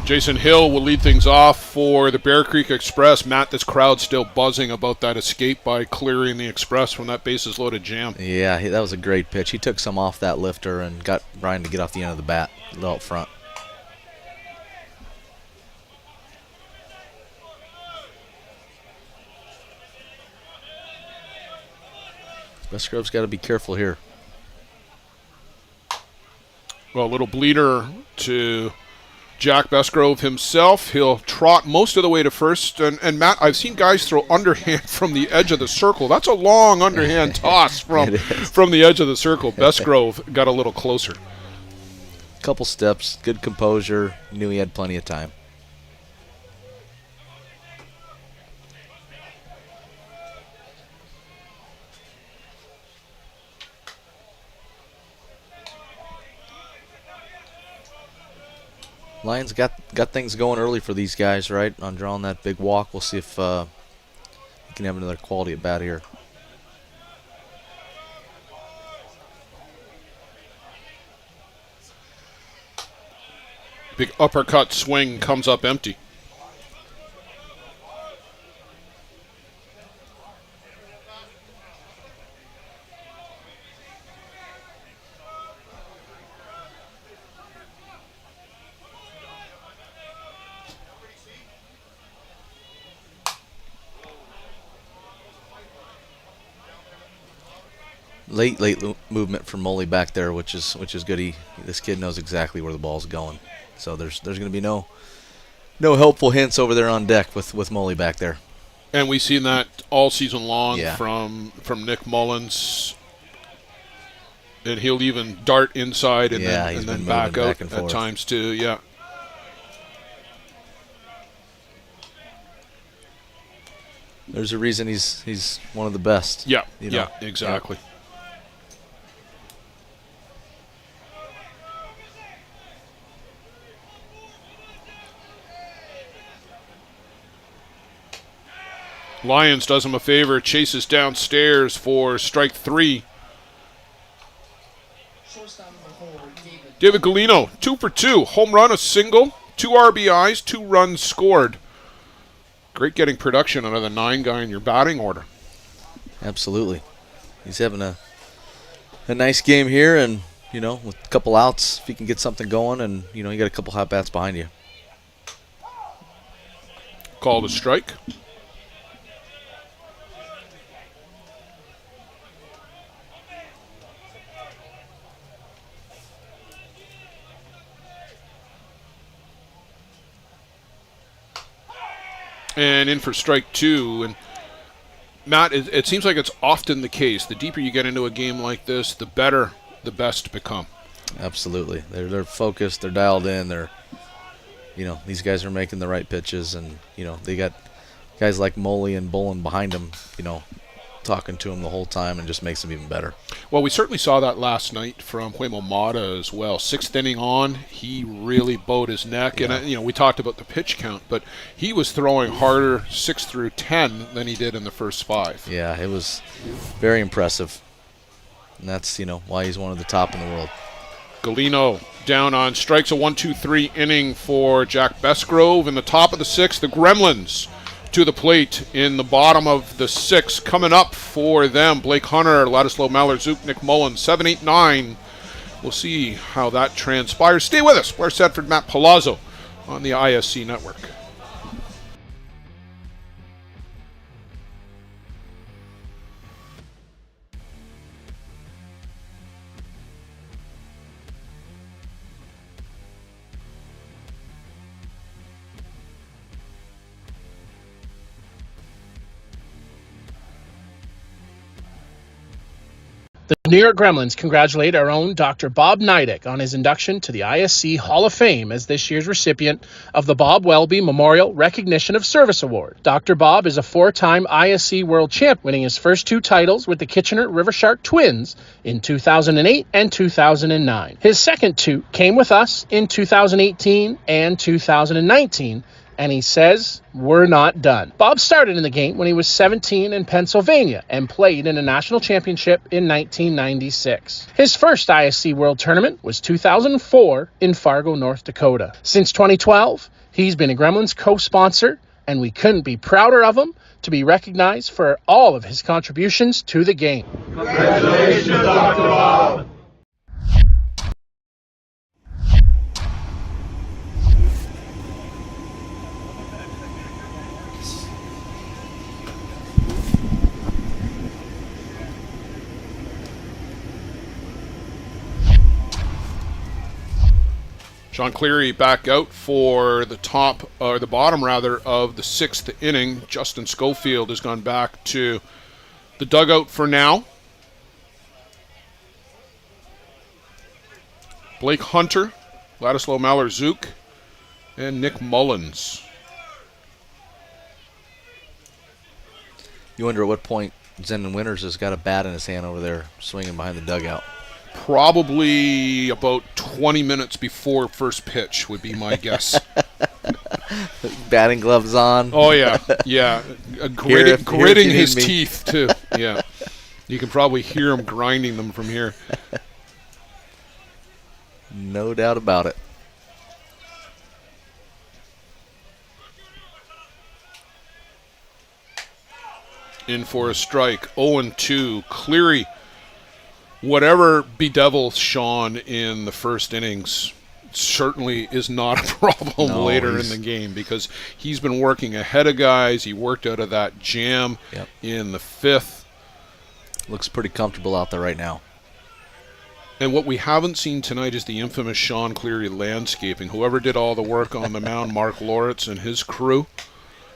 Jason Hill will lead things off for the Bear Creek Express. Matt, this crowd's still buzzing about that escape by Cleary and the Express from that bases loaded jam. Yeah, that was a great pitch. He took some off that lifter and got Brian to get off the end of the bat, a little up front. Westgrove's got to be careful here. Well, a little bleeder to Jack Besgrove himself. He'll trot most of the way to first. And Matt, I've seen guys throw underhand from the edge of the circle. That's a long underhand toss from the edge of the circle. Besgrove got a little closer. Couple steps, good composure, knew he had plenty of time. Lions got things going early for these guys, right? On drawing that big walk. We'll see if he can have another quality at bat here. Big uppercut swing comes up empty. late movement from Molly back there, which is good. This kid knows exactly where the ball's going. So there's going to be no helpful hints over there on deck with Molly back there. And we've seen that all season long Yeah. from Nick Mullins. And he'll even dart inside and then back out and at forth. times too. Yeah. There's a reason he's one of the best. Yeah. You know? Yeah. Exactly. Lyons does him a favor, chases downstairs for strike 3. David Galino, 2 for 2. Home run, a single, 2 RBIs, 2 runs scored. Great getting production out of the 9 guy in your batting order. Absolutely. He's having a nice game here, and, with a couple outs, if he can get something going, and, you got a couple hot bats behind you. Called a strike. And in for strike 2. And Matt, it seems like it's often the case. The deeper you get into a game like this, the better the best become. Absolutely. They're focused. They're dialed in. These guys are making the right pitches, and they got guys like Moley and Bolin behind them, talking to him the whole time, and just makes them even better. Well, we certainly saw that last night from Huemo Mata as well. 6th inning on, he really bowed his neck. Yeah. And, we talked about the pitch count, but he was throwing harder 6 through 10 than he did in the first 5. Yeah, it was very impressive. And that's, why he's one of the top in the world. Galino down on strikes, a 1-2-3 inning for Jack Besgrove. In the top of the 6th, the Gremlins to the plate in the bottom of the 6th. Coming up for them, Blake Hunter, Ladislav Mallerzuk, Nick Mullins, 7, 8, 9. We'll see how that transpires. Stay with us. Blair Sedford, Matt Palazzo on the ISC Network. The New York Gremlins congratulate our own Dr. Bob Neidick on his induction to the ISC Hall of Fame as this year's recipient of the Bob Welby Memorial Recognition of Service Award. Dr. Bob is a 4-time ISC World Champ, winning his first 2 titles with the Kitchener River Shark Twins in 2008 and 2009. His second 2 came with us in 2018 and 2019, and he says, we're not done. Bob started in the game when he was 17 in Pennsylvania and played in a national championship in 1996. His first ISC World Tournament was 2004 in Fargo, North Dakota. Since 2012, he's been a Gremlins co-sponsor, and we couldn't be prouder of him to be recognized for all of his contributions to the game. Congratulations, Dr. Bob. Sean Cleary back out for the bottom of the 6th inning. Justin Schofield has gone back to the dugout for now. Blake Hunter, Ladislav Mallerzuk, and Nick Mullins. You wonder at what point Zenon Winters has got a bat in his hand over there swinging behind the dugout. Probably about 20 minutes before first pitch would be my guess. Batting gloves on. Oh, yeah. Yeah. Gritting his teeth, too. Yeah. You can probably hear him grinding them from here. No doubt about it. In for a strike. 0-2. Cleary. Whatever bedevils Sean in the first innings certainly is not a problem later in the game, because he's been working ahead of guys. He worked out of that jam in the 5th. Looks pretty comfortable out there right now. And what we haven't seen tonight is the infamous Sean Cleary landscaping. Whoever did all the work on the mound, Mark Loritz and his crew,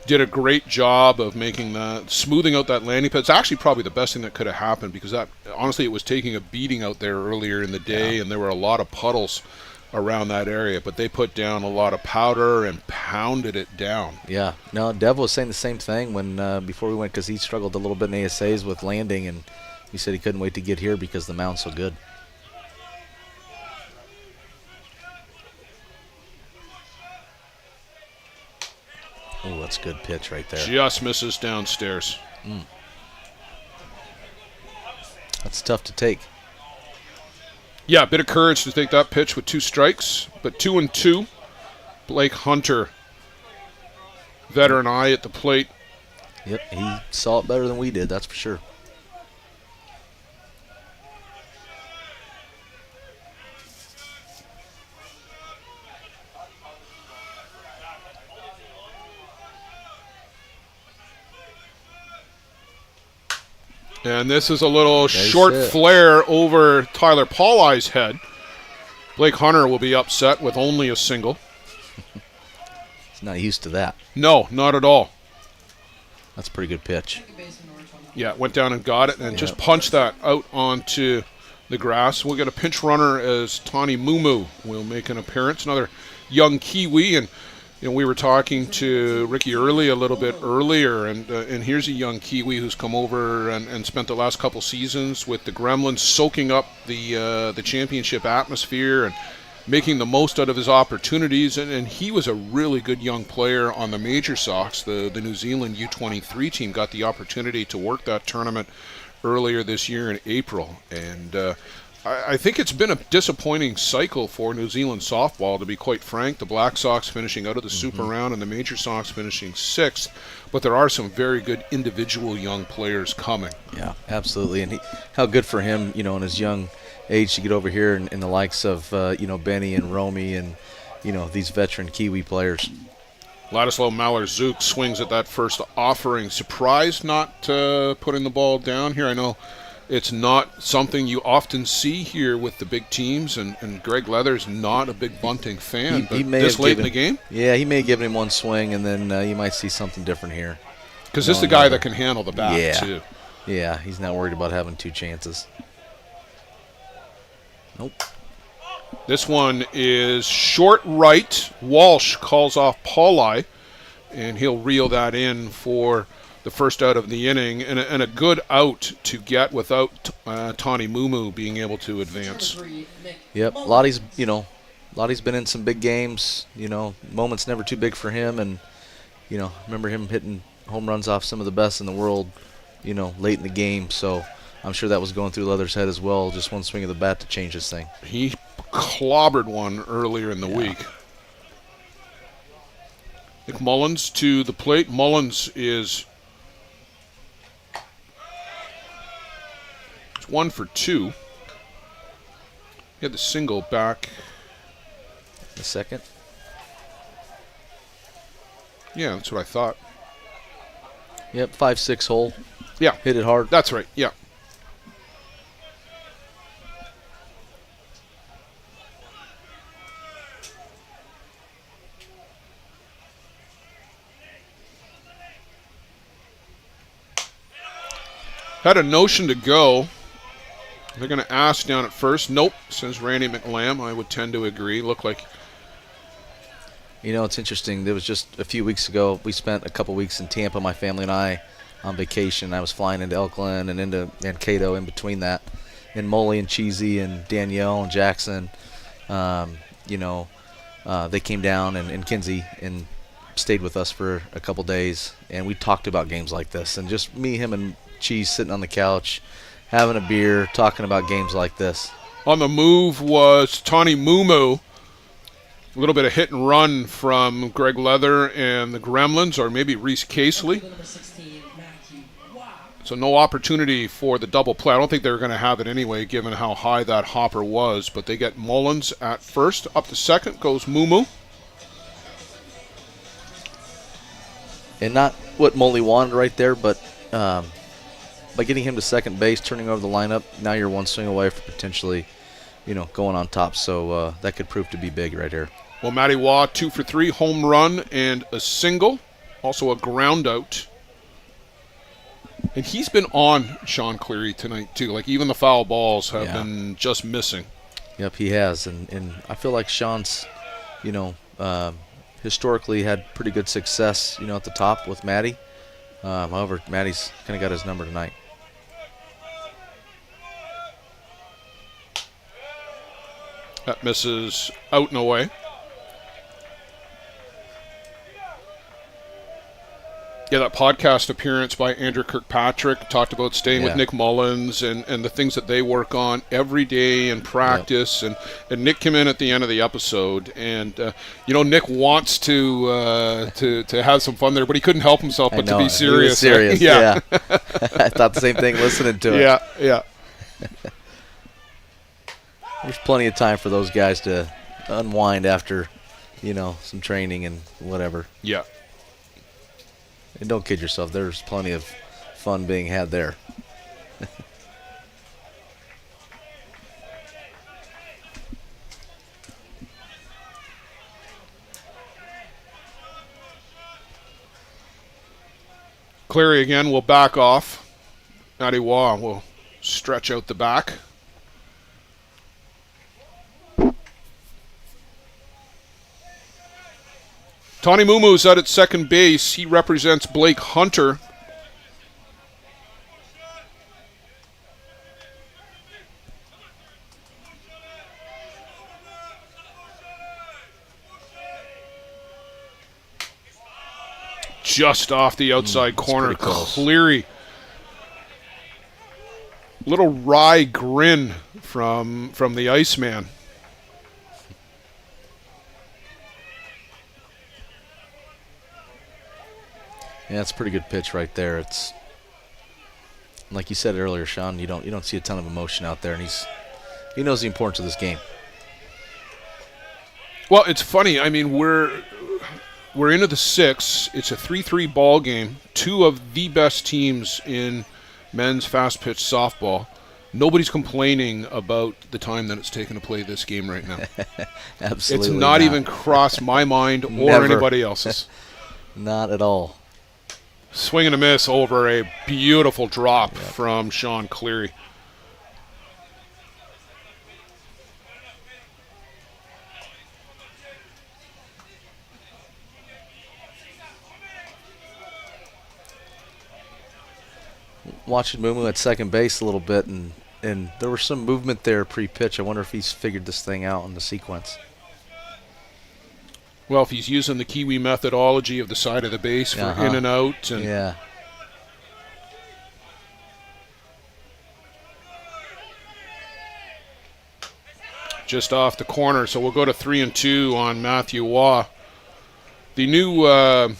did a great job of making that, smoothing out that landing pad. It's actually probably the best thing that could have happened, because that, honestly, it was taking a beating out there earlier in the day, and there were a lot of puddles around that area. But they put down a lot of powder and pounded it down. Yeah. No, Dev was saying the same thing when before we went, because he struggled a little bit in ASAs with landing, and he said he couldn't wait to get here because the mound's so good. Oh, that's a good pitch right there. Just misses downstairs. That's tough to take. Yeah, a bit of courage to take that pitch with 2 strikes, but 2-2. Blake Hunter, veteran eye at the plate. Yep, he saw it better than we did, that's for sure. And this is a little Nice short hit. flare over Tyler Pauli's head. Blake Hunter will be upset with only a single. He's not used to that. No, not at all. That's a pretty good pitch. Yeah, went down and got it and just punched that out onto the grass. We'll get a pinch runner as Tani Mumu will make an appearance. Another young Kiwi, and you know, we were talking to Ricky Early a little bit earlier, and here's a young Kiwi who's come over and spent the last couple seasons with the Gremlins, soaking up the championship atmosphere and making the most out of his opportunities. And he was a really good young player on the Major Sox. The New Zealand U23 team got the opportunity to work that tournament earlier this year in April. And I think it's been a disappointing cycle for New Zealand softball, to be quite frank. The Black Sox finishing out of the Super Round and the Major Sox finishing 6th. But there are some very good individual young players coming. Yeah, absolutely. And how good for him, you know, in his young age to get over here and the likes of, you know, Benny and Romy and, you know, these veteran Kiwi players. Ladislav Maller-Zook swings at that first offering. Surprised not putting the ball down here. I know it's not something you often see here with the big teams, and Greg Leather's not a big bunting fan, but this late in the game? Yeah, he may have given him one swing, and then you might see something different here. Because this is the guy that can handle the bat, too. Yeah, he's not worried about having 2 chances. Nope. This one is short right. Walsh calls off Pauli, and he'll reel that in for the first out of the inning, and a good out to get without Tani Mumu being able to advance. Yep, Lottie's been in some big games. You know, moment's never too big for him, and you know, remember him hitting home runs off some of the best in the world, you know, late in the game. So I'm sure that was going through Leather's head as well. Just one swing of the bat to change this thing. He clobbered one earlier in the week. Nick Mullins to the plate. Mullins is 1 for 2. He had the single back. The second? Yeah, that's what I thought. Yep, 5-6 hole. Yeah. Hit it hard. That's right, yeah. Had a notion to go. They're going to ask down at first. Nope, says Randy McLam. I would tend to agree. Looked like. You know, it's interesting. There was just a few weeks ago, we spent a couple weeks in Tampa, my family and I, on vacation. I was flying into Elkland and into Mankato in between that. And Molly and Cheesy and Danielle and Jackson, you know, they came down, and Kinsey and stayed with us for a couple days. And we talked about games like this. And just me, him, and Cheese sitting on the couch, having a beer, talking about games like this. On the move was Tani Mumu. A little bit of hit and run from Greg Leather and the Gremlins, or maybe Reese Casely. So no opportunity for the double play. I don't think they were going to have it anyway, given how high that hopper was. But they get Mullins at first. Up to second goes Mumu. And not what Molly wanted right there, but by getting him to second base, turning over the lineup, now you're one swing away from potentially, going on top. So that could prove to be big right here. Well, Matty Waugh, 2 for 3, home run and a single, also a ground out. And he's been on Sean Cleary tonight, too. Like, even the foul balls have been just missing. Yep, he has. And I feel like Sean's, historically had pretty good success, at the top with Matty. However, Matty's kind of got his number tonight. That misses out and away. Yeah, that podcast appearance by Andrew Kirkpatrick talked about staying with Nick Mullins and the things that they work on every day in practice. And Nick came in at the end of the episode, and Nick wants to have some fun there, but he couldn't help himself but to be serious. He was serious. Yeah. I thought the same thing listening to it. Yeah. There's plenty of time for those guys to unwind after, some training and whatever. Yeah. And don't kid yourself, there's plenty of fun being had there. Cleary again will back off. Matty Waugh will stretch out the back. Tony Mumu's out at second base. He represents Blake Hunter. Just off the outside corner. Cleary. Little wry grin from the Iceman. Yeah, it's a pretty good pitch right there. It's like you said earlier, Sean. You don't see a ton of emotion out there, and he knows the importance of this game. Well, it's funny. I mean, we're into the 6th. It's a 3-3 ball game. 2 of the best teams in men's fast pitch softball. Nobody's complaining about the time that it's taken to play this game right now. Absolutely, it's not even crossed my mind or anybody else's. Not at all. Swing and a miss over a beautiful drop from Sean Cleary. Watching Mumu at second base a little bit, and there was some movement there pre-pitch. I wonder if he's figured this thing out in the sequence. Well, if he's using the Kiwi methodology of the side of the base for in and out. And just off the corner, so we'll go to 3-2 on Matthew Waugh. The new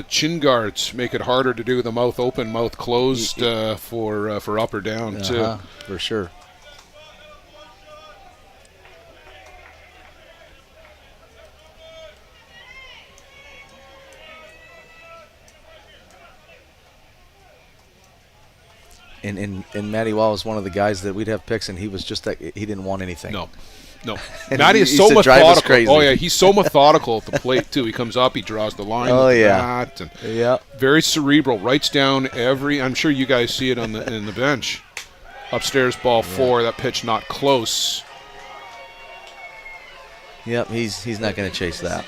chin guards make it harder to do the mouth open, mouth closed for up or down too. For sure. And Matty Waugh was one of the guys that we'd have picks, and he was just that he didn't want anything. No. Matty is so methodical. Oh yeah, he's so methodical at the plate too. He comes up, he draws the line. Oh with yeah, the bat, and very cerebral. Writes down every. I'm sure you guys see it in the bench. Upstairs, ball 4. That pitch not close. Yep, he's not going to chase that.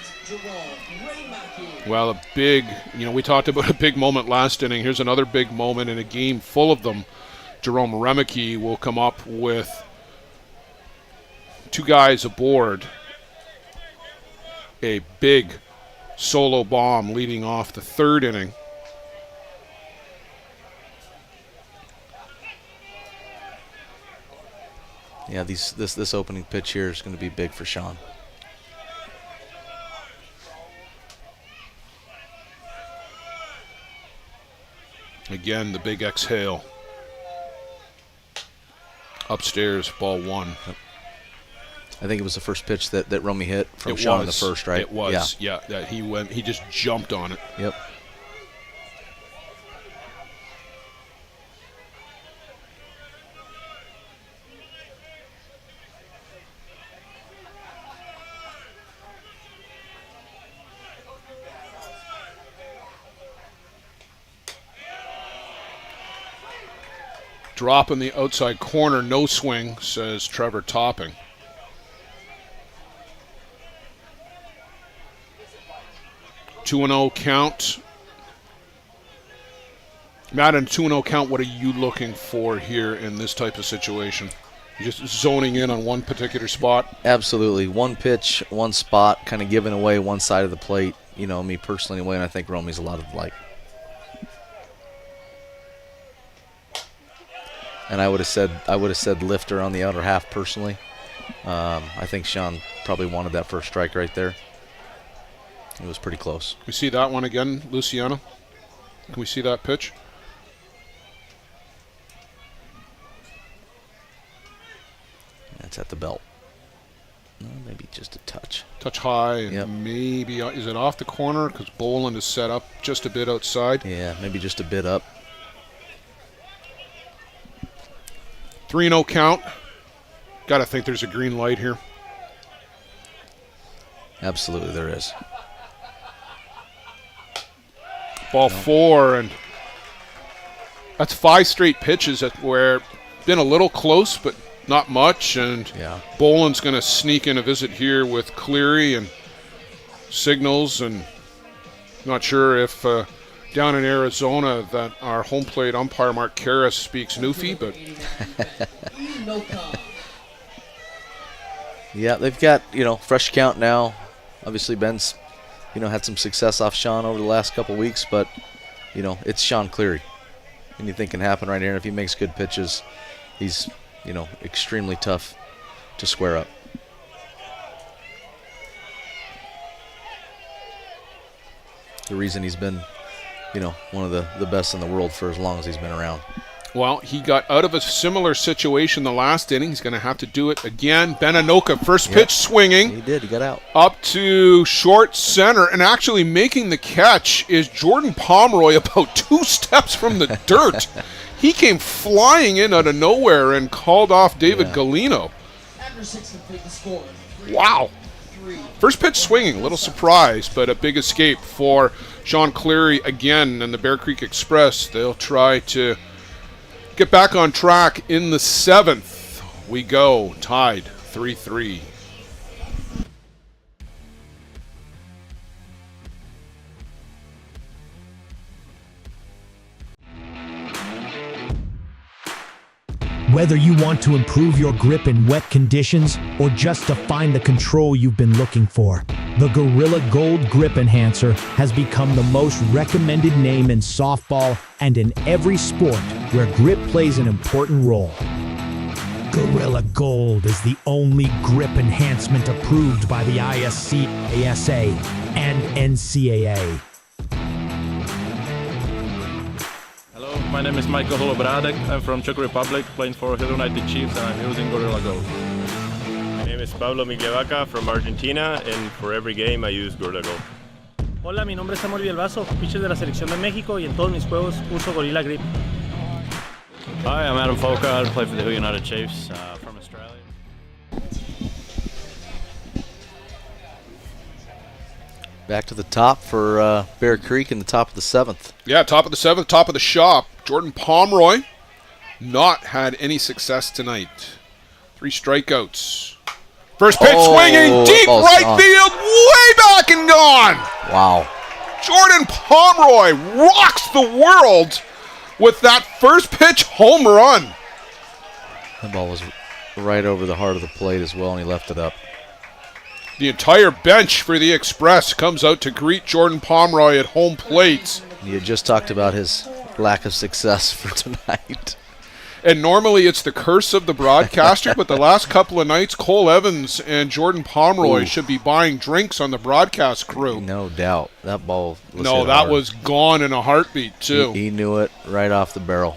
Well, a big, we talked about a big moment last inning. Here's another big moment in a game full of them. Jerome Remeke will come up with 2 guys aboard. A big solo bomb leading off the 3rd inning. Yeah, this opening pitch here is going to be big for Sean. Again, the big exhale. Upstairs, ball 1. I think it was the first pitch that Romy hit from Sean in the first, right? It was, yeah. He just jumped on it. Yep. Drop in the outside corner, no swing, says Trevor Topping. Two and 0 count. Matt, in 2-0 count, what are you looking for here in this type of situation? You're just zoning in on one particular spot? Absolutely. One pitch, one spot, kind of giving away one side of the plate. You know, me personally anyway, and I think Romy's a lot of like. And I would have said lifter on the outer half personally. I think Sean probably wanted that first strike right there. It was pretty close. We see that one again, Luciano? Can we see that pitch? It's at the belt. Maybe just a touch. Touch high, and yep. Maybe, is it off the corner? Because Boland is set up just a bit outside. Yeah, maybe just a bit up. 3-0 count. Got to think there's a green light here. Absolutely, there is. Ball 4, and that's 5 straight pitches where been a little close, but not much. And yeah. Boland's going to sneak in a visit here with Cleary and signals, and not sure if down in Arizona that our home plate umpire Mark Karras speaks Newfie, but yeah, they've got, fresh count now. Obviously Ben's had some success off Sean over the last couple weeks, but it's Sean Cleary. Anything can happen right here, and if he makes good pitches, he's extremely tough to square up. The reason he's been one of the best in the world for as long as he's been around. Well, he got out of a similar situation the last inning. He's going to have to do it again. Ben Anoka, first pitch swinging. He did. He got out. Up to short center, and actually making the catch is Jordan Pomeroy about 2 steps from the dirt. He came flying in out of nowhere and called off David Galino. Wow. First pitch swinging, a little surprise, but a big escape for Sean Cleary again and the Bear Creek Express. They'll try to get back on track in the 7th. We go, tied 3-3. Whether you want to improve your grip in wet conditions or just to find the control you've been looking for, the Gorilla Gold Grip Enhancer has become the most recommended name in softball and in every sport where grip plays an important role. Gorilla Gold is the only grip enhancement approved by the ISC, ASA, and NCAA. My name is Michael Holobradek. I'm from Czech Republic, playing for Hill United Chiefs, and I'm using Gorilla Gold. My name is Pablo Miglevaca from Argentina, and for every game I use Gorilla Gold. Hola, mi nombre es Samuel Villalbazo, pitcher de la selección de México, y en todos mis juegos uso Gorilla Grip. Hi, I'm Adam Foka. I play for the Hill United Chiefs from Australia. Back to the top for Bear Creek in the top of the 7th. Yeah, top of the 7th, top of the shop. Jordan Pomeroy not had any success tonight. 3 strikeouts. First pitch swinging, deep right field, way back and gone. Wow. Jordan Pomeroy rocks the world with that first pitch home run. That ball was right over the heart of the plate as well, and he left it up. The entire bench for the Express comes out to greet Jordan Pomeroy at home plate. You had just talked about his lack of success for tonight. And normally it's the curse of the broadcaster, but the last couple of nights, Cole Evans and Jordan Pomeroy should be buying drinks on the broadcast crew. No doubt. That ball was No, that was gone in a heartbeat, too. He knew it right off the barrel.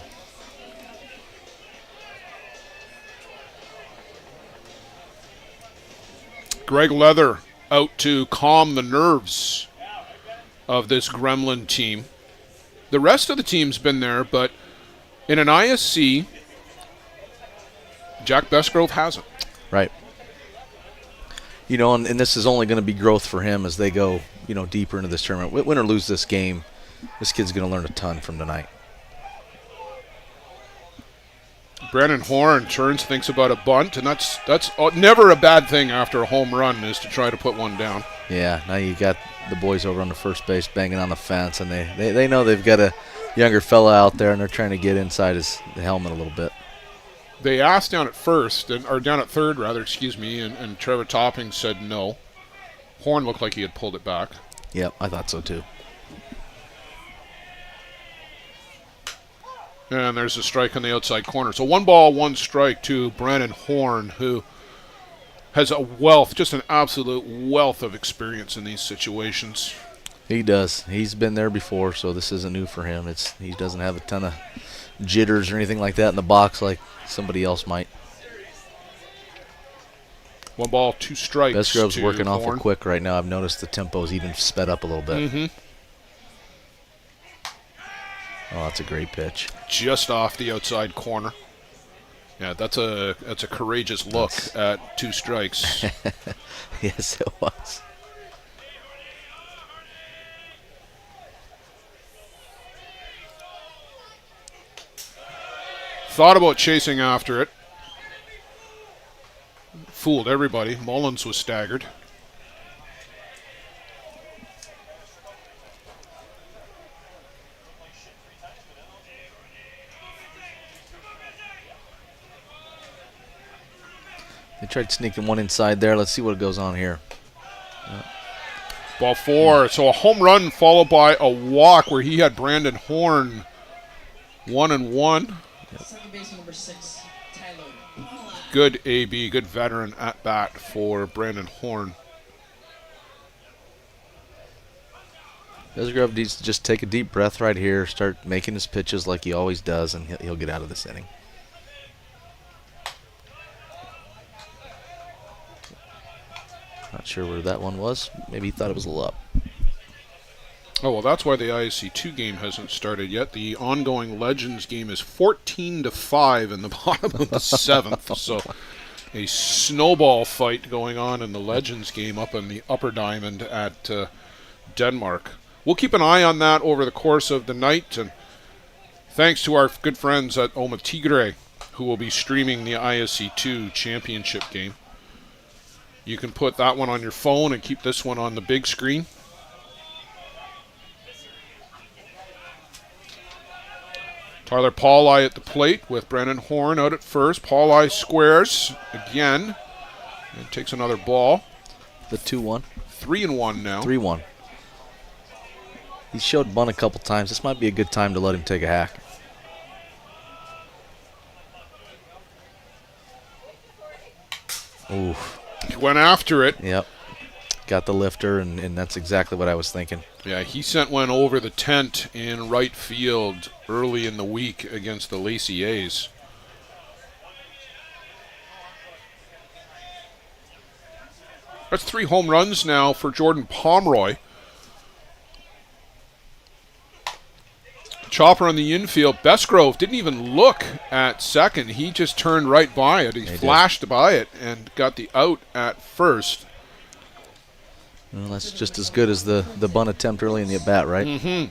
Greg Leather out to calm the nerves of this Gremlin team. The rest of the team's been there, but in an ISC, Jack Bestgrove hasn't. Right. And this is only going to be growth for him as they go, deeper into this tournament. Win or lose this game, this kid's going to learn a ton from tonight. Brandon Horn turns, thinks about a bunt, and that's never a bad thing after a home run, is to try to put one down. Yeah, now you got the boys over on the first base banging on the fence, and they know they've got a younger fella out there, and they're trying to get inside the helmet a little bit. They asked down at third, and Trevor Topping said no. Horn looked like he had pulled it back. Yep, I thought so too. And there's a strike on the outside corner. So 1 ball, 1 strike to Brandon Horn, who has just an absolute wealth of experience in these situations. He does. He's been there before, so this isn't new for him. He doesn't have a ton of jitters or anything like that in the box like somebody else might. 1 ball, 2 strikes. Besgrove's working Horn. awful quick right now. I've noticed the tempo's even sped up a little bit. Mm-hmm. Oh, that's a great pitch. Just off the outside corner. Yeah, that's a courageous look at 2 strikes. Yes, it was. Thought about chasing after it. Fooled everybody. Mullins was staggered. They tried sneaking one inside there. Let's see what goes on here. Ball 4. So a home run followed by a walk where he had Brandon Horn 1-1. Second baseman number 6, Tyler. Good AB, good veteran at bat for Brandon Horn. Besgrove needs to just take a deep breath right here, start making his pitches like he always does, and he'll get out of this inning. Not sure where that one was. Maybe he thought it was a little up. Oh, well, that's why the ISC 2 game hasn't started yet. The ongoing Legends game is 14-5 in the bottom of the 7th. So a snowball fight going on in the Legends game up in the upper diamond at Denmark. We'll keep an eye on that over the course of the night. And thanks to our good friends at Oma Tigre, who will be streaming the ISC 2 championship game. You can put that one on your phone and keep this one on the big screen. Tyler Pauli at the plate with Brandon Horn out at first. Pauli squares again and takes another ball. The 2-1. 3-1 now. 3-1. He showed bunt a couple times. This might be a good time to let him take a hack. Oof. He went after it. Yep. Got the lifter, and that's exactly what I was thinking. Yeah, he sent one over the tent in right field early in the week against the Lacey A's. That's 3 home runs now for Jordan Pomeroy. Chopper on the infield. Besgrove didn't even look at second. He just turned right by it. He flashed by it and got the out at first. Well, that's just as good as the bunt attempt early in the at-bat, right? Mm-hmm.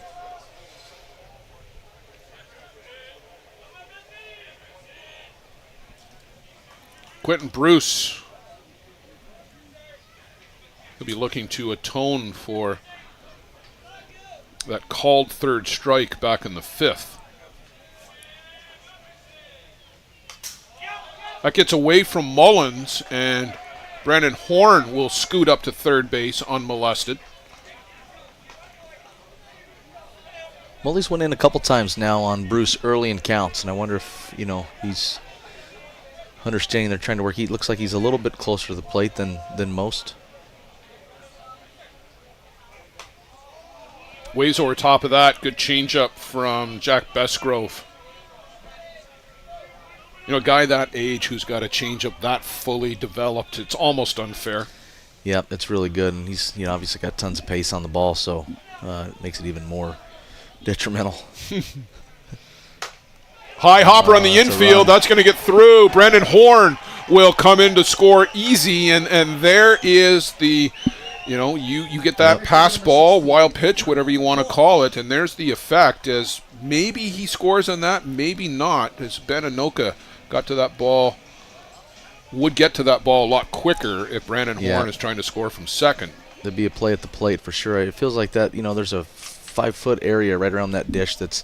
Quentin Bruce. He'll be looking to atone for that called third strike back in the 5th. That gets away from Mullins, and Brandon Horn will scoot up to third base unmolested. Mully's went in a couple times now on Bruce early in counts, and I wonder if, he's understanding they're trying to work. He looks like he's a little bit closer to the plate than most. Ways over top of that. Good changeup from Jack Besgrove. A guy that age who's got a changeup that fully developed, it's almost unfair. Yep, it's really good, and he's obviously got tons of pace on the ball, so it makes it even more detrimental. High hopper on the infield. That's going to get through. Brandon Horn will come in to score easy, and there is the... you get that pass ball, wild pitch, whatever you want to call it, and there's the effect as maybe he scores on that, maybe not, as Ben Anoka got to that ball, would get to that ball a lot quicker if Brandon Horn is trying to score from second. There'd be a play at the plate for sure. It feels like that, there's a 5-foot area right around that dish that's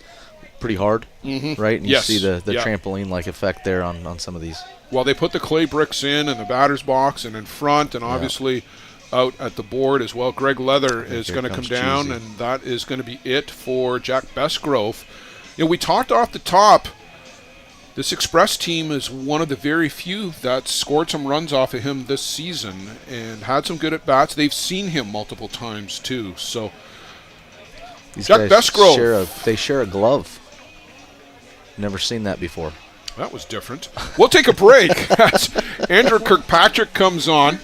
pretty hard, right? And you see the trampoline-like effect there on some of these. Well, they put the clay bricks in the batter's box and in front, and obviously out at the board as well. Greg Leather is going to come down, and that is going to be it for Jack Besgrove. We talked off the top, this Express team is one of the very few that scored some runs off of him this season and had some good at-bats. They've seen him multiple times, too. So, these Jack Besgrove. They share a glove. Never seen that before. That was different. We'll take a break as Andrew Kirkpatrick comes on.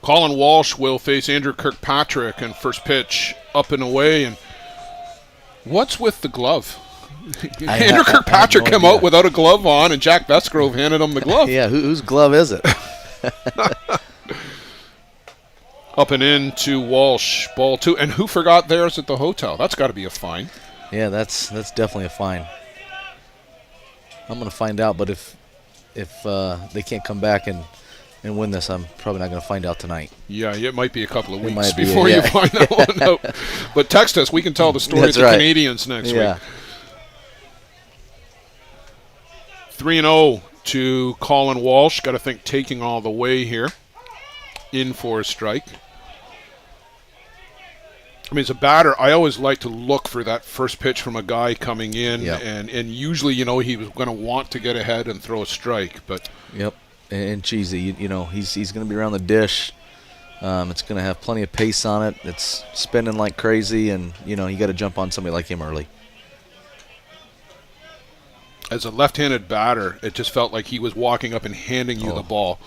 Colin Walsh will face Andrew Kirkpatrick, and first pitch up and away. And what's with the glove? Andrew Kirkpatrick came out without a glove on, and Jack Besgrove handed him the glove. Yeah, whose glove is it? Up and in to Walsh, ball 2. And who forgot theirs at the hotel? That's got to be a fine. Yeah, that's definitely a fine. I'm going to find out, but if they can't come back and win this, I'm probably not going to find out tonight. Yeah, it might be a couple of weeks before you find that one out. But text us. We can tell the story of the Canadians next week. 3-0 to Colin Walsh. Got to think taking all the way here. In for a strike. I mean, as a batter, I always like to look for that first pitch from a guy coming in. And usually, he was going to want to get ahead and throw a strike. But And cheesy, he's going to be around the dish. It's going to have plenty of pace on it. It's spinning like crazy, and you got to jump on somebody like him early. As a left-handed batter, it just felt like he was walking up and handing you the ball.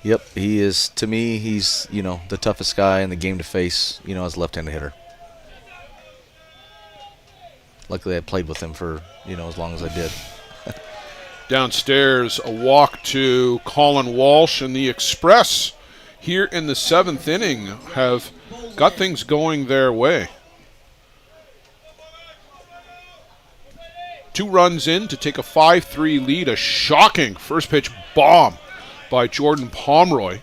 Yep, he is. To me, he's the toughest guy in the game to face. As a left-handed hitter. Luckily, I played with him for as long as I did. Downstairs, a walk to Colin Walsh, and the Express here in the 7th inning have got things going their way. 2 runs in to take a 5-3 lead. A shocking first pitch bomb by Jordan Pomeroy.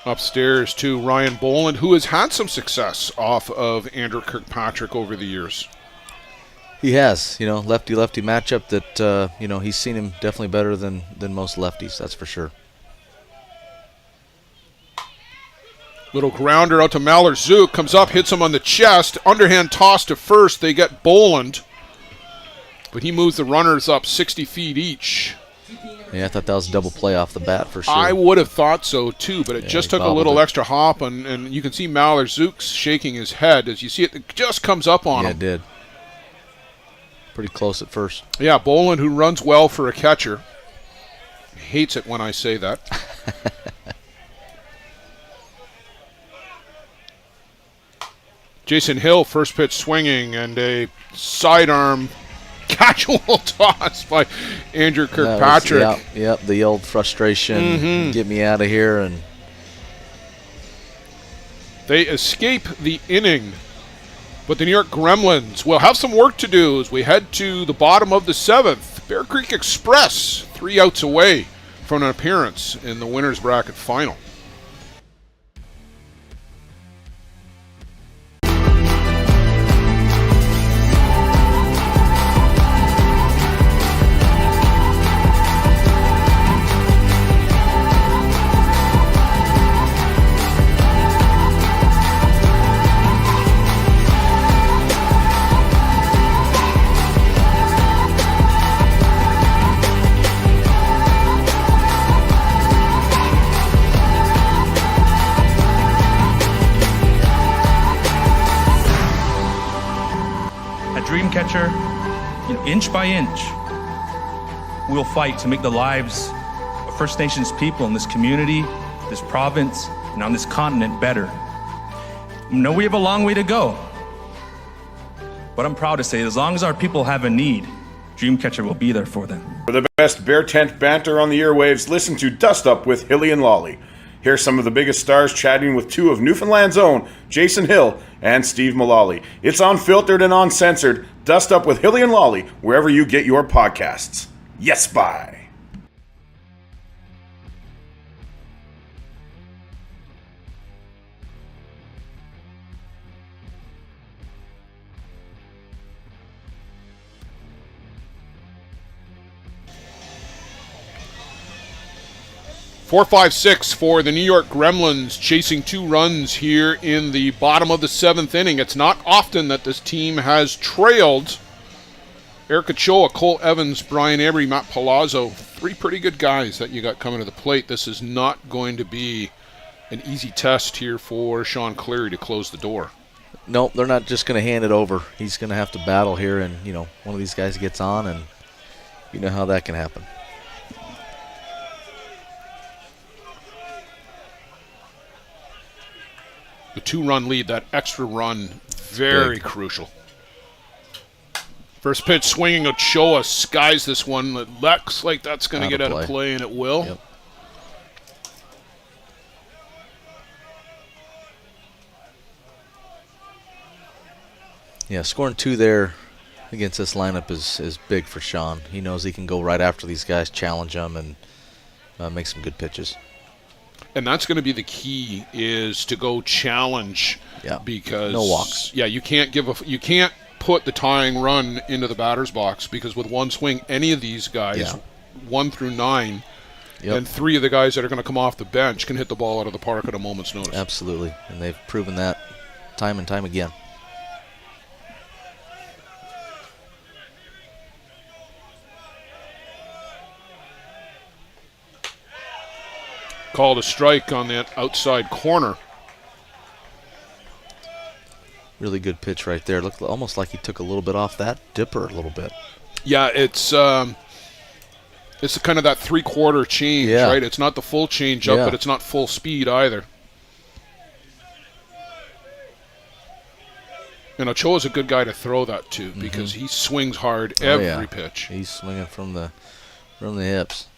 Upstairs to Ryan Boland, who has had some success off of Andrew Kirkpatrick over the years. He has, lefty-lefty matchup that, he's seen him definitely better than most lefties, that's for sure. Little grounder out to Mallard-Zook, comes up, hits him on the chest, underhand toss to first. They get Boland, but he moves the runners up 60 feet each. Yeah, I thought that was a double play off the bat for sure. I would have thought so too, but it just took a little extra hop, and you can see Mallard-Zook shaking his head. As you see it just comes up on him. Yeah, it did. Pretty close at first. Yeah, Boland, who runs well for a catcher. Hates it when I say that. Jason Hill, first pitch swinging, and a sidearm casual toss by Andrew Kirkpatrick. Yep, the old frustration, get me out of here. And they escape the inning. But the New York Gremlins will have some work to do as we head to the bottom of the 7th. Bear Creek Express, 3 outs away from an appearance in the winner's bracket final. catcher, inch by inch, we'll fight to make the lives of First Nations people in this community, this province, and on this continent better. I know we have a long way to go, but I'm proud to say as long as our people have a need, Dreamcatcher will be there for them. For the best Bear Tent banter on the airwaves, listen to Dust Up with Hilly and Lolly. Here's some of the biggest stars chatting with two of Newfoundland's own, Jason Hill and Steve Mullally. It's unfiltered and uncensored. Dust Up with Hilly and Lolly, wherever you get your podcasts. Yes, bye. Four, 5-6 for the New York Gremlins, chasing 2 runs here in the bottom of the 7th inning. It's not often that this team has trailed. Eric Ochoa, Cole Evans, Brian Emery, Matt Palazzo, 3 pretty good guys that you got coming to the plate. This is not going to be an easy test here for Sean Cleary to close the door. Nope, they're not just going to hand it over. He's going to have to battle here, and, one of these guys gets on, and you know how that can happen. The 2-run lead, that extra run, very crucial. First pitch swinging, Ochoa skies this one. It looks like that's going to get out of play, and it will. Yep. Yeah, scoring 2 there against this lineup is big for Sean. He knows he can go right after these guys, challenge them, and make some good pitches. And that's going to be the key, is to go challenge. Yeah. Because no walks. Yeah, you can't put the tying run into the batter's box, because with one swing, any of these guys, 1 through 9, and 3 of the guys that are going to come off the bench can hit the ball out of the park at a moment's notice. Absolutely, and they've proven that time and time again. Called a strike on that outside corner. Really good pitch right there. Looked almost like he took a little bit off that dipper a little bit. Yeah, it's kind of that 3/4 change, right? It's not the full change up, but it's not full speed either. And Ochoa's a good guy to throw that to, because he swings hard every pitch. He's swinging from the hips.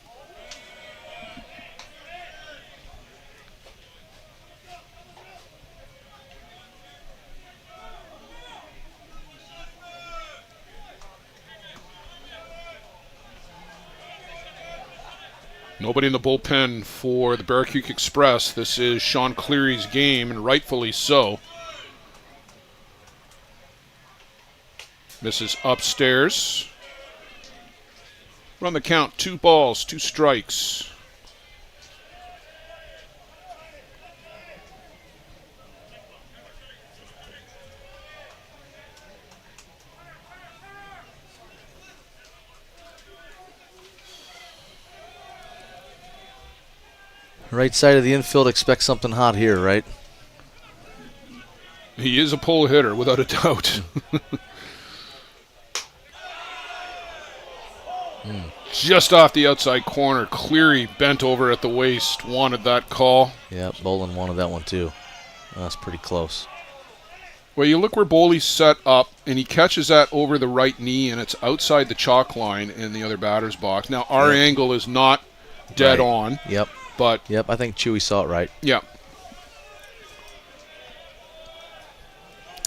Nobody in the bullpen for the Bear Creek Express. This is Sean Cleary's game, and rightfully so. Misses upstairs. Run the count, 2 balls, 2 strikes. Right side of the infield, expect something hot here, right? He is a pull hitter, without a doubt. Just off the outside corner. Cleary bent over at the waist, wanted that call. Yeah, Bolin wanted that one too. That's pretty close. Well, you look where Boley's set up, and he catches that over the right knee, and it's outside the chalk line in the other batter's box. Now, our angle is not dead on. Yep. But I think Chewy saw it right. Yeah.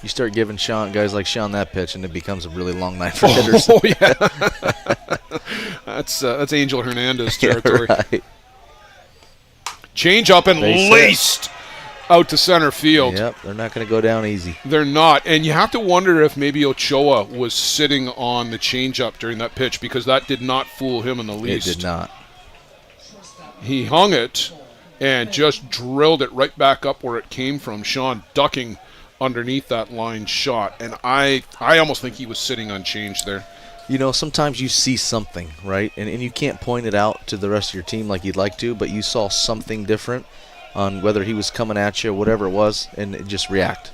You start giving guys like Sean that pitch, and it becomes a really long night for hitters. Oh yeah, that's Angel Hernandez territory. Yeah, right. Change up and laced out to center field. Yep, they're not going to go down easy. They're not, and you have to wonder if maybe Ochoa was sitting on the changeup during that pitch, because that did not fool him in the least. It did not. He hung it and just drilled it right back up where it came from. Sean ducking underneath that line shot, and I almost think he was sitting unchanged there. Sometimes you see something, right? And you can't point it out to the rest of your team like you'd like to, but you saw something different on whether he was coming at you, whatever it was, and just react.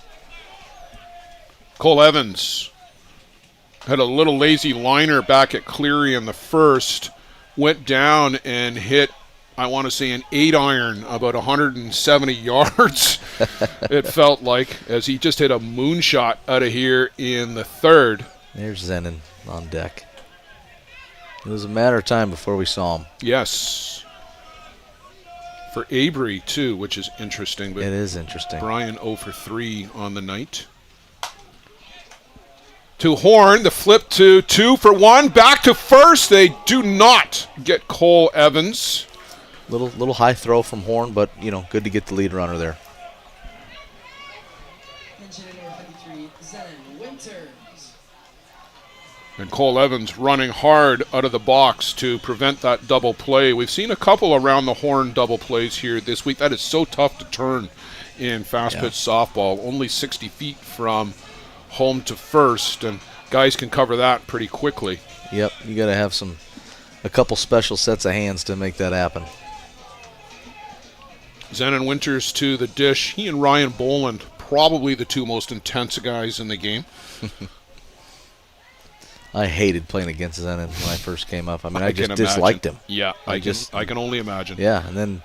Cole Evans Had a little lazy liner back at Cleary in the first. Went down and hit, I want to say, an 8-iron about 170 yards, it felt like, as he just hit a moonshot out of here in the third. There's Zenon on deck. It was a matter of time before we saw him. Yes. For Avery, too, which is interesting. But it is interesting. Brian 0 for 3 on the night. To Horn, the flip to 2 for 1. Back to first. They do not get Cole Evans. Little high throw from Horn, but, you know, good to get the lead runner there. And Cole Evans running hard out of the box to prevent that double play. We've seen a couple around the horn double plays here this week. That is so tough to turn in fast pitch softball. Only 60 feet from home to first, and guys can cover that pretty quickly. Yep, you got to have a couple special sets of hands to make that happen. Zenon Winters to the dish. He and Ryan Boland, probably the two most intense guys in the game. I hated playing against Zenon when I first came up. I mean, I just imagine. disliked him. Yeah, I can only imagine. Yeah, and then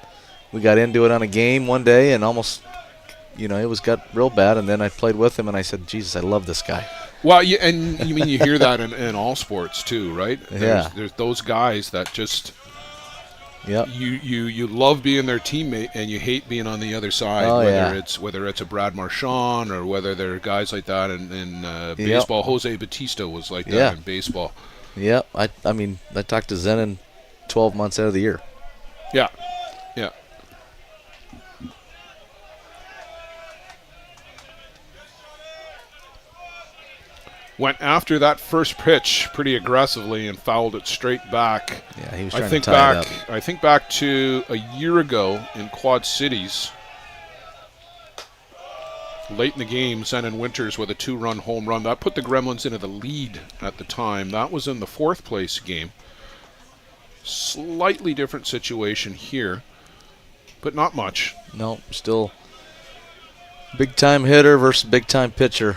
we got into it on a game one day, and almost, you know, it got real bad. And then I played with him, and I said, "Jesus, I love this guy." Well, and you mean you hear that in all sports too, right? Yeah. There's those guys that just. Yep. You love being their teammate and you hate being on the other side. Whether it's a Brad Marchand or whether there are guys like that in baseball. Yep. Jose Batista was like that in baseball. Yep. I mean I talked to Zenon 12 months out of the year. Yeah. Went after that first pitch pretty aggressively and fouled it straight back. Yeah, he was trying to tie it up. I think back to a year ago in Quad Cities. Late in the game, Zenon Winters with a 2-run home run. That put the Gremlins into the lead at the time. That was in the 4th place game. Slightly different situation here, but not much. No, still big-time hitter versus big-time pitcher.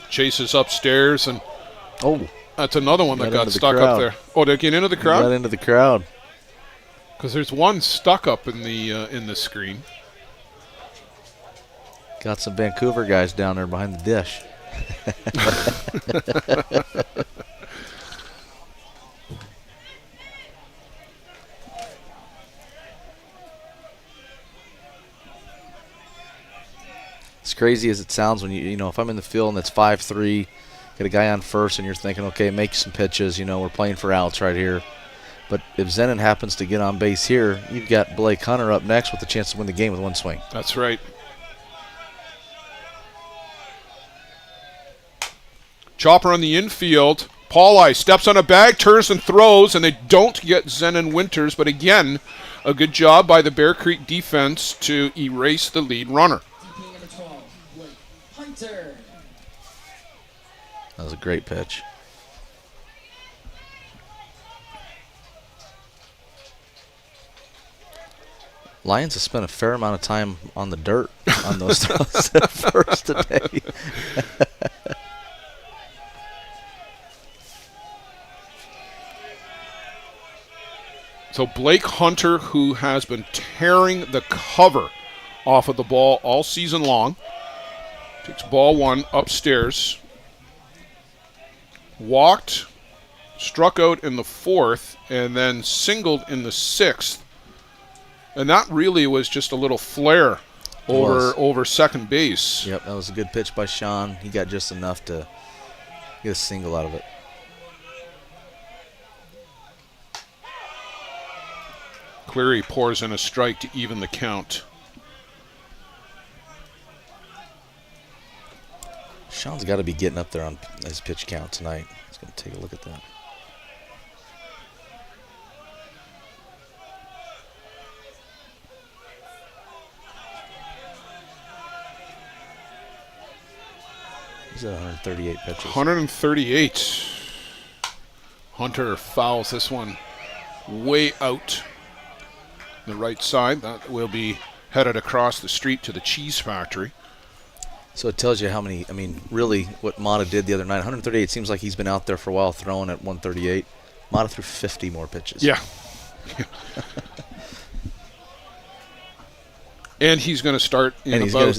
Chases upstairs, and that's another one that got stuck up there. Oh, they get into the crowd? Got into the crowd. Because there's one stuck up in the screen. Got some Vancouver guys down there behind the dish. As crazy as it sounds when you know, if I'm in the field and it's 5-3, got a guy on first and you're thinking, okay, make some pitches, you know, we're playing for outs right here. But if Zenon happens to get on base here, you've got Blake Hunter up next with a chance to win the game with one swing. That's right. Chopper on the infield. Paulai steps on a bag, turns and throws, and they don't get Zenon Winters. But again, a good job by the Bear Creek defense to erase the lead runner. That was a great pitch. Lions have spent a fair amount of time on the dirt on those throws at first today. So Blake Hunter, who has been tearing the cover off of the ball all season long, takes ball 1 upstairs. Walked, struck out in the 4th, and then singled in the 6th. And that really was just a little flare over second base. Yep, that was a good pitch by Sean. He got just enough to get a single out of it. Cleary pours in a strike to even the count. Sean's got to be getting up there on his pitch count tonight. He's going to take a look at that. He's at 138 pitches. 138. Hunter fouls this one way out the right side. That will be headed across the street to the cheese factory. So it tells you how many, I mean, really what Mata did the other night. 138 seems like he's been out there for a while throwing at 138. Mata threw 50 more pitches. Yeah. And he's going to start in about,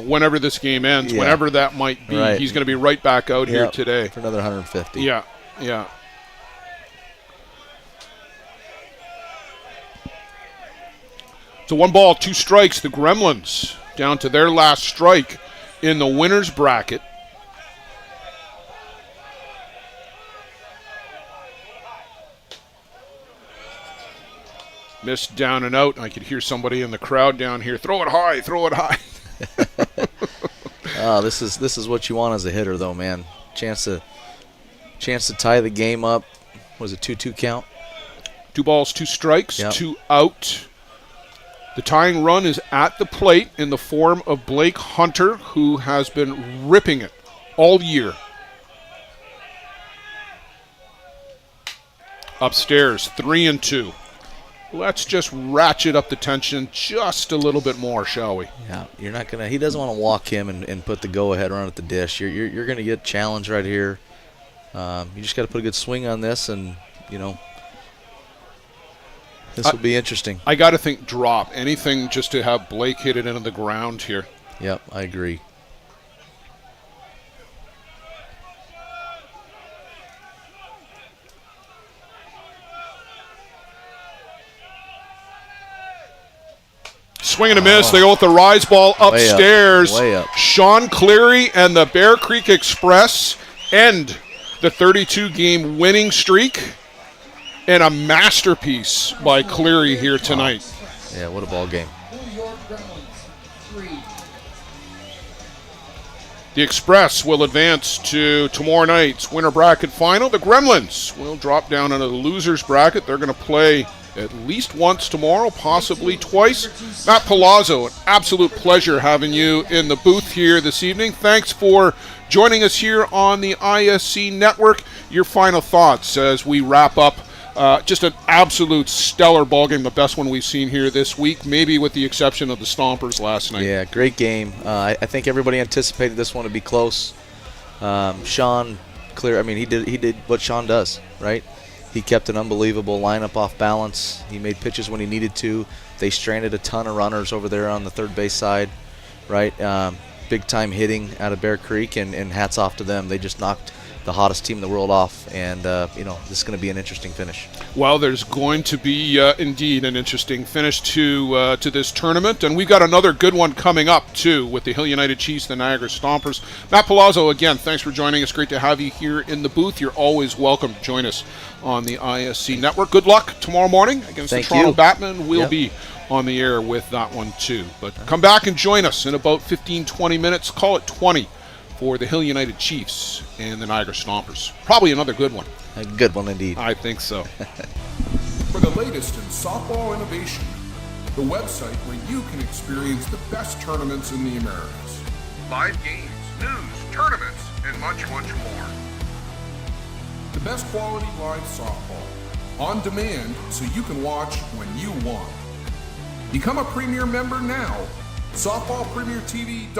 whenever this game ends, whenever that might be, he's going to be right back out here today. For another 150. Yeah. So 1 ball, 2 strikes. The Gremlins down to their last strike in the winner's bracket. Missed down and out. I could hear somebody in the crowd down here. Throw it high, throw it high. This is what you want as a hitter, though, man. Chance to tie the game up. Was it 2-2 count? 2 balls, 2 strikes, 2 out. The tying run is at the plate in the form of Blake Hunter, who has been ripping it all year. Upstairs, 3-2. Let's just ratchet up the tension just a little bit more, shall we? Yeah, you're not gonna. He doesn't want to walk him and put the go-ahead run at the dish. You're gonna get challenged right here. You just got to put a good swing on this, and this will be interesting. I got to think drop anything just to have Blake hit it into the ground here. Yep, I agree. Swing and a miss. They go with the rise ball upstairs. Way up. Sean Cleary and the Bear Creek Express end the 32-game winning streak. And a masterpiece by Cleary here tonight. Yeah, what a ball game. The Express will advance to tomorrow night's winter bracket final. The Gremlins will drop down into the loser's bracket. They're going to play at least once tomorrow, possibly twice. Matt Palazzo, an absolute pleasure having you in the booth here this evening. Thanks for joining us here on the ISC Network. Your final thoughts as we wrap up just an absolute stellar ballgame, the best one we've seen here this week, maybe with the exception of the Stompers last night. Yeah, great game. I think everybody anticipated this one to be close. Sean Clear, I mean, he did what Sean does, right? He kept an unbelievable lineup off balance. He made pitches when he needed to. They stranded a ton of runners over there on the third base side, right? Big time hitting out of Bear Creek, and hats off to them. They just knocked the hottest team in the world off, and this is going to be an interesting finish. Well, there's going to be indeed an interesting finish to this tournament, and we've got another good one coming up too with the Hill United Chiefs, the Niagara Stompers. Matt Palazzo, again, thanks for joining us. Great to have you here in the booth. You're always welcome to join us on the ISC Network. Good luck tomorrow morning against the Toronto Batmen. We'll be on the air with that one too. But come back and join us in about 15-20 minutes. Call it 20. For the Hill United Chiefs and the Niagara Stompers. Probably another good one. A good one indeed. I think so. For the latest in softball innovation, the website where you can experience the best tournaments in the Americas. Live games, news, tournaments, and much, much more. The best quality live softball. On demand so you can watch when you want. Become a Premier member now. SoftballPremierTV.com